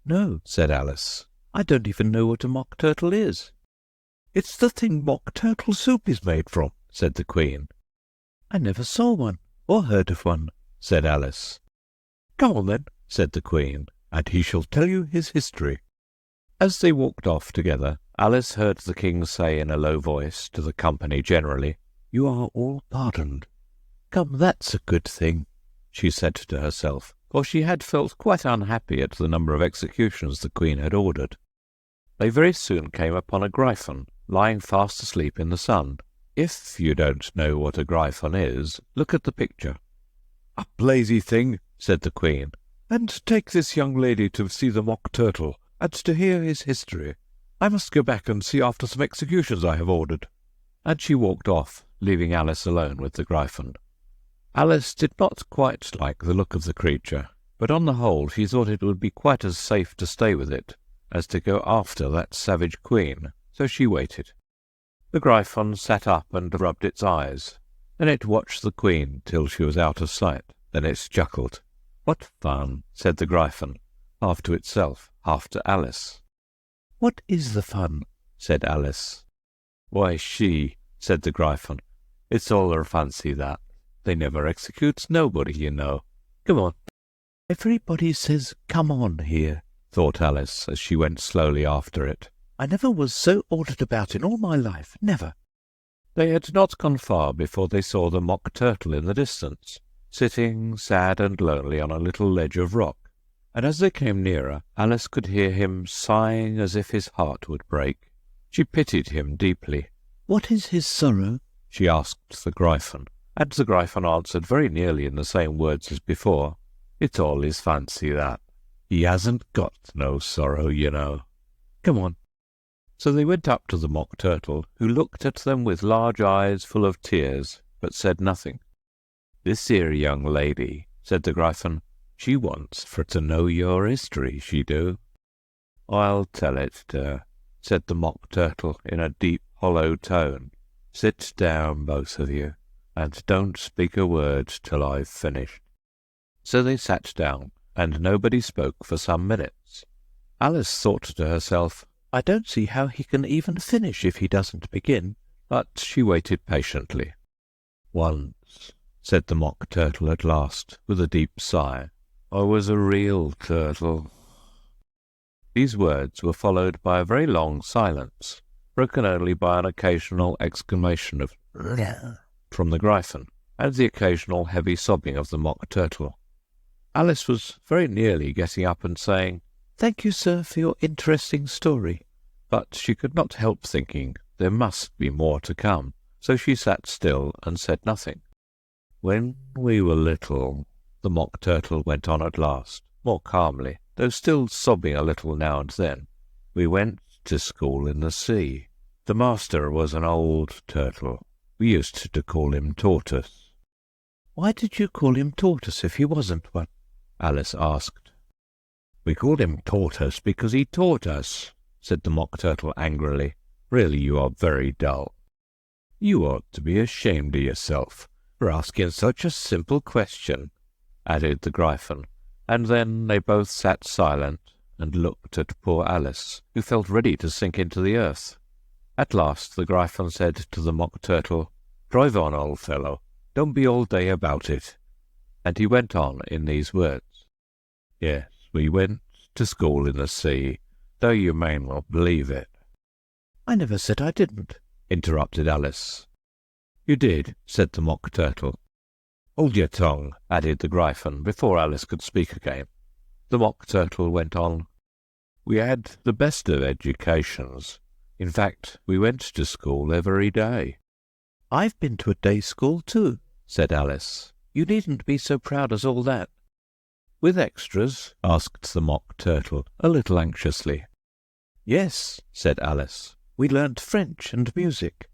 "No," said Alice. "I don't even know what a mock turtle is." "It's the thing mock turtle soup is made from," said the Queen. "I never saw one, or heard of one," said Alice. "Come on, then," said the Queen, "and he shall tell you his history." As they walked off together, Alice heard the King say in a low voice to the company generally, "You are all pardoned." "Come, that's a good thing," she said to herself, for she had felt quite unhappy at the number of executions the Queen had ordered. They very soon came upon a Gryphon, lying fast asleep in the sun. If you don't know what a Gryphon is, look at the picture. "A lazy thing," said the Queen, "and take this young lady to see the mock turtle, and to hear his history. I must go back and see after some executions I have ordered." And she walked off, leaving Alice alone with the Gryphon. Alice did not quite like the look of the creature, but on the whole she thought it would be quite as safe to stay with it as to go after that savage Queen, so she waited. The Gryphon sat up and rubbed its eyes. Then it watched the Queen till she was out of sight. Then it chuckled. "What fun!" said the Gryphon, half to itself, half to Alice. "What is the fun?" said Alice. "Why, she," said the Gryphon. "It's all her fancy, that. They never executes nobody, you know. Come on." "Everybody says 'come on' here," thought Alice, as she went slowly after it. "I never was so ordered about in all my life, never." They had not gone far before they saw the mock turtle in the distance, sitting sad and lonely on a little ledge of rock, and as they came nearer, Alice could hear him sighing as if his heart would break. She pitied him deeply. "What is his sorrow?" she asked the Gryphon, and the Gryphon answered very nearly in the same words as before. "It's all his fancy, that. He hasn't got no sorrow, you know. Come on." So they went up to the mock turtle, who looked at them with large eyes full of tears, but said nothing. "This here young lady," said the Gryphon, "she wants for to know your history, she do." "I'll tell it to her," said the mock turtle in a deep, hollow tone. "Sit down, both of you, and don't speak a word till I've finished." So they sat down, and nobody spoke for some minutes. Alice thought to herself, "I don't see how he can even finish if he doesn't begin," but she waited patiently. "Once," said the mock turtle at last, with a deep sigh, "I was a real turtle." These words were followed by a very long silence, broken only by an occasional exclamation of "No" from the Gryphon, and the occasional heavy sobbing of the mock turtle. Alice was very nearly getting up and saying, "Thank you, sir, for your interesting story," but she could not help thinking there must be more to come, so she sat still and said nothing. "When we were little," the mock turtle went on at last, more calmly, though still sobbing a little now and then, "we went to school in the sea. The master was an old turtle. We used to call him Tortoise." "Why did you call him Tortoise if he wasn't one?" Alice asked. "We called him Tortoise because he taught us," said the mock turtle angrily. "Really, you are very dull. You ought to be ashamed of yourself for asking such a simple question," added the Gryphon, and then they both sat silent and looked at poor Alice, who felt ready to sink into the earth. At last the Gryphon said to the Mock Turtle, "Drive on, old fellow. Don't be all day about it." And he went on in these words. "Yes, we went to school in the sea, though you may not believe it." "I never said I didn't," interrupted Alice. "You did," said the Mock Turtle. "Hold your tongue," added the Gryphon, before Alice could speak again. The Mock Turtle went on. "We had the best of educations. In fact, we went to school every day." "I've been to a day school too," said Alice. "You needn't be so proud as all that." "With extras?" asked the Mock Turtle, a little anxiously. "Yes," said Alice. "We learnt French and music."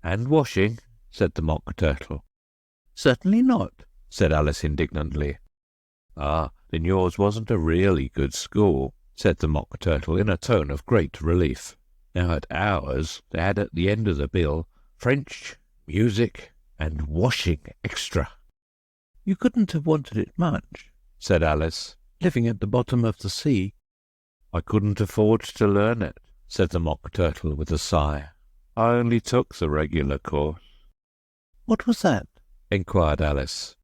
"And washing?" said the Mock Turtle. "Certainly not," said Alice indignantly. "Ah, then yours wasn't a really good school," said the Mock Turtle in a tone of great relief. "Now at ours they had at the end of the bill French, music, and washing extra." "You couldn't have wanted it much," said Alice. "living at the bottom of the sea." "I couldn't afford to learn it," said the Mock Turtle with a sigh. "I only took the regular course." "What was that?" inquired Alice.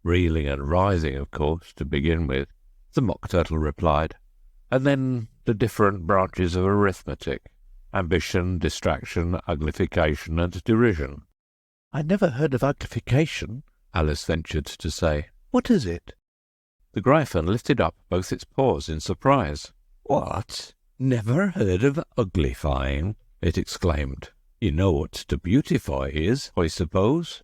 "Reeling and rising, of course, to begin with," the Mock Turtle replied, "and then the different branches of arithmetic, ambition, distraction, uglification, and derision." "I never heard of uglification," Alice ventured to say. "What is it?" The Gryphon lifted up both its paws in surprise. "What? Never heard of uglifying?" it exclaimed. "You know what to beautify is, I suppose?"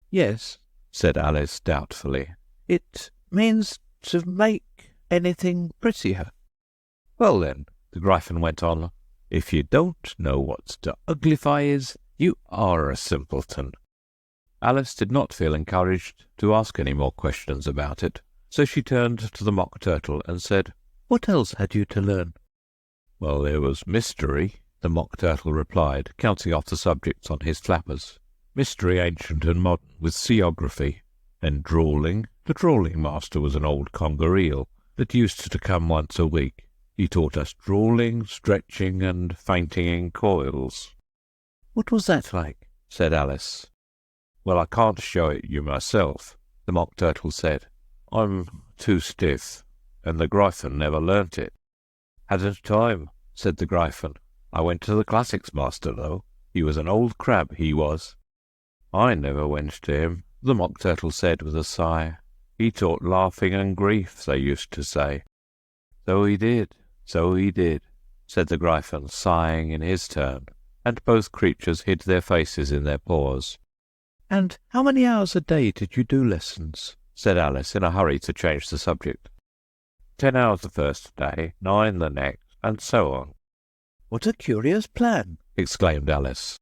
"Yes," said Alice doubtfully. "it means to make anything prettier." "Well then," the Gryphon went on, "if you don't know what to uglify is, you are a simpleton." Alice did not feel encouraged to ask any more questions about it, so she turned to the Mock Turtle and said, "What else had you to learn?" "Well, there was mystery," the Mock Turtle replied, counting off the subjects on his flappers. "Mystery ancient and modern, with seaography. And drawling. The drawling master was an old conger eel that used to come once a week. He taught us drawling, stretching, and fainting in coils." "What was that like?" said Alice. "Well, I can't show it you myself," the Mock Turtle said. "I'm too stiff, and the Gryphon never learnt it." "Hadn't time," said the Gryphon. "I went to the classics master, though. He was an old crab, he was." "I never went to him," the Mock Turtle said with a sigh. "He taught laughing and grief, they used to say." "So he did, said the Gryphon, sighing in his turn, and both creatures hid their faces in their paws. "And how many hours a day did you do lessons?" said Alice, in a hurry to change the subject. 10 hours the first day, 9 the next, and so on." "What a curious plan!" exclaimed Alice.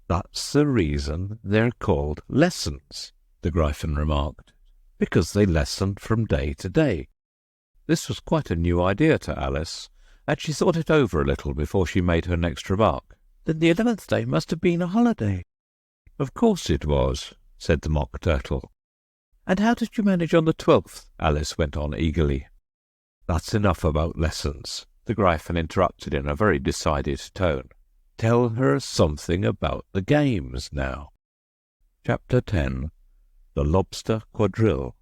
"That's the reason they're called lessons," the Gryphon remarked, "because they lesson from day to day." This was quite a new idea to Alice, and she thought it over a little before she made her next remark. "Then the 11th day must have been a holiday." "Of course it was," said the Mock Turtle. "And how did you manage on the 12th?" Alice went on eagerly. "That's enough about lessons," the Gryphon interrupted in a very decided tone. "Tell her something about the games now." Chapter 10. The Lobster Quadrille.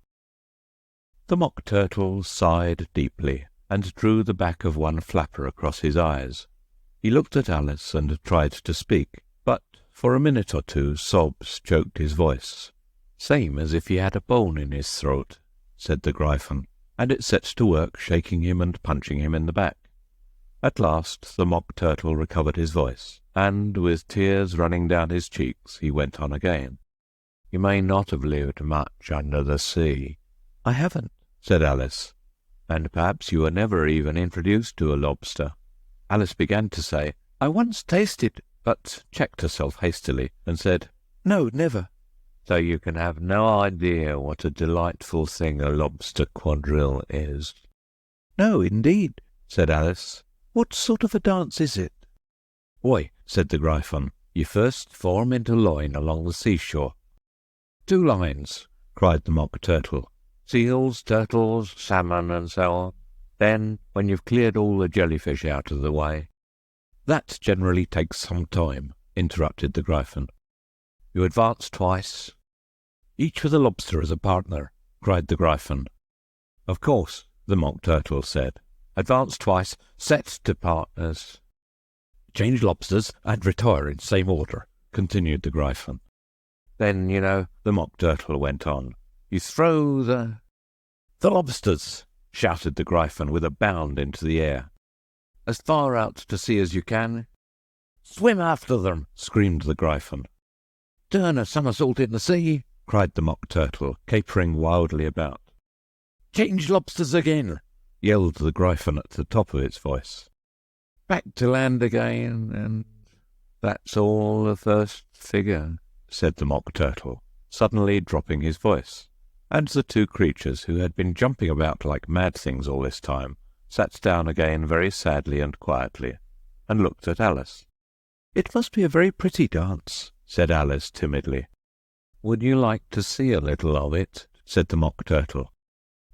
The Mock Turtle sighed deeply and drew the back of one flapper across his eyes. He looked at Alice and tried to speak, but for a minute or two sobs choked his voice. "Same as if he had a bone in his throat," said the Gryphon, and it set to work shaking him and punching him in the back. At last the Mock Turtle recovered his voice, and with tears running down his cheeks he went on again. "You may not have lived much under the sea." "I haven't," said Alice. "And perhaps you were never even introduced to a lobster." Alice began to say, "I once tasted," but checked herself hastily and said, "No, never." "So you can have no idea what a delightful thing a lobster quadrille is." "No, indeed," said Alice. "What sort of a dance is it?" "Why," said the Gryphon, "you first form into line along the seashore." "2 lines," cried the Mock Turtle. "Seals, turtles, salmon, and so on." Then, when you've cleared all the jellyfish out of the way—" "That generally takes some time," interrupted the Gryphon. "You advance twice—" "Each with a lobster as a partner," cried the Gryphon. "Of course," the Mock Turtle said. "Advance twice, set to partners." "Change lobsters and retire in same order," continued the Gryphon. "Then, you know," the Mock Turtle went on, "you throw the—" "The lobsters!" shouted the Gryphon with a bound into the air. "As far out to sea as you can." "Swim after them!" screamed the Gryphon. "Turn a somersault in the sea!" cried the Mock Turtle, capering wildly about. "Change lobsters again!" yelled the Gryphon at the top of its voice. "Back to land again, and that's all the first figure," said the Mock Turtle, suddenly dropping his voice, and the two creatures, who had been jumping about like mad things all this time, sat down again very sadly and quietly, and looked at Alice. "It must be a very pretty dance," said Alice timidly. "Would you like to see a little of it?" said the Mock Turtle.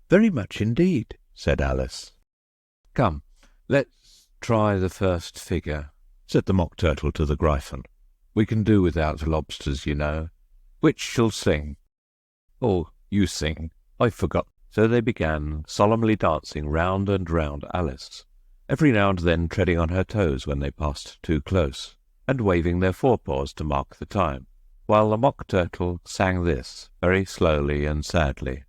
"Very much indeed," said Alice. "Come, let's try the first figure," said the Mock Turtle to the Gryphon. "We can do without lobsters, you know. Which shall sing?" "Oh, you sing. I forgot." So they began solemnly dancing round and round Alice, every now and then treading on her toes when they passed too close, and waving their forepaws to mark the time, while the Mock Turtle sang this very slowly and sadly.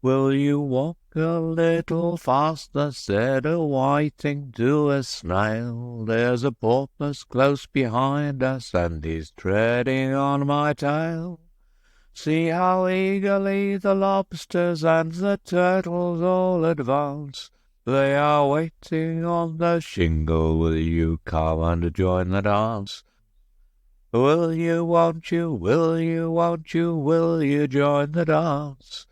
"Will you walk a little faster?" said a whiting to a snail. "There's a porpoise close behind us, and he's treading on my tail. See how eagerly the lobsters and the turtles all advance. They are waiting on the shingle. Will you come and join the dance? Will you, won't you, will you, won't you, will you join the dance?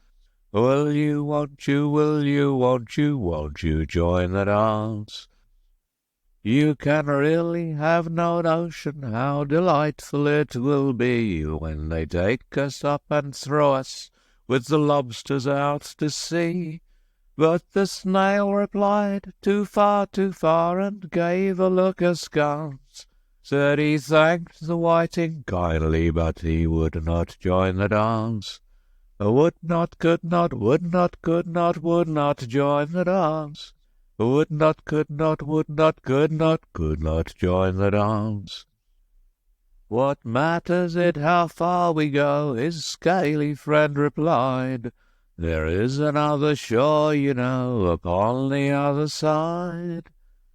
Will you, won't you, will you, won't you join the dance? You can really have no notion how delightful it will be when they take us up and throw us with the lobsters out to sea." But the snail replied, too far, and gave a look askance. Said he thanked the whiting kindly, but he would not join the dance. Would not, could not, would not, could not join the dance. Would not, could not, would not, could not join the dance. "What matters it how far we go?" his scaly friend replied. "There is another shore, you know, upon the other side.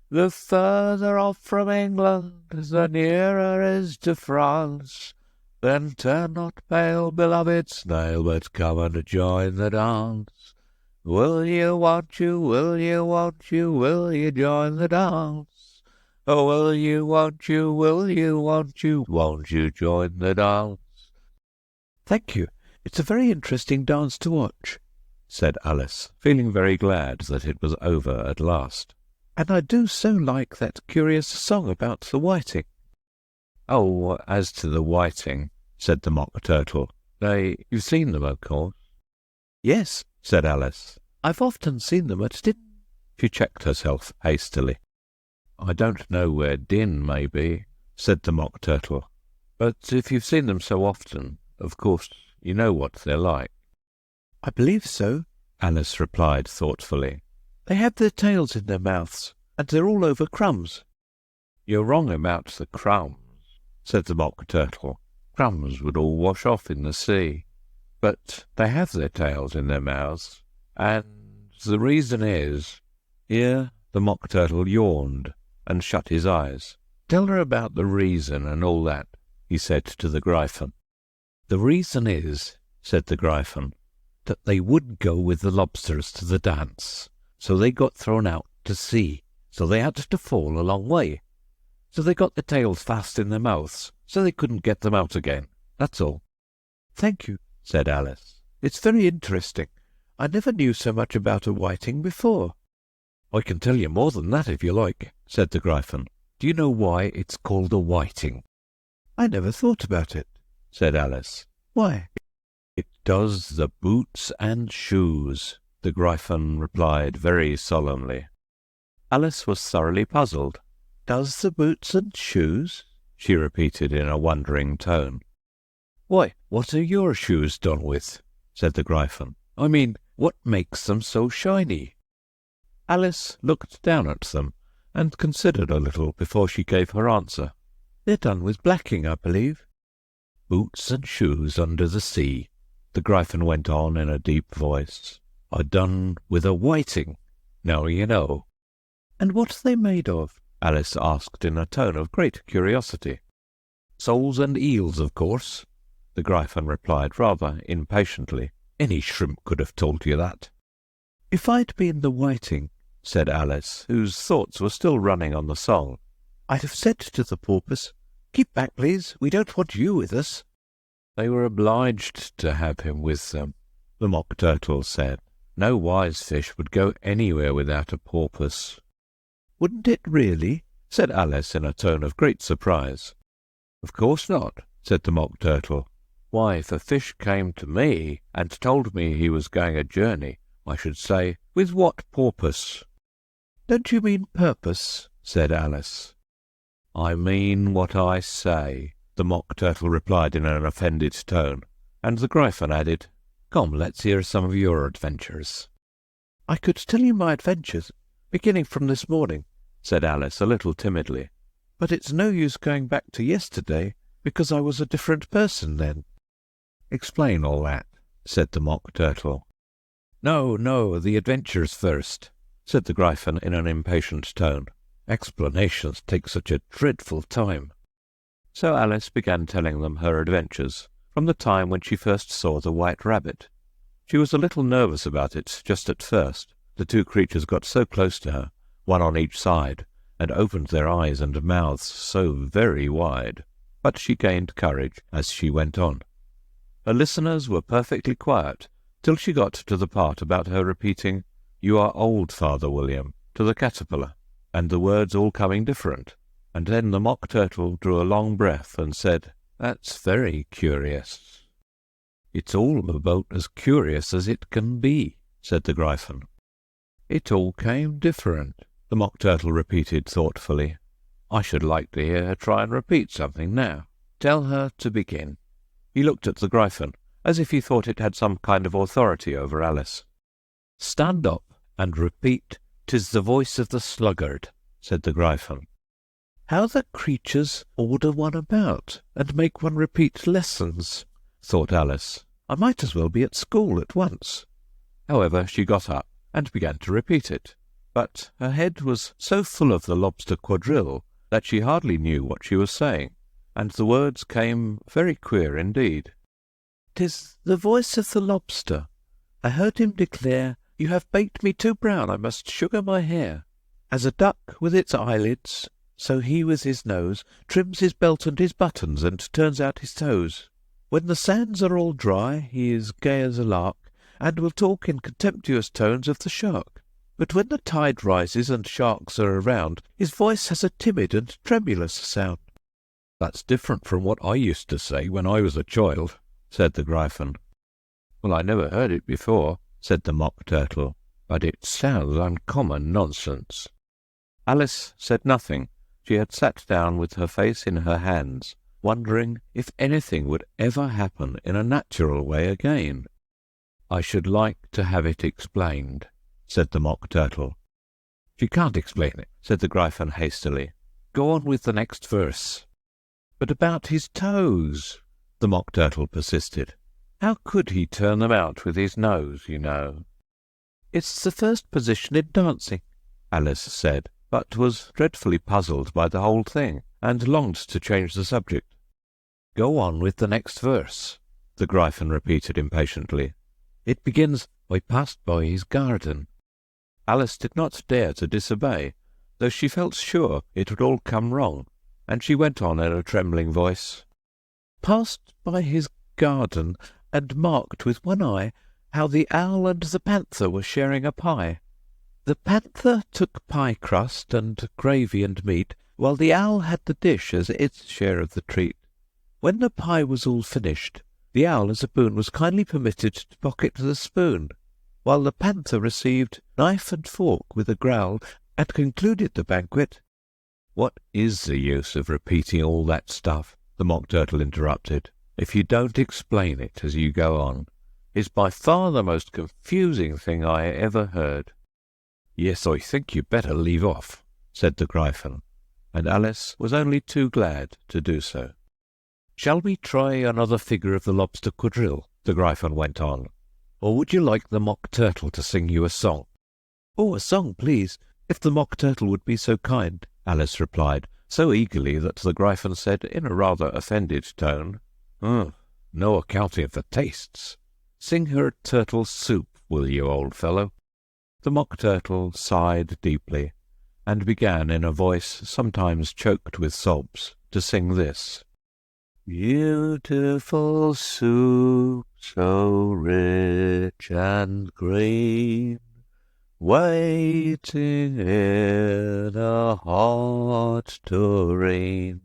The further off from England, the nearer is to France. Then turn not pale, beloved snail, but come and join the dance. Will you, won't you, will you, won't you, will you join the dance? Oh, will you, won't you, will you, won't you join the dance?" "Thank you. It's a very interesting dance to watch," said Alice, feeling very glad that it was over at last. "And I do so like that curious song about the whiting." "Oh, as to the whiting," said the Mock Turtle, "you've seen them, of course." "Yes," said Alice. "I've often seen them at Din—" She checked herself hastily. "I don't know where Din may be," said the Mock Turtle, "but if you've seen them so often, of course you know what they're like." "I believe so," Alice replied thoughtfully. "They have their tails in their mouths, and they're all over crumbs." "You're wrong about the crumbs," said the Mock Turtle. "Crumbs would all wash off in the sea. But they have their tails in their mouths, and the reason is—" Here the Mock Turtle yawned and shut his eyes. "Tell her about the reason and all that," he said to the Gryphon. "The reason is," said the Gryphon, "that they would go with the lobsters to the dance. So they got thrown out to sea. So they had to fall a long way. So they got their tails fast in their mouths, so they couldn't get them out again. That's all." "Thank you," said Alice. "It's very interesting. I never knew so much about a whiting before." "I can tell you more than that if you like," said the Gryphon. "Do you know why it's called a whiting?" "I never thought about it," said Alice. "Why?" "It does the boots and shoes," the Gryphon replied very solemnly. Alice was thoroughly puzzled. Does the boots and shoes? She repeated in a wondering tone. Why, what are your shoes done with? Said the Gryphon. I mean, what makes them so shiny? Alice looked down at them and considered a little before she gave her answer. They're done with blacking, I believe. Boots and shoes under the sea, the Gryphon went on in a deep voice, are done with a whiting. Now you know. And what are they made of? Alice asked in a tone of great curiosity. Soles and eels, of course, the Gryphon replied rather impatiently. Any shrimp could have told you that. If I'd been the whiting, said Alice, whose thoughts were still running on the song, I'd have said to the porpoise, keep back, please, we don't want you with us. They were obliged to have him with them, the Mock Turtle said. No wise fish would go anywhere without a porpoise. Wouldn't it really? Said Alice in a tone of great surprise. Of course not, said the Mock Turtle. Why, if a fish came to me and told me he was going a journey, I should say, with what porpoise? Don't you mean purpose? Said Alice. I mean what I say, the Mock Turtle replied in an offended tone, and the Gryphon added, Come, let's hear some of your adventures. I could tell you my adventures, beginning from this morning, said Alice a little timidly, but it's no use going back to yesterday, because I was a different person then. Explain all that, said the Mock Turtle. No, the adventures first, said the Gryphon in an impatient tone. Explanations take such a dreadful time. So Alice began telling them her adventures, from the time when she first saw the White Rabbit. She was a little nervous about it just at first. The two creatures got so close to her, one on each side, and opened their eyes and mouths so very wide. But she gained courage as she went on. Her listeners were perfectly quiet till she got to the part about her repeating, You are old, Father William, to the caterpillar, and the words all coming different. And then the Mock Turtle drew a long breath and said, That's very curious. It's all about as curious as it can be, said the Gryphon. It all came different, the Mock Turtle repeated thoughtfully. I should like to hear her try and repeat something now. Tell her to begin. He looked at the Gryphon, as if he thought it had some kind of authority over Alice. Stand up and repeat, "'Tis the voice of the sluggard," said the Gryphon. How the creatures order one about, and make one repeat lessons, thought Alice. I might as well be at school at once. However, she got up and began to repeat it, but her head was so full of the lobster quadrille that she hardly knew what she was saying, and the words came very queer indeed. "'Tis the voice of the lobster. I heard him declare, You have baked me too brown, I must sugar my hair. As a duck with its eyelids, so he with his nose trims his belt and his buttons and turns out his toes. When the sands are all dry, he is gay as a lark, and will talk in contemptuous tones of the shark. But when the tide rises and sharks are around, his voice has a timid and tremulous sound." "That's different from what I used to say when I was a child," said the Gryphon. "Well, I never heard it before," said the Mock Turtle, "but it sounds uncommon nonsense." Alice said nothing. She had sat down with her face in her hands, wondering if anything would ever happen in a natural way again. "I should like to have it explained," said the Mock Turtle. "She can't explain it," said the Gryphon hastily. "Go on with the next verse." "But about his toes," the Mock Turtle persisted. "How could he turn them out with his nose, you know?" "It's the first position in dancing," Alice said, but was dreadfully puzzled by the whole thing, and longed to change the subject. "Go on with the next verse," the Gryphon repeated impatiently. "It begins, I passed by his garden." Alice did not dare to disobey, though she felt sure it would all come wrong, and she went on in a trembling voice. "Passed by his garden, and marked with one eye how the owl and the panther were sharing a pie. The panther took pie crust and gravy and meat, while the owl had the dish as its share of the treat. When the pie was all finished, the owl as a boon was kindly permitted to pocket the spoon. while the panther received knife and fork with a growl and concluded the banquet. "What is the use of repeating all that stuff?" the Mock Turtle interrupted, "if you don't explain it as you go on. It's by far the most confusing thing I ever heard." "Yes, I think you'd better leave off," said the Gryphon, and Alice was only too glad to do so. "Shall we try another figure of the lobster quadrille?" the Gryphon went on. "Or would you like the Mock Turtle to sing you a song?" "Oh, a song, please, if the Mock Turtle would be so kind," Alice replied, so eagerly that the Gryphon said in a rather offended tone, "No accounting for tastes. Sing her a turtle soup, will you, old fellow?" The Mock Turtle sighed deeply, and began in a voice sometimes choked with sobs to sing this: "Beautiful soup, so rich and green, waiting in a hot tureen.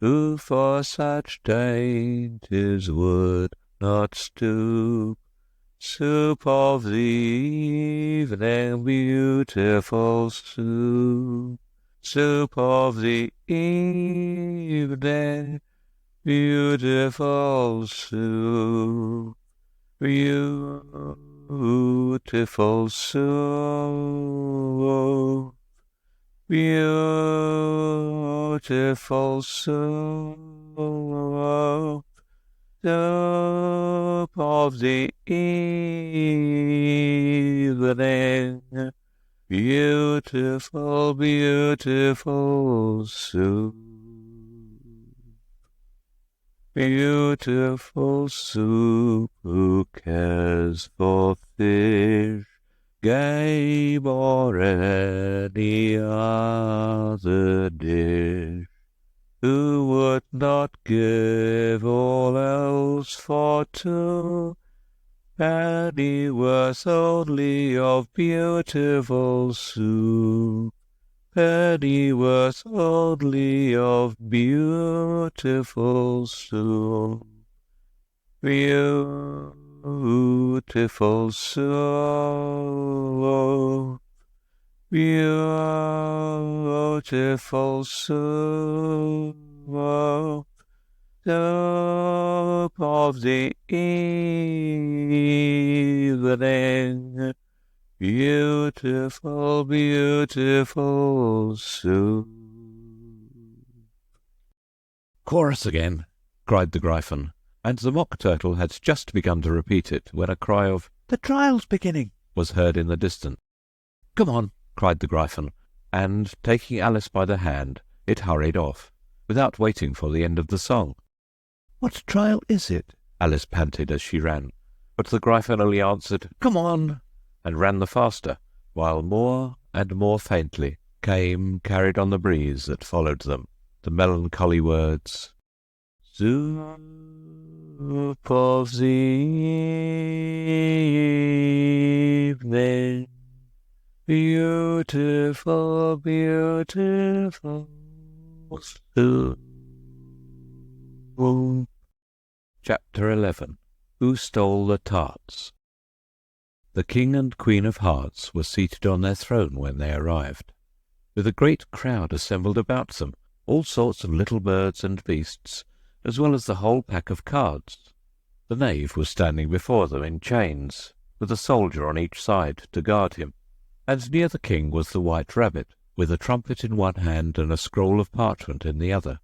Who for such dainties would not stoop? Soup of the evening, beautiful soup. Soup of the evening, beautiful soup. Beautiful soup. Beautiful soup. Soup of the evening, beautiful, beautiful soup. Beautiful soup, who cares for fish, game, or any other dish? Who would not give all else for two? Pennyworth only of beautiful soup. Pennyworth only of beautiful soup. Beautiful soup. Beautiful soup. Soup of the evening, beautiful, beautiful soup. "Chorus again!" cried the Gryphon, and the Mock Turtle had just begun to repeat it when a cry of "The trial's beginning!" was heard in the distance. "Come on!" cried the Gryphon, and, taking Alice by the hand, it hurried off, without waiting for the end of the song. "What trial is it?" Alice panted as she ran, but the Gryphon only answered, "Come on!" and ran the faster, while more and more faintly came, carried on the breeze that followed them, the melancholy words, "Soup of the evening, beautiful, beautiful soup." Chapter 11. Who Stole the Tarts? The King and Queen of Hearts were seated on their throne when they arrived, with a great crowd assembled about them, all sorts of little birds and beasts, as well as the whole pack of cards. The knave was standing before them in chains, with a soldier on each side to guard him, and near the king was the White Rabbit, with a trumpet in one hand and a scroll of parchment in the other.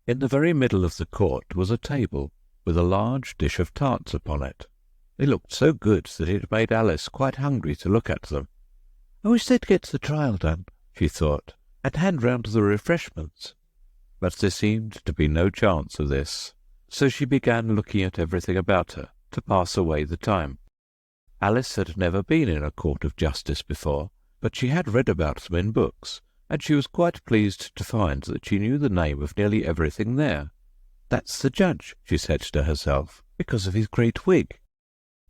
In the very middle of the court was a table, with a large dish of tarts upon it. They looked so good that it made Alice quite hungry to look at them. "I wish they'd get the trial done," she thought, "and hand round the refreshments." But there seemed to be no chance of this, so she began looking at everything about her to pass away the time. Alice had never been in a court of justice before, but she had read about them in books, and she was quite pleased to find that she knew the name of nearly everything there. "That's the judge," she said to herself, "because of his great wig."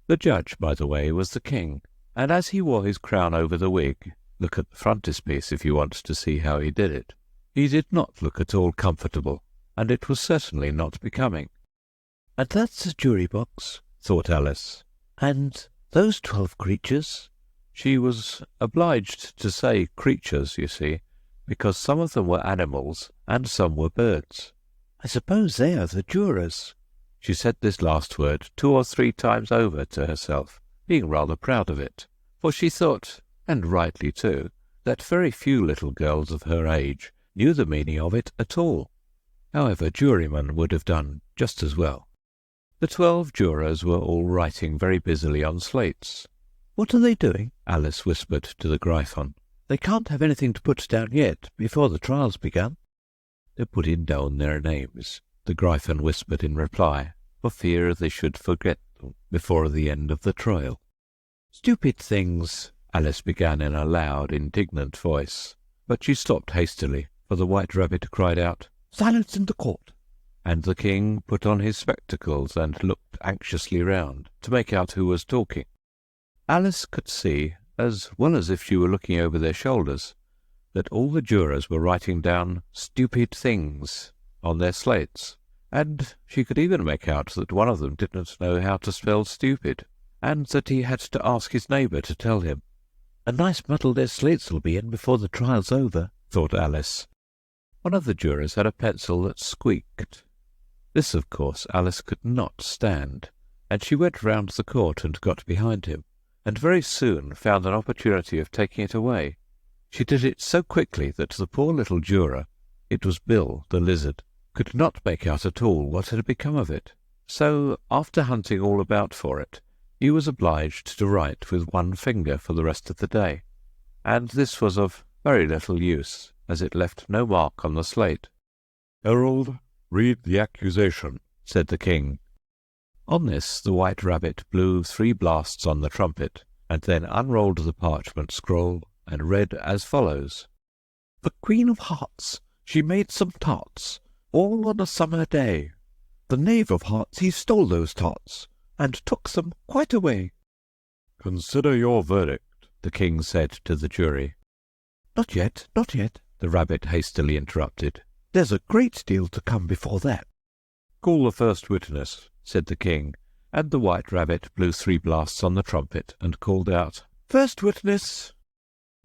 The judge, by the way, was the king, and as he wore his crown over the wig, look at the frontispiece if you want to see how he did it, he did not look at all comfortable, and it was certainly not becoming. "And that's the jury box," thought Alice, "and Those 12 creatures? She was obliged to say creatures, you see, because some of them were animals and some were birds. I suppose they are the jurors. She said this last word 2 or 3 times over to herself, being rather proud of it, for she thought, and rightly too, that very few little girls of her age knew the meaning of it at all. However, jurymen would have done just as well. The 12 jurors were all writing very busily on slates. What are they doing? Alice whispered to the Gryphon. They can't have anything to put down yet, before the trial's begun. They're putting down their names, the Gryphon whispered in reply, for fear they should forget them before the end of the trial. Stupid things, Alice began in a loud, indignant voice, but she stopped hastily, for the White Rabbit cried out, Silence in the court! And the king put on his spectacles and looked anxiously round to make out who was talking. Alice could see, as well as if she were looking over their shoulders, that all the jurors were writing down stupid things on their slates, and she could even make out that one of them didn't know how to spell stupid, and that he had to ask his neighbour to tell him. A nice muddle their slates will be in before the trial's over, thought Alice. One of the jurors had a pencil that squeaked. This, of course, Alice could not stand, and she went round the court and got behind him, and very soon found an opportunity of taking it away. She did it so quickly that the poor little juror, it was Bill the lizard, could not make out at all what had become of it. So, after hunting all about for it, he was obliged to write with one finger for the rest of the day, and this was of very little use, as it left no mark on the slate. "Herald, read the accusation," said the king. On this the White Rabbit blew 3 blasts on the trumpet, and then unrolled the parchment scroll and read as follows. The Queen of Hearts, she made some tarts, all on a summer day. The Knave of Hearts, he stole those tarts, and took them quite away. "Consider your verdict," the king said to the jury. Not yet, the rabbit hastily interrupted. There's a great deal to come before that. "Call the first witness," said the king, and the White Rabbit blew 3 blasts on the trumpet and called out, First witness.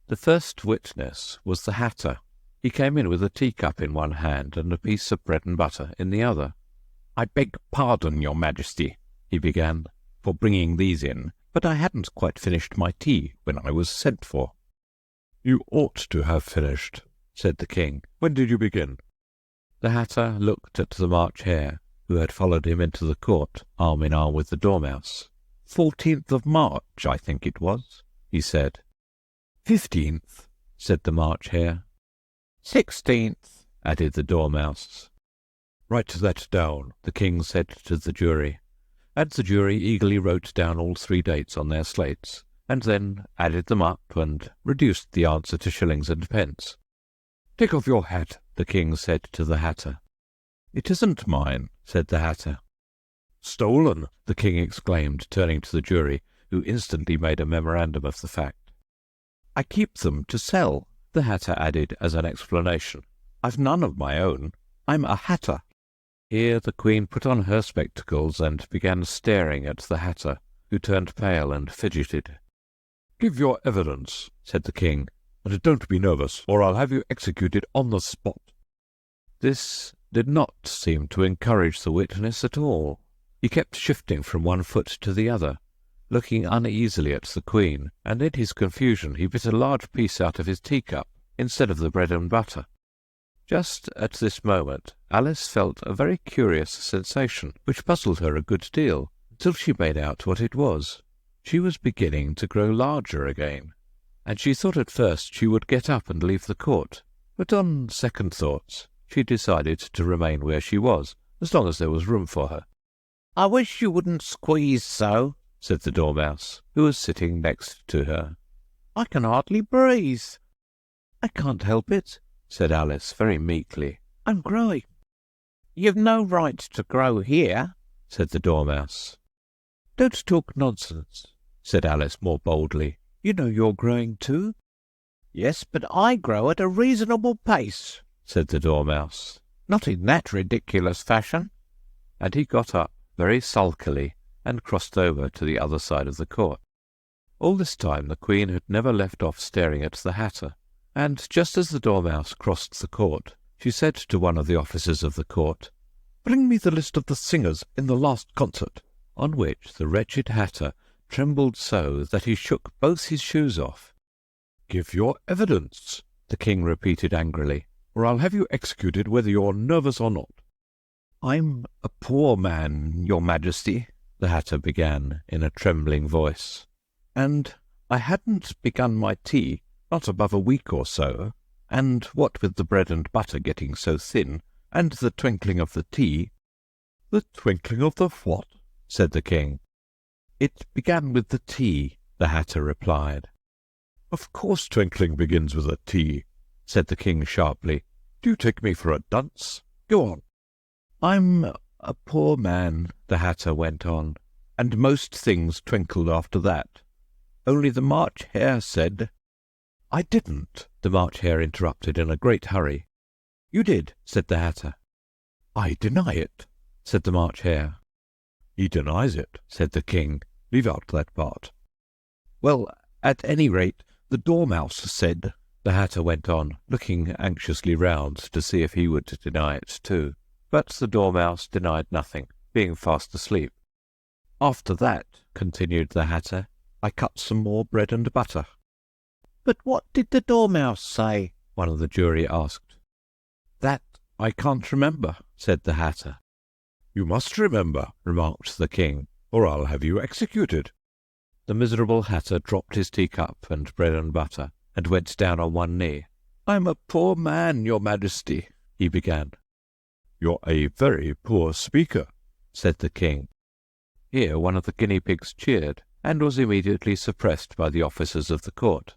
The first witness was the Hatter. He came in with a teacup in one hand and a piece of bread and butter in the other. "I beg pardon, your Majesty," he began, "for bringing these in, but I hadn't quite finished my tea when I was sent for." "You ought to have finished," said the king. "When did you begin?" The Hatter looked at the March Hare, who had followed him into the court, arm in arm with the Dormouse. 14th of March, I think it was, he said. 15th, said the March Hare. 16th, added the Dormouse. Write that down, the king said to the jury, and the jury eagerly wrote down all 3 dates on their slates, and then added them up and reduced the answer to shillings and pence. Take off your hat, the king said to the Hatter. It isn't mine, said the Hatter. Stolen, the king exclaimed, turning to the jury, who instantly made a memorandum of the fact. I keep them to sell, the Hatter added as an explanation. I've none of my own. I'm a Hatter. Here the Queen put on her spectacles and began staring at the Hatter, who turned pale and fidgeted. Give your evidence, said the king, and don't be nervous, or I'll have you executed on the spot. This did not seem to encourage the witness at all. He kept shifting from one foot to the other, looking uneasily at the Queen, and in his confusion he bit a large piece out of his teacup instead of the bread and butter. Just at this moment Alice felt a very curious sensation, which puzzled her a good deal, until she made out what it was. She was beginning to grow larger again, and she thought at first she would get up and leave the court, but on second thoughts she decided to remain where she was, as long as there was room for her. I wish you wouldn't squeeze so, said the Dormouse, who was sitting next to her. I can hardly breathe. I can't help it, said Alice very meekly. I'm growing. You've no right to grow here, said the Dormouse. Don't talk nonsense, said Alice more boldly. You know you're growing too. Yes, but I grow at a reasonable pace, said the Dormouse. Not in that ridiculous fashion. And he got up very sulkily and crossed over to the other side of the court. All this time the Queen had never left off staring at the Hatter, and just as the Dormouse crossed the court, she said to one of the officers of the court, "Bring me the list of the singers in the last concert," on which the wretched Hatter trembled so that he shook both his shoes off. "Give your evidence," the King repeated angrily, "or I'll have you executed whether you're nervous or not." "I'm a poor man, your Majesty," the Hatter began in a trembling voice, "and I hadn't begun my tea not above a week or so, and what with the bread and butter getting so thin, and the twinkling of the tea—" "The twinkling of the what?" said the King. "It began with the tea," the Hatter replied. "Of course twinkling begins with a T," said the King sharply. "Do you take me for a dunce? Go on." "I'm a poor man," the Hatter went on, "and most things twinkled after that. Only the March Hare said—" "I didn't," the March Hare interrupted in a great hurry. "You did," said the Hatter. "I deny it," said the March Hare. "He denies it," said the King. "Leave out that part." "Well, at any rate, the Dormouse said," the Hatter went on, looking anxiously round to see if he would deny it too. But the Dormouse denied nothing, being fast asleep. "After that," continued the Hatter, "I cut some more bread and butter." "But what did the Dormouse say?" one of the jury asked. "That I can't remember," said the Hatter. "You must remember," remarked the King, "or I'll have you executed." The miserable Hatter dropped his teacup and bread and butter, and went down on one knee. "I'm a poor man, your Majesty," he began. "You're a very poor speaker," said the King. Here one of the guinea pigs cheered, and was immediately suppressed by the officers of the court.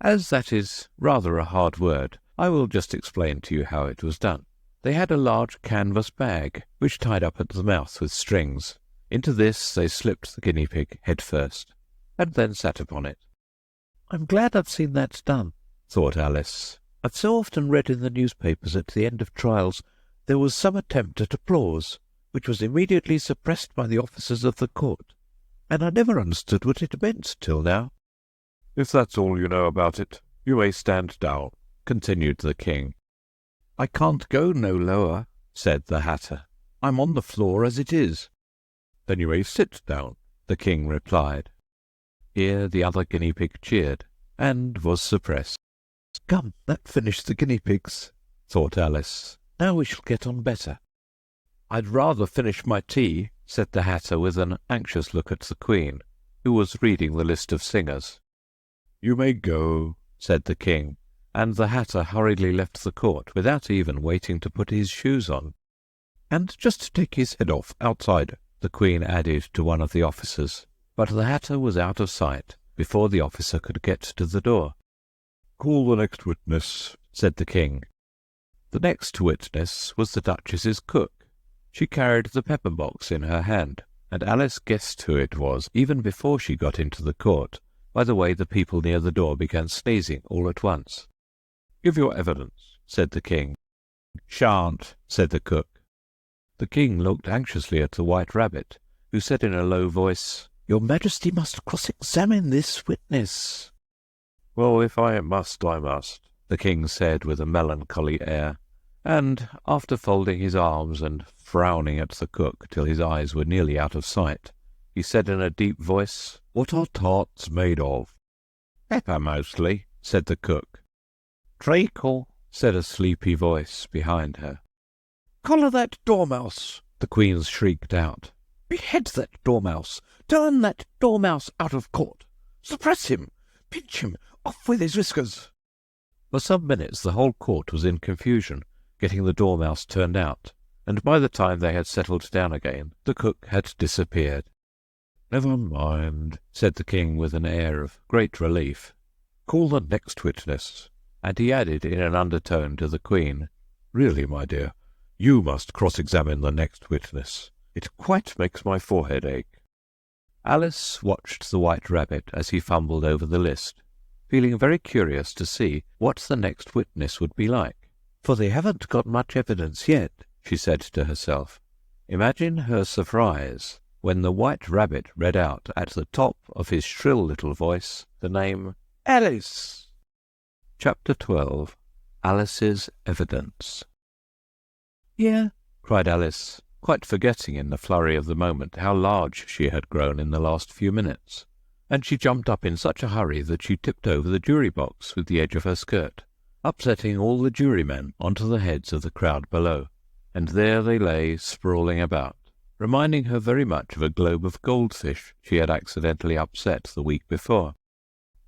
As that is rather a hard word, I will just explain to you how it was done. They had a large canvas bag, which tied up at the mouth with strings. Into this they slipped the guinea pig head first, and then sat upon it. "I'm glad I've seen that done," thought Alice. "I've so often read in the newspapers at the end of trials there was some attempt at applause, which was immediately suppressed by the officers of the court, and I never understood what it meant till now." "If that's all you know about it, you may stand down," continued the King. "I can't go no lower," said the Hatter. "I'm on the floor as it is." "Then you may sit down," the King replied. Here the other guinea pig cheered, and was suppressed. "Come, that finished the guinea pigs," thought Alice. "Now we shall get on better." "I'd rather finish my tea," said the Hatter with an anxious look at the Queen, who was reading the list of singers. "You may go," said the King, and the Hatter hurriedly left the court without even waiting to put his shoes on. "And just to take his head off outside," the Queen added to one of the officers, but the Hatter was out of sight before the officer could get to the door. "Call the next witness," said the King. The next witness was the Duchess's cook. She carried the pepper box in her hand, and Alice guessed who it was even before she got into the court, by the way the people near the door began sneezing all at once. "Give your evidence," said the King. "Shan't," said the cook. The King looked anxiously at the White Rabbit, who said in a low voice, "Your Majesty must cross-examine this witness." "Well, if I must, I must," the King said with a melancholy air, and, after folding his arms and frowning at the cook till his eyes were nearly out of sight, he said in a deep voice, "What are tarts made of?" "Pepper, mostly," said the cook. "Treacle," said a sleepy voice behind her. "Collar that Dormouse!" the Queen shrieked out. "Behead that Dormouse! Turn that Dormouse out of court! Suppress him! Pinch him! Off with his whiskers!" For some minutes the whole court was in confusion, getting the Dormouse turned out, and by the time they had settled down again, the cook had disappeared. "Never mind," said the King with an air of great relief. "Call the next witness." And he added in an undertone to the Queen, "Really, my dear, you must cross-examine the next witness. It quite makes my forehead ache." Alice watched the White Rabbit as he fumbled over the list, feeling very curious to see what the next witness would be like. "For they haven't got much evidence yet," she said to herself. Imagine her surprise when the White Rabbit read out at the top of his shrill little voice the name Alice. Chapter 12. Alice's Evidence. "Here," cried Alice, quite forgetting in the flurry of the moment how large she had grown in the last few minutes, and she jumped up in such a hurry that she tipped over the jury box with the edge of her skirt, upsetting all the jurymen onto the heads of the crowd below, and there they lay sprawling about, reminding her very much of a globe of goldfish she had accidentally upset the week before.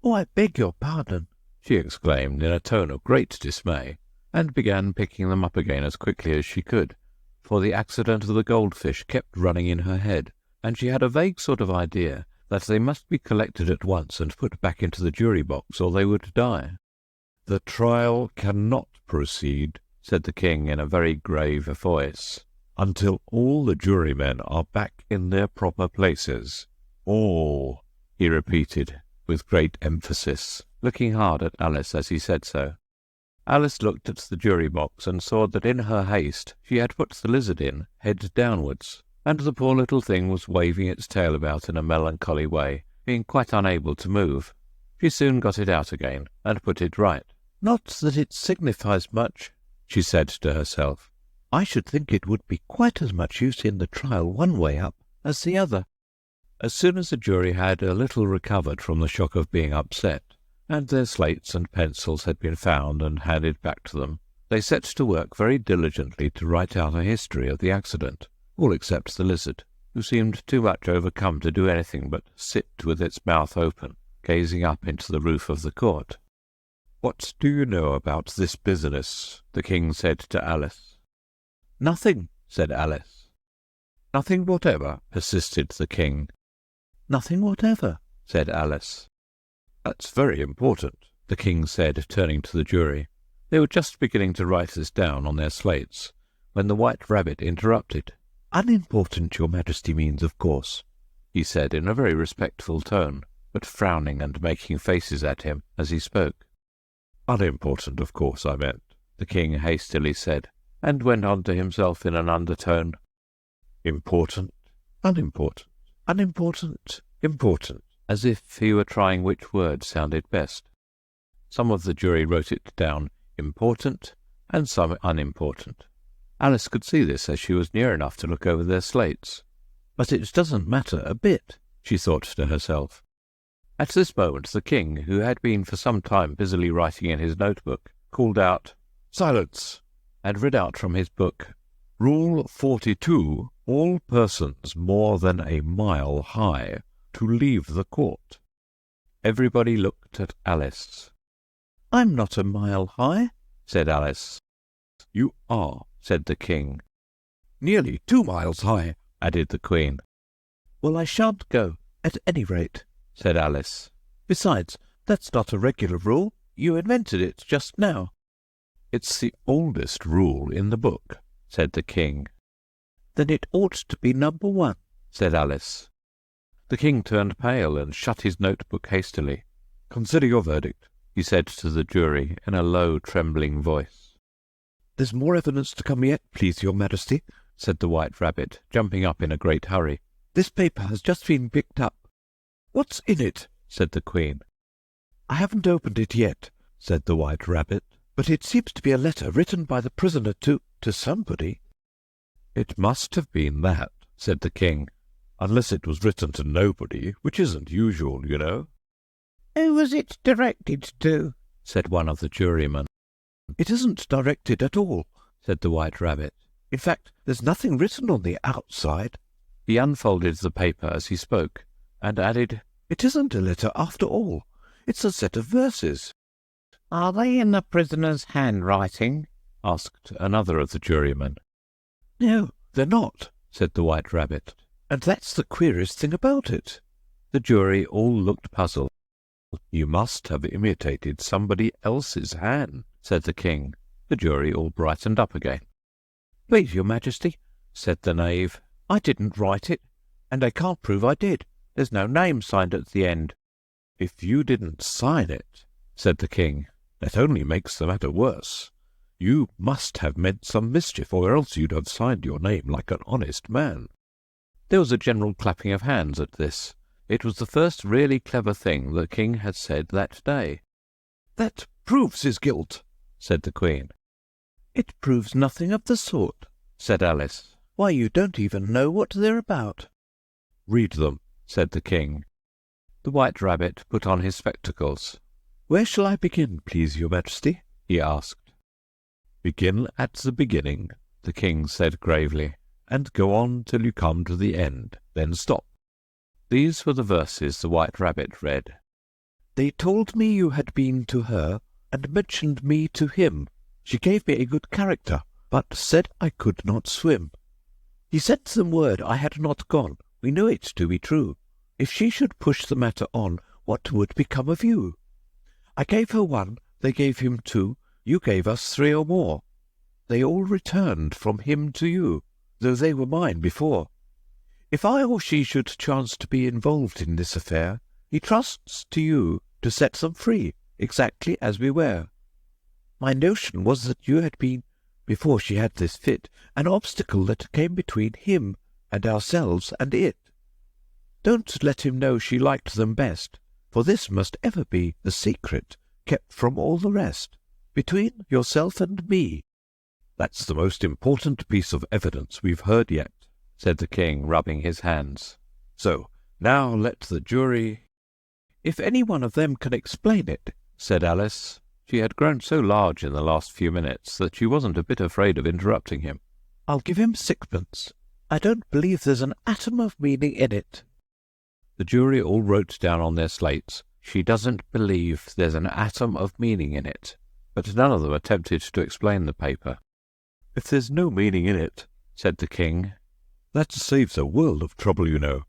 "Oh, I beg your pardon," she exclaimed in a tone of great dismay, and began picking them up again as quickly as she could, for the accident of the goldfish kept running in her head, and she had a vague sort of idea that they must be collected at once and put back into the jury box, or they would die. "The trial cannot proceed," said the king in a very grave voice, "until all the jurymen are back in their proper places. All," he repeated with great emphasis, looking hard at Alice as he said so. Alice looked at the jury box and saw that in her haste she had put the lizard in, head downwards, and the poor little thing was waving its tail about in a melancholy way, being quite unable to move. She soon got it out again and put it right. "Not that it signifies much," she said to herself. "I should think it would be quite as much use in the trial one way up as the other." As soon as the jury had a little recovered from the shock of being upset, and their slates and pencils had been found and handed back to them, they set to work very diligently to write out a history of the accident, all except the lizard, who seemed too much overcome to do anything but sit with its mouth open, gazing up into the roof of the court. "What do you know about this business?" the king said to Alice. "Nothing," said Alice. "Nothing whatever?" persisted the king. "Nothing whatever," said Alice. "That's very important," the king said, turning to the jury. They were just beginning to write this down on their slates, when the White Rabbit interrupted. "Unimportant, your Majesty means, of course," he said in a very respectful tone, but frowning and making faces at him as he spoke. "Unimportant, of course, I meant," the king hastily said, and went on to himself in an undertone. "Important, unimportant, unimportant, important," as if he were trying which word sounded best. Some of the jury wrote it down important, and some unimportant. Alice could see this as she was near enough to look over their slates. "But it doesn't matter a bit," she thought to herself. At this moment the king, who had been for some time busily writing in his notebook, called out, "Silence!" and read out from his book, "Rule 42, all persons more than a mile high to leave the court." Everybody looked at Alice. "I'm not a mile high," said Alice. "You are," said the king. "Nearly 2 miles high," added the queen. "Well, I shan't go, at any rate," said Alice. "Besides, that's not a regular rule. You invented it just now." "It's the oldest rule in the book," said the king. "Then it ought to be number 1, said Alice. The king turned pale and shut his notebook hastily. "Consider your verdict," he said to the jury in a low, trembling voice. "There's more evidence to come yet, please, your Majesty," said the White Rabbit, jumping up in a great hurry. "This paper has just been picked up." "What's in it?" said the Queen. "I haven't opened it yet," said the White Rabbit, "but it seems to be a letter written by the prisoner to somebody." "It must have been that," said the King, "unless it was written to nobody, which isn't usual, you know." "Who was it directed to?" said one of the jurymen. "It isn't directed at all," said the White Rabbit. "In fact, there's nothing written on the outside." He unfolded the paper as he spoke, and added, "It isn't a letter after all. It's a set of verses." "Are they in the prisoner's handwriting?" asked another of the jurymen. "No, they're not," said the White Rabbit. "And that's the queerest thing about it." The jury all looked puzzled. "You must have imitated somebody else's hand," said the King. The jury all brightened up again. "Please, your Majesty," said the knave, "I didn't write it, and I can't prove I did. There's no name signed at the end." "If you didn't sign it," said the King, "that only makes the matter worse. You must have meant some mischief, or else you'd have signed your name like an honest man." There was a general clapping of hands at this. It was the first really clever thing the king had said that day. "That proves his guilt," said the Queen. "It proves nothing of the sort," said Alice. "Why, you don't even know what they're about." "Read them," said the king. The White Rabbit put on his spectacles. "Where shall I begin, please, your Majesty?" he asked. "Begin at the beginning," the king said gravely, "and go on till you come to the end, then stop." These were the verses the White Rabbit read. "They told me you had been to her, and mentioned me to him. She gave me a good character, but said I could not swim. He sent them word I had not gone. We know it to be true. If she should push the matter on, what would become of you? I gave her 1, they gave him 2, you gave us 3 or more. They all returned from him to you, though they were mine before. If I or she should chance to be involved in this affair, he trusts to you to set them free, exactly as we were. My notion was that you had been, before she had this fit, an obstacle that came between him and ourselves and it. Don't let him know she liked them best, for this must ever be the secret kept from all the rest, between yourself and me." "That's the most important piece of evidence we've heard yet," said the king, rubbing his hands. "So, now let the jury—" "If any one of them can explain it," said Alice. She had grown so large in the last few minutes that she wasn't a bit afraid of interrupting him. "I'll give him 6pence. I don't believe there's an atom of meaning in it." The jury all wrote down on their slates, "She doesn't believe there's an atom of meaning in it," but none of them attempted to explain the paper. "If there's no meaning in it," said the king, "that saves a world of trouble, you know,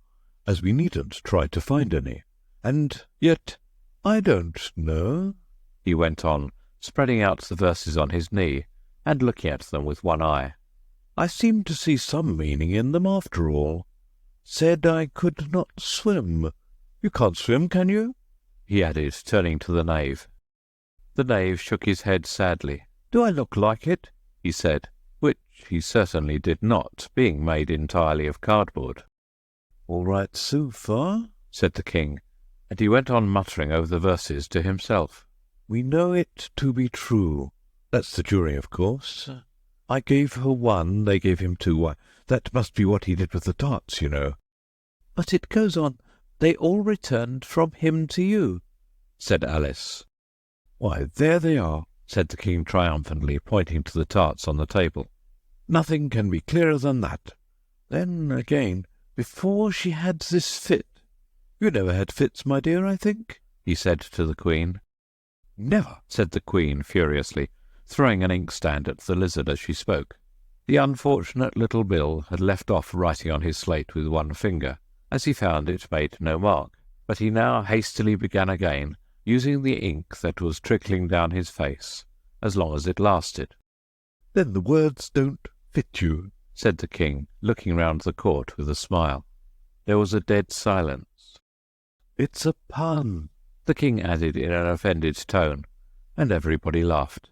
as we needn't try to find any. And yet, I don't know," he went on, spreading out the verses on his knee and looking at them with one eye. "I seem to see some meaning in them after all. Said I could not swim. You can't swim, can you?" he added, turning to the knave. The knave shook his head sadly. "Do I look like it?" he said, which he certainly did not, being made entirely of cardboard. "All right so far," said the king, and he went on muttering over the verses to himself. "We know it to be true. That's the jury, of course. I gave her 1, they gave him 2. Why, that must be what he did with the tarts, you know." "But it goes on, they all returned from him to you," said Alice. "Why, there they are," said the king triumphantly, pointing to the tarts on the table. "Nothing can be clearer than that. Then, again, before she had this fit. You never had fits, my dear, I think?" he said to the Queen. "Never," said the Queen furiously, throwing an inkstand at the lizard as she spoke. The unfortunate little Bill had left off writing on his slate with one finger, as he found it made no mark, but he now hastily began again, using the ink that was trickling down his face, as long as it lasted. "Then the words don't fit you," said the king, looking round the court with a smile. There was a dead silence. "It's a pun," the king added in an offended tone, and everybody laughed.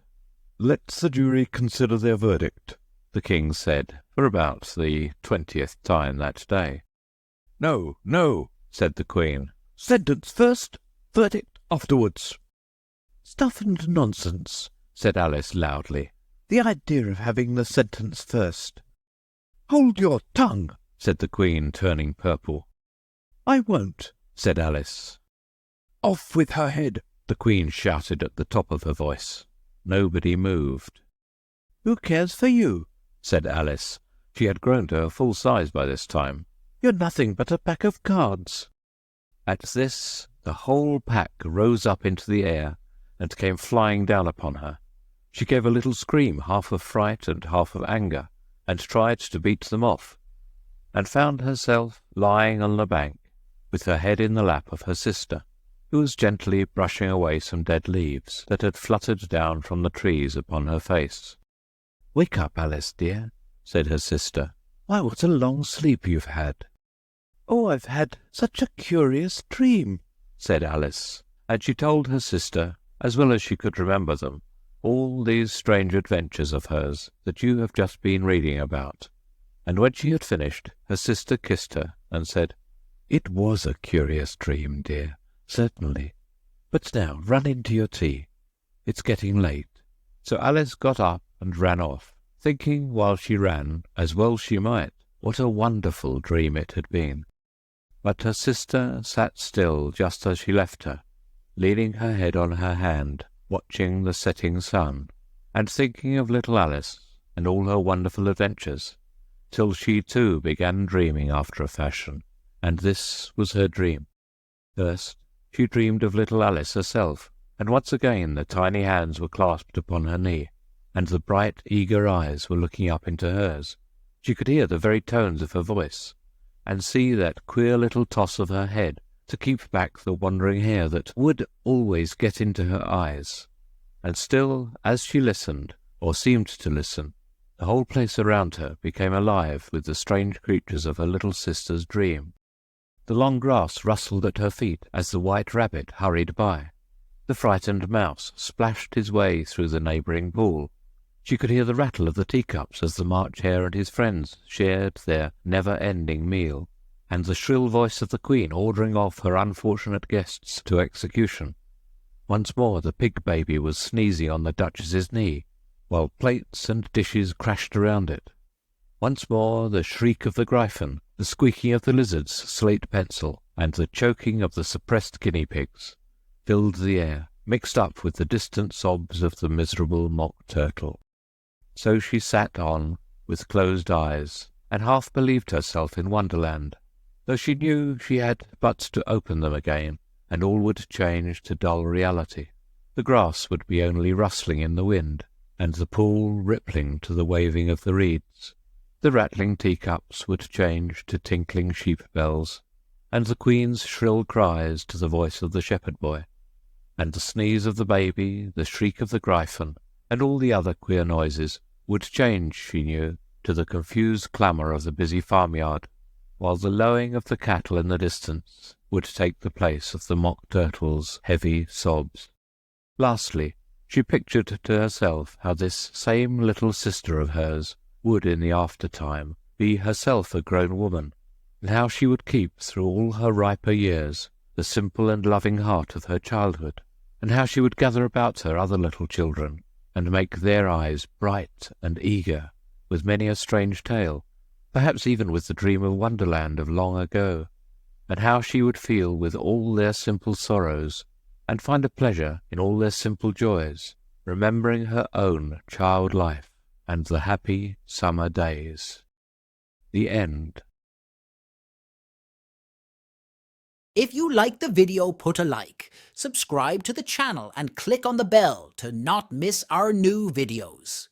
"Let the jury consider their verdict," the king said, for about the 20th time that day. "No, no," said the Queen. "Sentence first, verdict afterwards." "Stuff and nonsense," said Alice loudly. "The idea of having the sentence first." "Hold your tongue," said the Queen, turning purple. "I won't," said Alice. "Off with her head," the Queen shouted at the top of her voice. Nobody moved. "Who cares for you?" said Alice. She had grown to her full size by this time. "You're nothing but a pack of cards." At this, the whole pack rose up into the air and came flying down upon her. She gave a little scream, half of fright and half of anger, and tried to beat them off, and found herself lying on the bank, with her head in the lap of her sister, who was gently brushing away some dead leaves that had fluttered down from the trees upon her face. "Wake up, Alice, dear," said her sister. "Why, what a long sleep you've had." "Oh, I've had such a curious dream," said Alice, and she told her sister, as well as she could remember them, all these strange adventures of hers that you have just been reading about. And when she had finished, her sister kissed her and said, "It was a curious dream, dear, certainly. But now run into your tea. It's getting late." So Alice got up and ran off, thinking while she ran, as well she might, what a wonderful dream it had been. But her sister sat still just as she left her, leaning her head on her hand, watching the setting sun, and thinking of little Alice and all her wonderful adventures, till she too began dreaming after a fashion, and this was her dream. First, she dreamed of little Alice herself, and once again the tiny hands were clasped upon her knee, and the bright, eager eyes were looking up into hers. She could hear the very tones of her voice, and see that queer little toss of her head to keep back the wandering hair that would always get into her eyes. And still, as she listened, or seemed to listen, the whole place around her became alive with the strange creatures of her little sister's dream. The long grass rustled at her feet as the white rabbit hurried by. The frightened mouse splashed his way through the neighbouring pool. She could hear the rattle of the teacups as the March Hare and his friends shared their never-ending meal, and the shrill voice of the Queen ordering off her unfortunate guests to execution. Once more the pig baby was sneezing on the Duchess's knee, while plates and dishes crashed around it. Once more the shriek of the gryphon, the squeaking of the lizard's slate pencil, and the choking of the suppressed guinea pigs filled the air, mixed up with the distant sobs of the miserable mock turtle. So she sat on, with closed eyes, and half believed herself in Wonderland, though she knew she had but to open them again, and all would change to dull reality. The grass would be only rustling in the wind, and the pool rippling to the waving of the reeds. The rattling teacups would change to tinkling sheep bells, and the Queen's shrill cries to the voice of the shepherd boy, and the sneeze of the baby, the shriek of the gryphon, and all the other queer noises would change, she knew, to the confused clamour of the busy farmyard, while the lowing of the cattle in the distance would take the place of the mock turtle's heavy sobs. Lastly, she pictured to herself how this same little sister of hers would in the after-time be herself a grown woman, and how she would keep through all her riper years the simple and loving heart of her childhood, and how she would gather about her other little children, and make their eyes bright and eager with many a strange tale, perhaps even with the dream of Wonderland of long ago, and how she would feel with all their simple sorrows, and find a pleasure in all their simple joys, remembering her own child life and the happy summer days. The end. If you liked the video, put a like, subscribe to the channel and click on the bell to not miss our new videos.